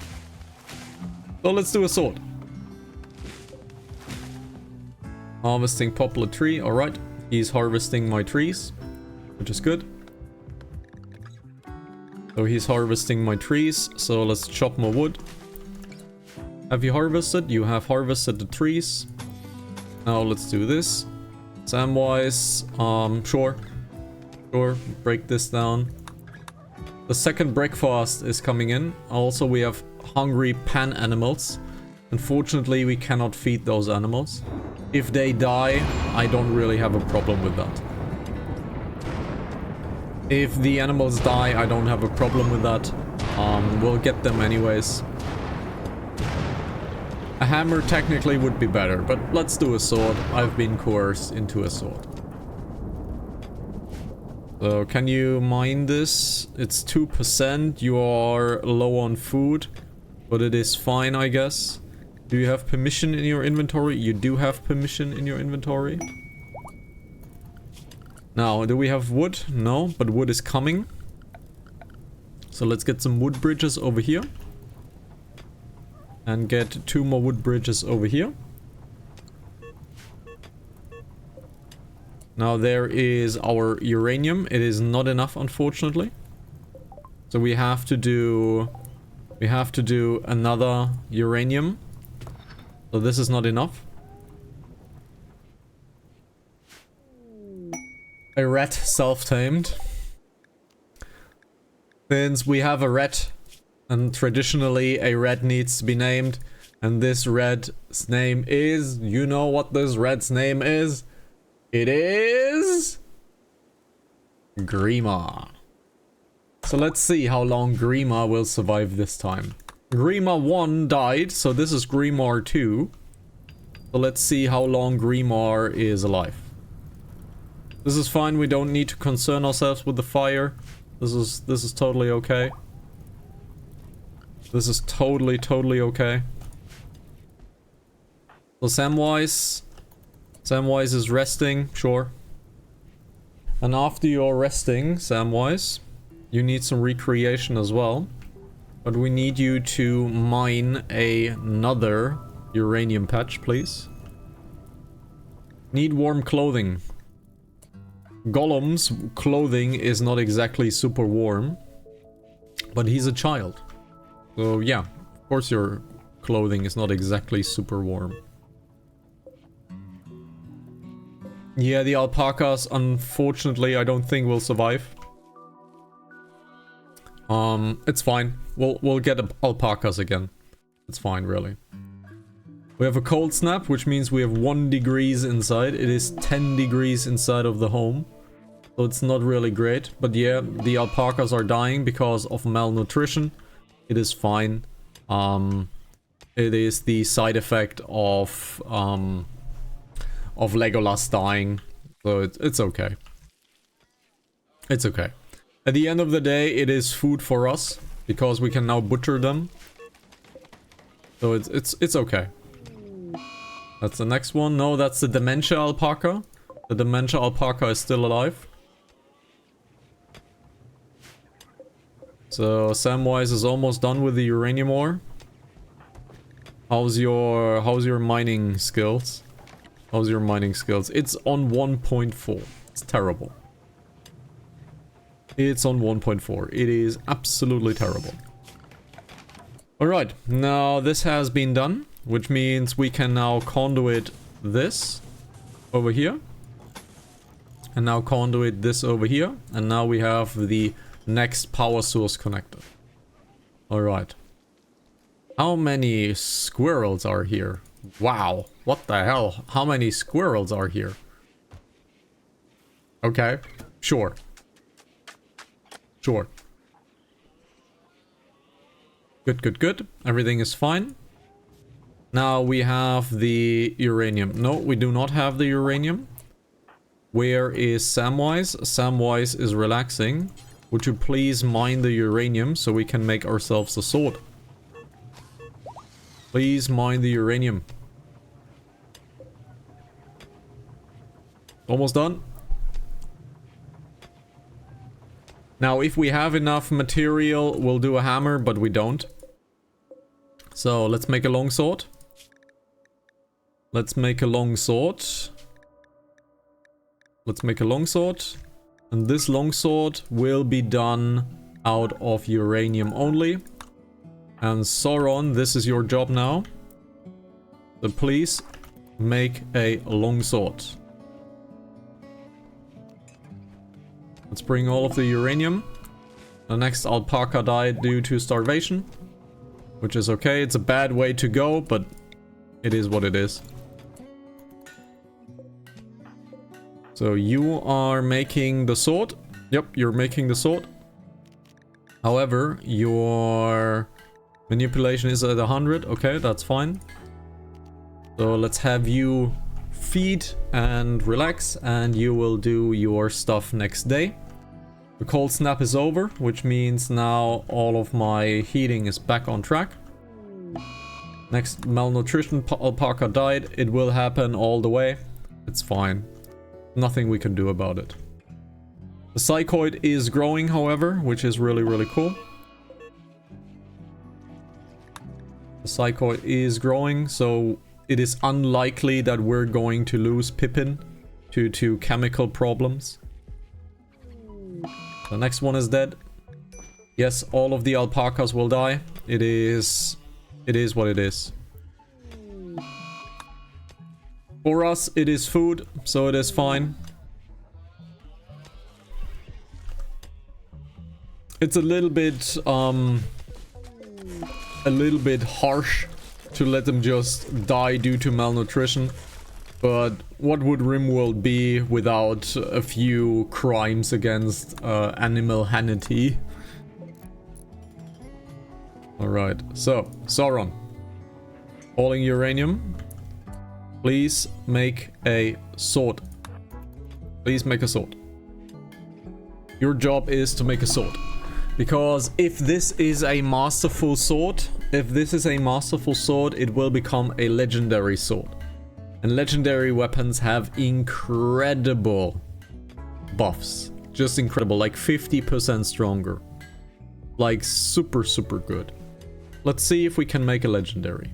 So let's do a sword. Harvesting poplar tree, alright. He's harvesting my trees, which is good. So he's harvesting my trees, so let's chop more wood. Have you harvested? You have harvested the trees. Now let's do this. Samwise, sure. Sure, break this down. The second breakfast is coming in. Also, we have hungry pan animals. Unfortunately, we cannot feed those animals. If they die, I don't really have a problem with that. If the animals die, I don't have a problem with that. We'll get them anyways. A hammer technically would be better, but let's do a sword. I've been coerced into a sword. So, can you mine this? It's 2%. You are low on food, but it is fine, I guess. Do you have permission in your inventory? You do have permission in your inventory. Now, do we have wood? No, but wood is coming. So let's get some wood bridges over here. And get 2 more wood bridges over here. Now there is our uranium. It is not enough, unfortunately. So we have to do another uranium. So this is not enough. A rat self-tamed. Since we have a rat, and traditionally a rat needs to be named, and this rat's name is... You know what this rat's name is? It is... Grima. So let's see how long Grima will survive this time. Grima 1 died, so this is Grimar 2. So let's see how long Grimar is alive. This is fine, we don't need to concern ourselves with the fire. This is totally okay. This is totally okay. So Samwise is resting, sure. And after you're resting, Samwise, you need some recreation as well. But we need you to mine another uranium patch, please. Need warm clothing. Gollum's clothing is not exactly super warm, but he's a child. So yeah, of course your clothing is not exactly super warm. Yeah, the alpacas, unfortunately, I don't think will survive. It's fine. We'll get alpacas again. It's fine, really. We have a cold snap, which means we have 1 degrees inside. It is 10 degrees inside of the home. So it's not really great. But yeah, the alpacas are dying because of malnutrition. It is fine. It is the side effect of Legolas dying. So it's okay. It's okay. At the end of the day, it is food for us. Because we can now butcher them. So it's okay. That's the next one. No, that's the dementia alpaca. The dementia alpaca is still alive. So Samwise is almost done with the uranium ore. How's your mining skills? How's your mining skills? It's on 1.4. It's terrible. It's on 1.4. It is absolutely terrible. Alright, now this has been done, which means we can now conduit this over here. And now conduit this over here. And now we have the next power source connected. Alright. How many squirrels are here? Wow, what the hell? How many squirrels are here? Okay, sure. Sure. Good, good, good. Everything is fine. Now we have the uranium. No, we do not have the uranium. Where is Samwise? Samwise is relaxing. Would you please mine the uranium so we can make ourselves a sword? Please mine the uranium. Almost done. Now, if we have enough material, we'll do a hammer, but we don't. So, let's make a longsword. Let's make a longsword. Let's make a longsword. And this longsword will be done out of uranium only. And Sauron, this is your job now. So please make a longsword. Let's bring all of the uranium. The next alpaca died due to starvation. Which is okay. It's a bad way to go, but it is what it is. So you are making the sword. Yep, you're making the sword. However, your manipulation is at 100. Okay, that's fine. So let's have you feed and relax, and you will do your stuff next day. The cold snap is over, which means now all of my heating is back on track. Next malnutrition alpaca died. It will happen all the way. It's fine. Nothing we can do about it. The psychoid is growing, however, which is really, really cool. The psychoid is growing, so it is unlikely that we're going to lose Pippin to chemical problems. The next one is dead. Yes, all of the alpacas will die. It is what it is. For us, it is food, so it is fine. It's a little bit harsh to let them just die due to malnutrition. But what would RimWorld be without a few crimes against animal humanity? Alright, so, Sauron. Hauling uranium. Please make a sword. Please make a sword. Your job is to make a sword. Because if this is a masterful sword, it will become a legendary sword. And legendary weapons have incredible buffs. Just incredible, like 50% stronger. Like super, super good. Let's see if we can make a legendary.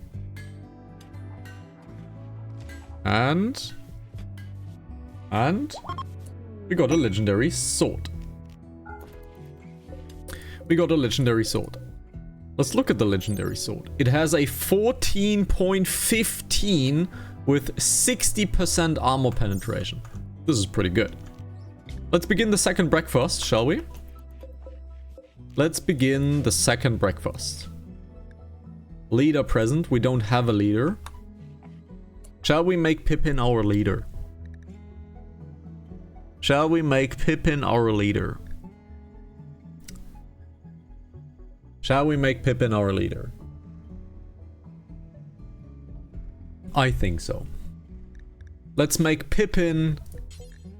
And We got a legendary sword. We got a legendary sword. Let's look at the legendary sword. It has a 14.15 with 60% armor penetration. This is pretty good. Let's begin the second breakfast, shall we? Let's begin the second breakfast. Leader present. We don't have a leader. Shall we make Pippin our leader? Shall we make Pippin our leader? Shall we make Pippin our leader? I think so. Let's make Pippin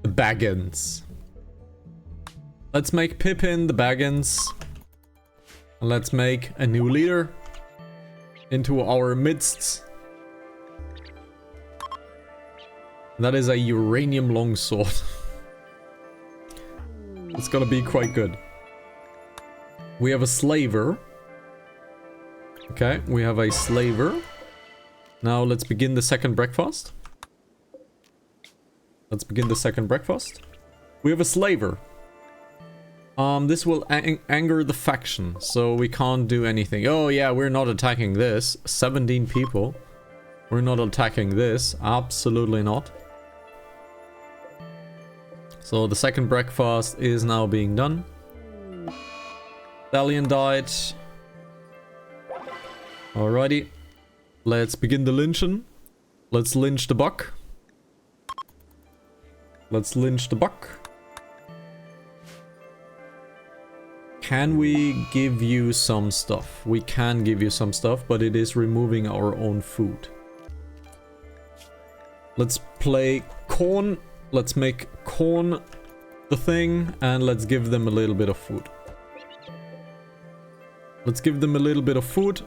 the Baggins. Let's make Pippin the Baggins. And let's make a new leader into our midst. That is a uranium longsword. It's gonna be quite good. We have a slaver. Okay, we have a slaver. Now let's begin the second breakfast. Let's begin the second breakfast. We have a slaver. This will anger the faction, so we can't do anything. Oh yeah, we're not attacking this. 17 people. We're not attacking this. Absolutely not. So the second breakfast is now being done. Stallion died. Alrighty. Let's begin the lynching. Let's lynch the buck. Let's lynch the buck. Can we give you some stuff? We can give you some stuff, but it is removing our own food. Let's play corn. Let's make corn the thing, and let's give them a little bit of food. Let's give them a little bit of food.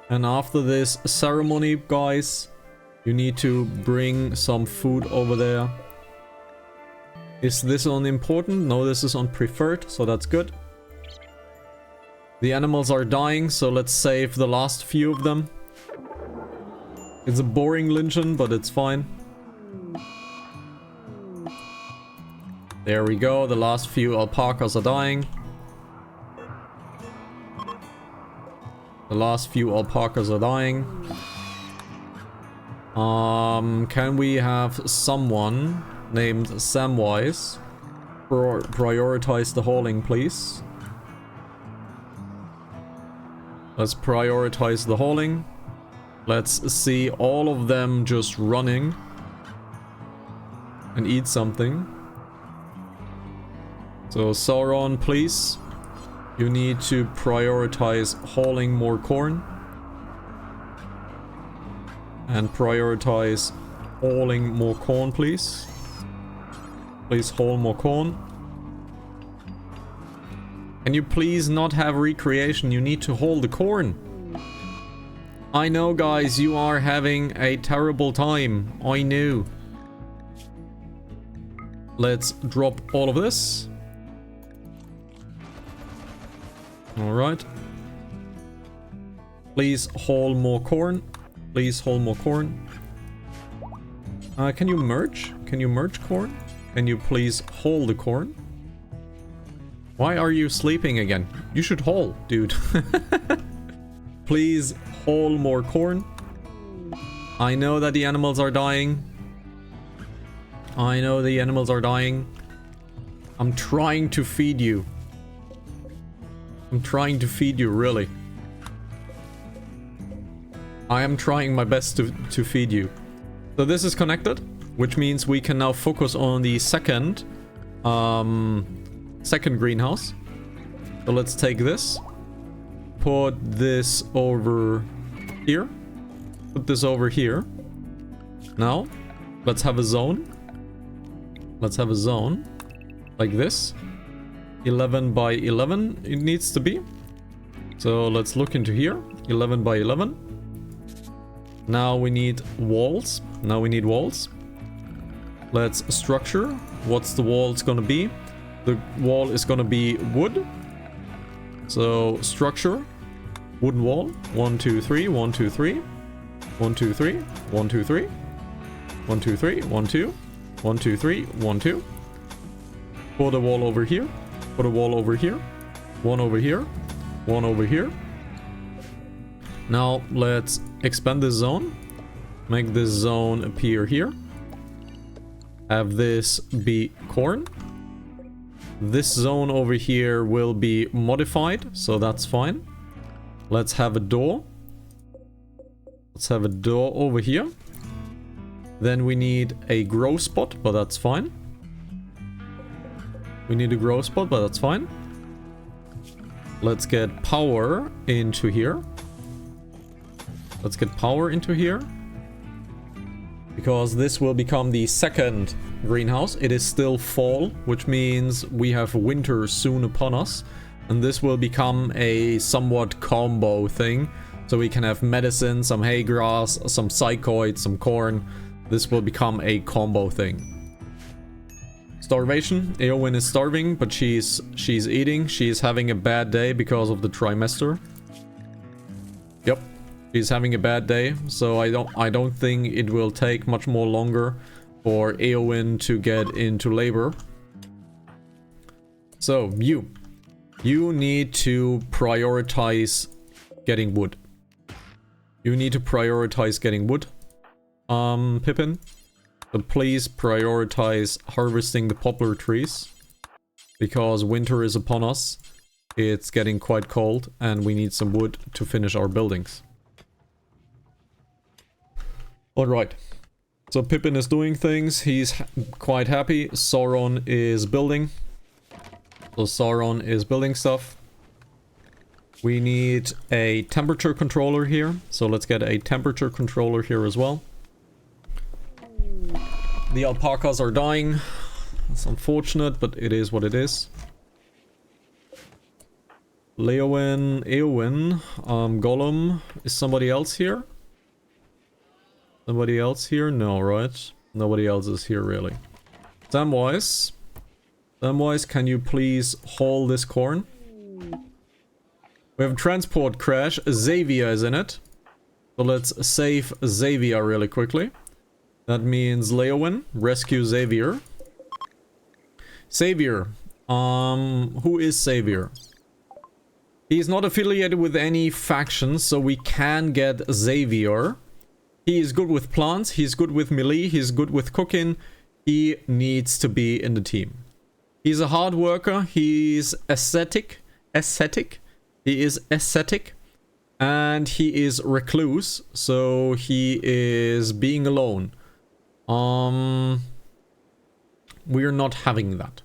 And after this ceremony, guys, you need to bring some food over there. Is this on important? No, this is on preferred, so that's good. The animals are dying, so let's save the last few of them. It's a boring lynching, but it's fine. There we go, the last few alpacas are dying. The last few alpacas are dying. Can we have someone named Samwise prioritize the hauling, please? Let's prioritize the hauling. Let's see all of them just running and eat something. So Sauron, please. You need to prioritize hauling more corn. And prioritize hauling more corn, please. Please haul more corn. Can you please not have recreation? You need to haul the corn. I know, guys, you are having a terrible time. I know. Let's drop all of this. Alright. Please haul more corn. Please haul more corn. Can you merge? Can you merge corn? Can you please haul the corn? Why are you sleeping again? You should haul, dude. Please haul more corn. I know that the animals are dying. I know the animals are dying. I'm trying to feed you. I'm trying to feed you, really. I am trying my best to feed you. So this is connected, which means we can now focus on the second greenhouse. So let's take this, put this over here, put this over here. Now, let's have a zone. Let's have a zone like this. 11 by 11 it needs to be. So let's look into here. 11 by 11. Now we need walls. Now we need walls. Let's structure. What's the walls gonna be? The wall is gonna be wood. So structure. Wooden wall. 1, 2, 3. 1, 2, 3. 1, 2, 3. 1, 2, 3. 1, 2, 3. 1, 2. 1, 2, 3. 1, 2. Put a wall over here. Put a wall over here. One over here. One over here. Now let's expand this zone. Make this zone appear here. Have this be corn. This zone over here will be modified, so that's fine. Let's have a door. Let's have a door over here. Then we need a grow spot, but that's fine. We need a grow spot, but that's fine. Let's get power into here. Let's get power into here. Because this will become the second greenhouse. It is still fall, which means we have winter soon upon us. And this will become a somewhat combo thing. So we can have medicine, some hay grass, some psychoid, some corn. This will become a combo thing. Starvation. Eowyn is starving, but she's eating. She's having a bad day because of the trimester. Yep. She's having a bad day, so I don't think it will take much more longer for Eowyn to get into labor. So, you need to prioritize getting wood. You need to prioritize getting wood. Pippin, but please prioritize harvesting the poplar trees. Because winter is upon us. It's getting quite cold, and we need some wood to finish our buildings. Alright, so Pippin is doing things, he's quite happy. Sauron is building. So Sauron is building stuff. We need a temperature controller here, so let's get a temperature controller here as well. The alpacas are dying. It's unfortunate, but it is what it is. Eowyn, Gollum, is somebody else here? Somebody else here? No, right? Nobody else is here, really. Samwise, can you please haul this corn? We have a transport crash. Xavier is in it. So let's save Xavier really quickly. That means Leowyn, rescue Xavier. Xavier. Who is Xavier? He's not affiliated with any factions, so we can get Xavier. He is good with plants, he's good with melee, he's good with cooking. He needs to be in the team. He's a hard worker, he's ascetic. He is ascetic. And he is recluse, so he is being alone. We're not having that.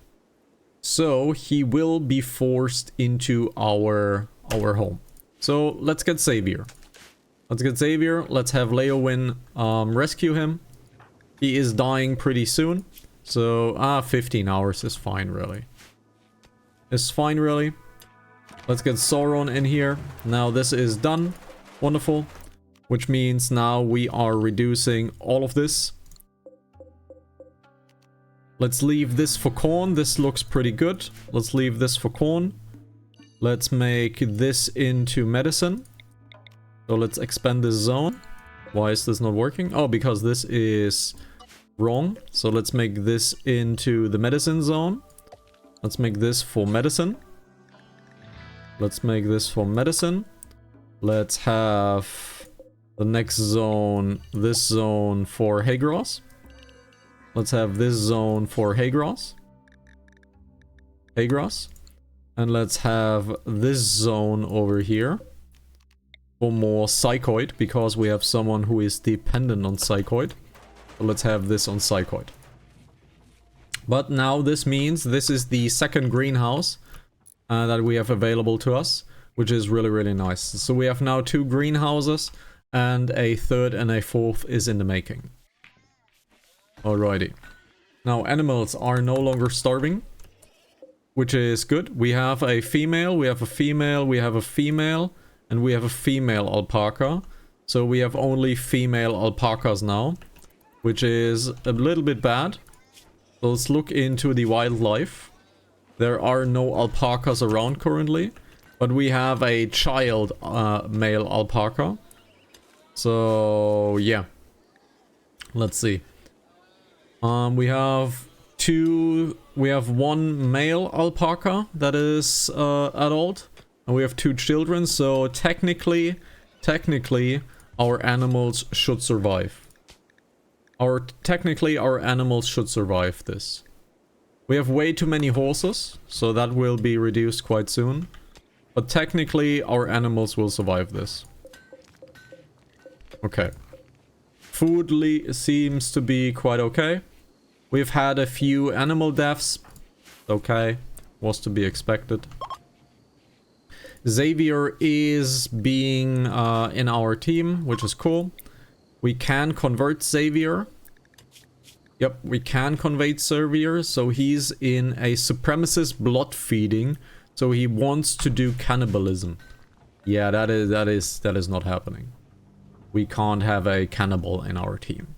So he will be forced into our home. So let's get Xavier. Let's get Xavier. Let's have Leowyn rescue him. He is dying pretty soon. So, 15 hours is fine, really. It's fine, really. Let's get Sauron in here. Now this is done. Wonderful. Which means now we are reducing all of this. Let's leave this for corn. This looks pretty good. Let's leave this for corn. Let's make this into medicine. So let's expand this zone. Why is this not working? Oh, because this is wrong. So let's make this into the medicine zone. Let's make this for medicine. Let's make this for medicine. Let's have the next zone, this zone for hay grass. Let's have this zone for hay grass. Hay grass. And let's have this zone over here for more psychoid, because we have someone who is dependent on psychoid. So let's have this on psychoid. But now this means this is the second greenhouse that we have available to us, which is really, really nice. So we have now 2 greenhouses, and a third and a fourth is in the making. Alrighty. Now animals are no longer starving, which is good. We have a female, we have a female, we have a female, and we have a female alpaca. So we have only female alpacas now, which is a little bit bad. So let's look into the wildlife. There are no alpacas around currently, but we have a child male alpaca. So yeah, let's see. We have one male alpaca that is adult, and we have 2 children, so technically our animals should survive. Technically our animals should survive this. We have way too many horses, so that will be reduced quite soon. But technically our animals will survive this. Okay. Food seems to be quite okay. We've had a few animal deaths. Okay. Was to be expected. Xavier is being in our team, which is cool. We can convert Xavier. Yep, we can convert Xavier. So he's in a supremacist blood feeding. So he wants to do cannibalism. Yeah, that is not happening. We can't have a cannibal in our team.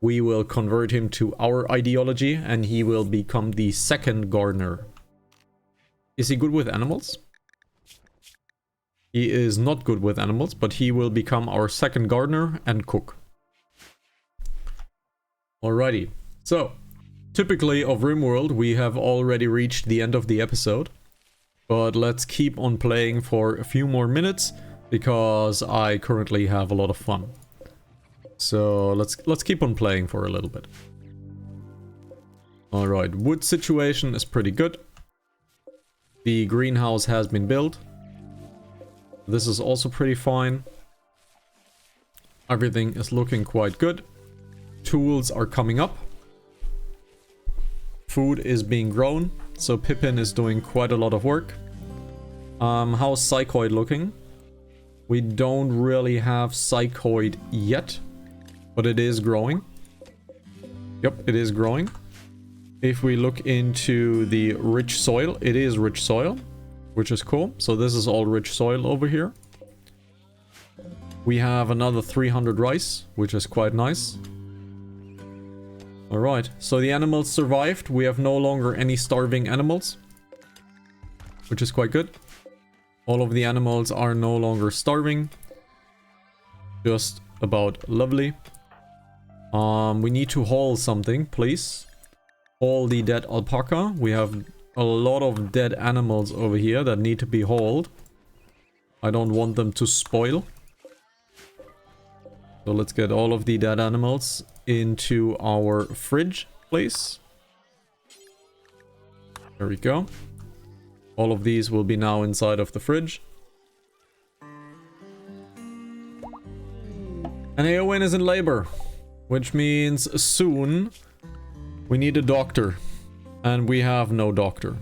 We will convert him to our ideology and he will become the second gardener. Is he good with animals? He is not good with animals, but he will become our second gardener and cook. Alrighty. So, typically of RimWorld, we have already reached the end of the episode. But let's keep on playing for a few more minutes, because I currently have a lot of fun. So let's keep on playing for a little bit. Alright, wood situation is pretty good. The greenhouse has been built. This is also pretty fine. Everything is looking quite good. Tools are coming up. Food is being grown, so Pippin is doing quite a lot of work. How's Psychoid looking? We don't really have Psychoid yet, but it is growing. Yep, it is growing. If we look into the rich soil, it is rich soil, which is cool. So this is all rich soil over here. We have another 300 rice, which is quite nice. Alright, so the animals survived. We have no longer any starving animals, which is quite good. All of the animals are no longer starving. Just about lovely. We need to haul something, please. Haul the dead alpaca. We have a lot of dead animals over here that need to be hauled. I don't want them to spoil. So let's get all of the dead animals into our fridge, please. There we go. All of these will be now inside of the fridge. And Eowyn is in labor, which means soon we need a doctor. And we have no doctor.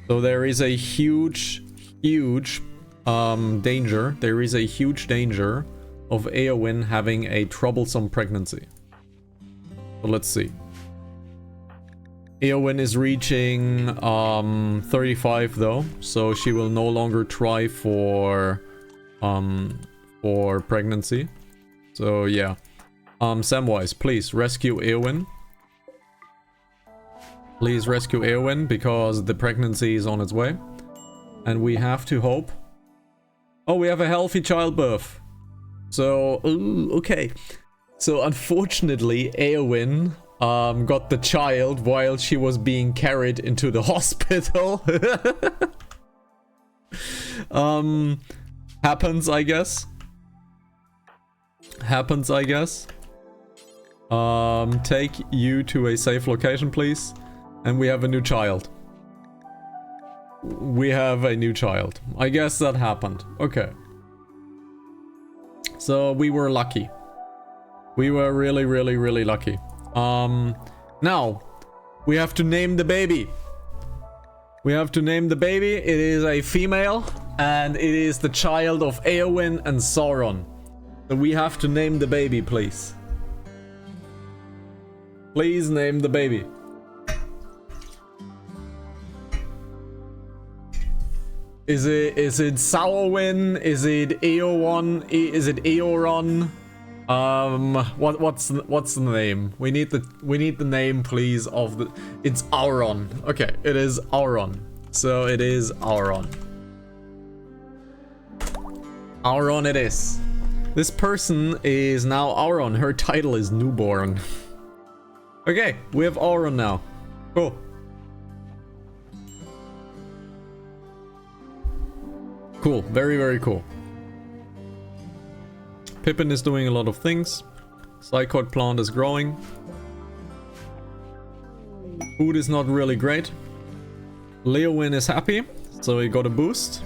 So there is a huge danger. There is a huge danger of Eowyn having a troublesome pregnancy. So let's see. Eowyn is reaching 35 though, so she will no longer try for pregnancy. So yeah. Samwise, please rescue Eowyn. Please rescue Eowyn because the pregnancy is on its way. And we have to hope. Oh, we have a healthy childbirth. So, okay. So unfortunately, Eowyn got the child while she was being carried into the hospital. Happens, I guess. Happens, I guess. Take you to a safe location, please. And we have a new child. We have a new child. I guess that happened. Okay. So we were lucky. We were really, really, really lucky. Now, we have to name the baby. We have to name the baby. It is a female, and it is the child of Eowyn and Sauron. So we have to name the baby, please. Please name the baby. Is it Sauron? Is it Eowyn? Is it Eoron? What's the name? We need the name, please, of the. It's Auron. Okay, it is Auron. So it is Auron. Auron it is. This person is now Auron. Her title is newborn. Okay, we have Aura now. Cool. Cool, very, very cool. Pippin is doing a lot of things. Psychoid plant is growing. Food is not really great. Leowin is happy, so he got a boost.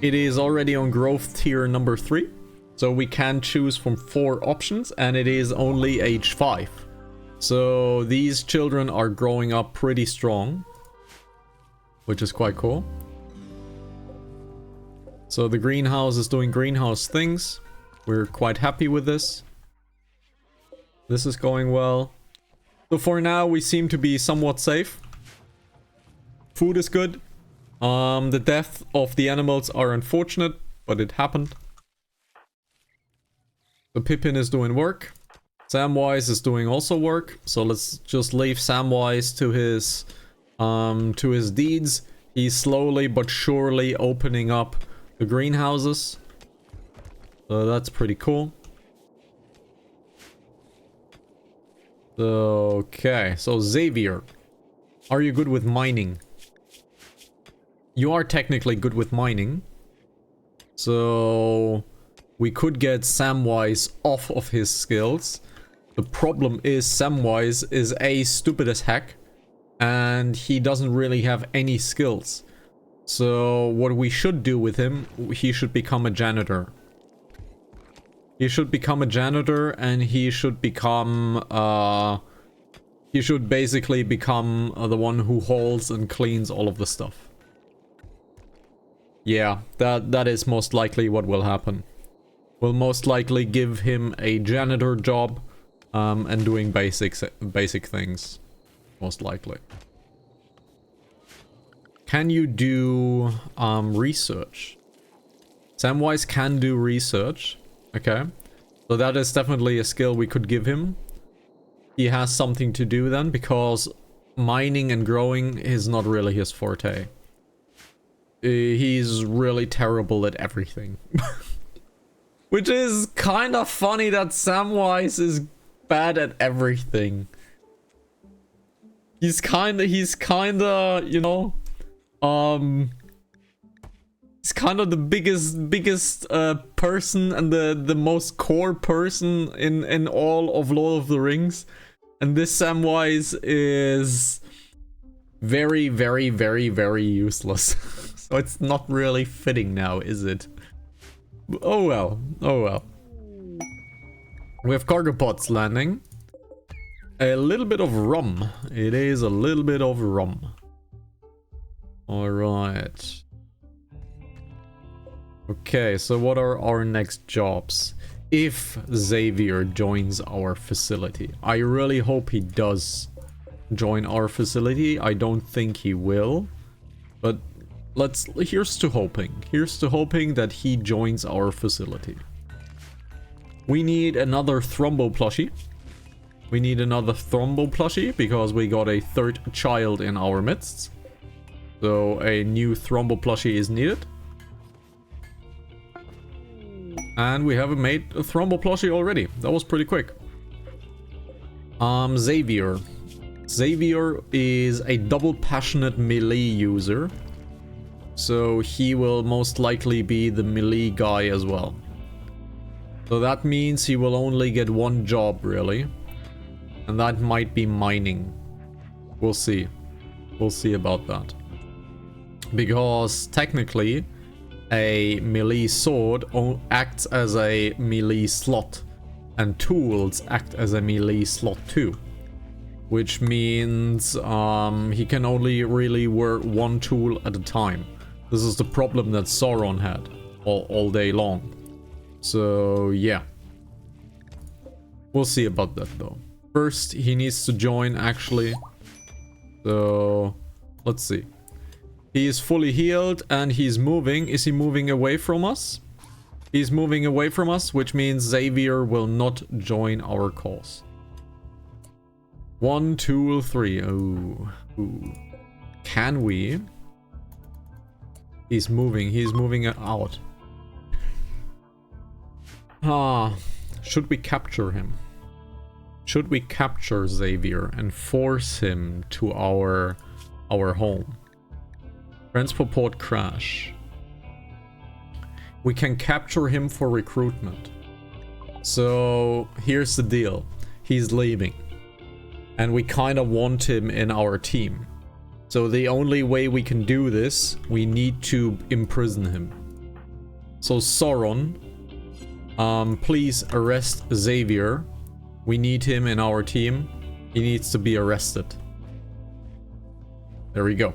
It is already on growth tier number 3. So we can choose from 4 options, and it is only age 5. So these children are growing up pretty strong, which is quite cool. So the greenhouse is doing greenhouse things. We're quite happy with this. This is going well. So for now, we seem to be somewhat safe. Food is good. The death of the animals are unfortunate, but it happened. The Pippin is doing work. Samwise is doing also work. So let's just leave Samwise to his deeds. He's slowly but surely opening up the greenhouses. So that's pretty cool. Okay, so Xavier, are you good with mining? You are technically good with mining. So we could get Samwise off of his skills. The problem is Samwise is stupid as heck, and he doesn't really have any skills. So what we should do with him, he should become a janitor. He should become a janitor, and he should become he should basically become the one who hauls and cleans all of the stuff. Yeah, that is most likely what will happen. We'll most likely give him a janitor job, and doing basic things, most likely. Can you do research? Samwise can do research. Okay, so that is definitely a skill we could give him. He has something to do then, because mining and growing is not really his forte. He's really terrible at everything. Which is kind of funny that Samwise is bad at everything. He's kinda, you know, he's kind of the biggest person and the most core person in all of Lord of the Rings. And this Samwise is very, very, very, very useless. So it's not really fitting now, is it? Oh well, oh well. We have cargo pods landing. A little bit of rum. It is a little bit of rum. Alright. Okay, so what are our next jobs? If Xavier joins our facility. I really hope he does join our facility. I don't think he will. But here's to hoping. Here's to hoping that he joins our facility. We need another Thrombo plushie. We need another Thrombo plushie because we got a 3rd child in our midst. So a new Thrombo plushie is needed. And we have made a Thrombo plushie already. That was pretty quick. Xavier. Xavier is a double passionate melee user. So he will most likely be the melee guy as well. So that means he will only get one job, really. And that might be mining. We'll see. We'll see about that. Because technically, a melee sword acts as a melee slot. And tools act as a melee slot too. Which means he can only really wear one tool at a time. This is the problem that Sauron had all day long. So yeah. We'll see about that though. First, he needs to join actually. So let's see. He is fully healed and he's moving. Is he moving away from us? He's moving away from us, which means Xavier will not join our cause. 1, 2, 3. Oh. Ooh. Can we? He's moving out. Should we capture him? Should we capture Xavier and force him to our home? Transport port crash. We can capture him for recruitment. So here's the deal. He's leaving. And we kind of want him in our team. So the only way we can do this, we need to imprison him. So Sauron, please arrest Xavier. We need him in our team. He needs to be arrested. There we go.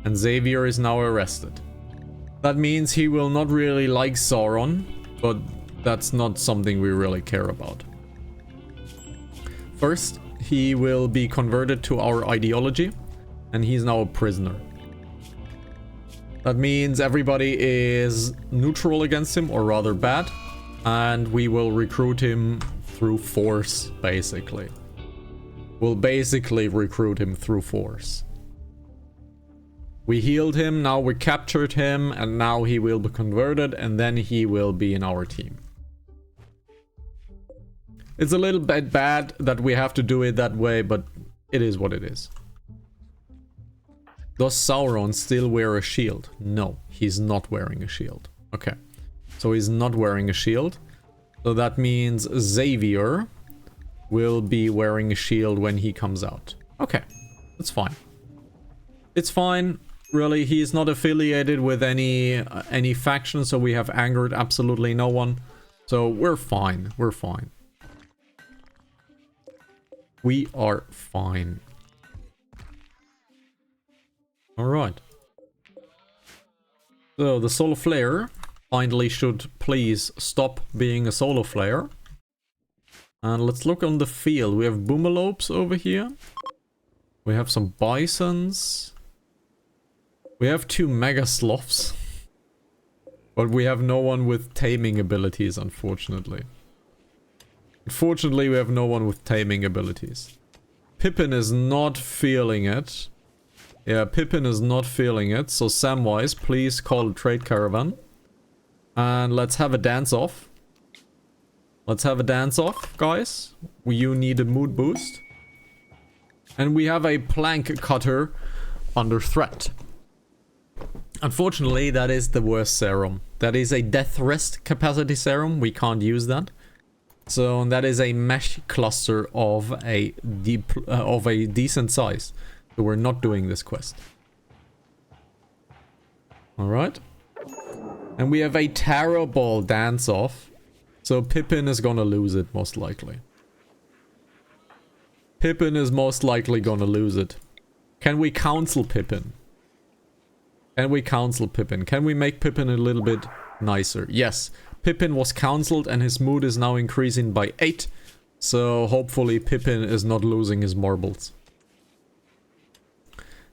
And Xavier is now arrested. That means he will not really like Sauron, but that's not something we really care about. First, he will be converted to our ideology, and he's now a prisoner. That means everybody is neutral against him, or rather bad, and we will recruit him through force, basically. We'll basically recruit him through force. We healed him, now we captured him, and now he will be converted, and then he will be in our team. It's a little bit bad that we have to do it that way, but it is what it is. Does Sauron still wear a shield? No, he's not wearing a shield. Okay, so he's not wearing a shield. So that means Xavier will be wearing a shield when he comes out. Okay, that's fine. It's fine. Really, he's not affiliated with any faction, so we have angered absolutely no one. So we're fine. We're fine. We are fine. Alright. So the solar flare finally should please stop being a solar flare. And let's look on the field. We have boomalopes over here. We have some bisons. We have 2 mega sloths. But we have no one with taming abilities, unfortunately. Unfortunately, we have no one with taming abilities. Pippin is not feeling it. Yeah, Pippin is not feeling it. So Samwise, please call a trade caravan. And let's have a dance-off. Let's have a dance-off, guys. You need a mood boost. And we have a plank cutter under threat. Unfortunately, that is the worst serum. That is a death rest capacity serum. We can't use that. So that is a mesh cluster of a decent size. So we're not doing this quest. Alright. And we have a terrible dance-off. So Pippin is gonna lose it, most likely. Pippin is most likely gonna lose it. Can we counsel Pippin? Can we counsel Pippin? Can we make Pippin a little bit nicer? Yes. Pippin was counseled and his mood is now increasing by 8. So hopefully Pippin is not losing his marbles.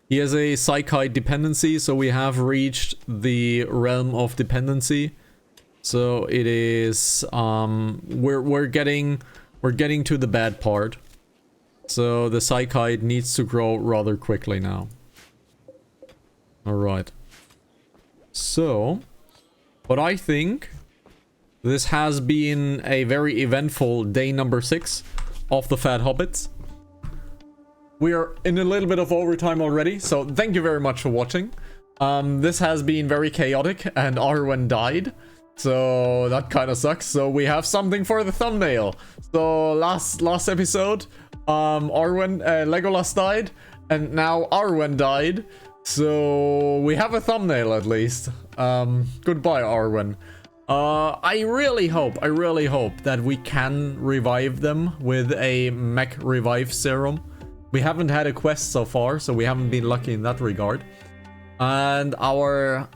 He has a psychite dependency, so we have reached the realm of dependency. So it is we're getting to the bad part. So the psychite needs to grow rather quickly now. Alright. So, but I think this has been a very eventful day number 6 of the Fat Hobbits. We are in a little bit of overtime already, so thank you very much for watching. This has been very chaotic and Arwen died. So that kind of sucks. So we have something for the thumbnail. So last episode, Legolas died, and now Arwen died. So we have a thumbnail at least. Goodbye, Arwen. I really hope that we can revive them with a mech revive serum. We haven't had a quest so far, so we haven't been lucky in that regard. And our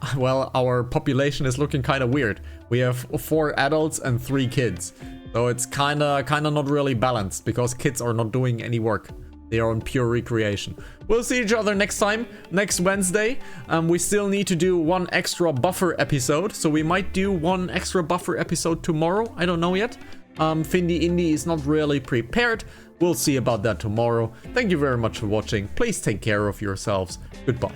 population is looking kind of weird. We have 4 adults and 3 kids. So it's kind of not really balanced because kids are not doing any work. They are on pure recreation. We'll see each other next time, next Wednesday. We still need to do 1 extra buffer episode. So we might do 1 extra buffer episode tomorrow. I don't know yet. Findy Indy is not really prepared. We'll see about that tomorrow. Thank you very much for watching. Please take care of yourselves. Goodbye.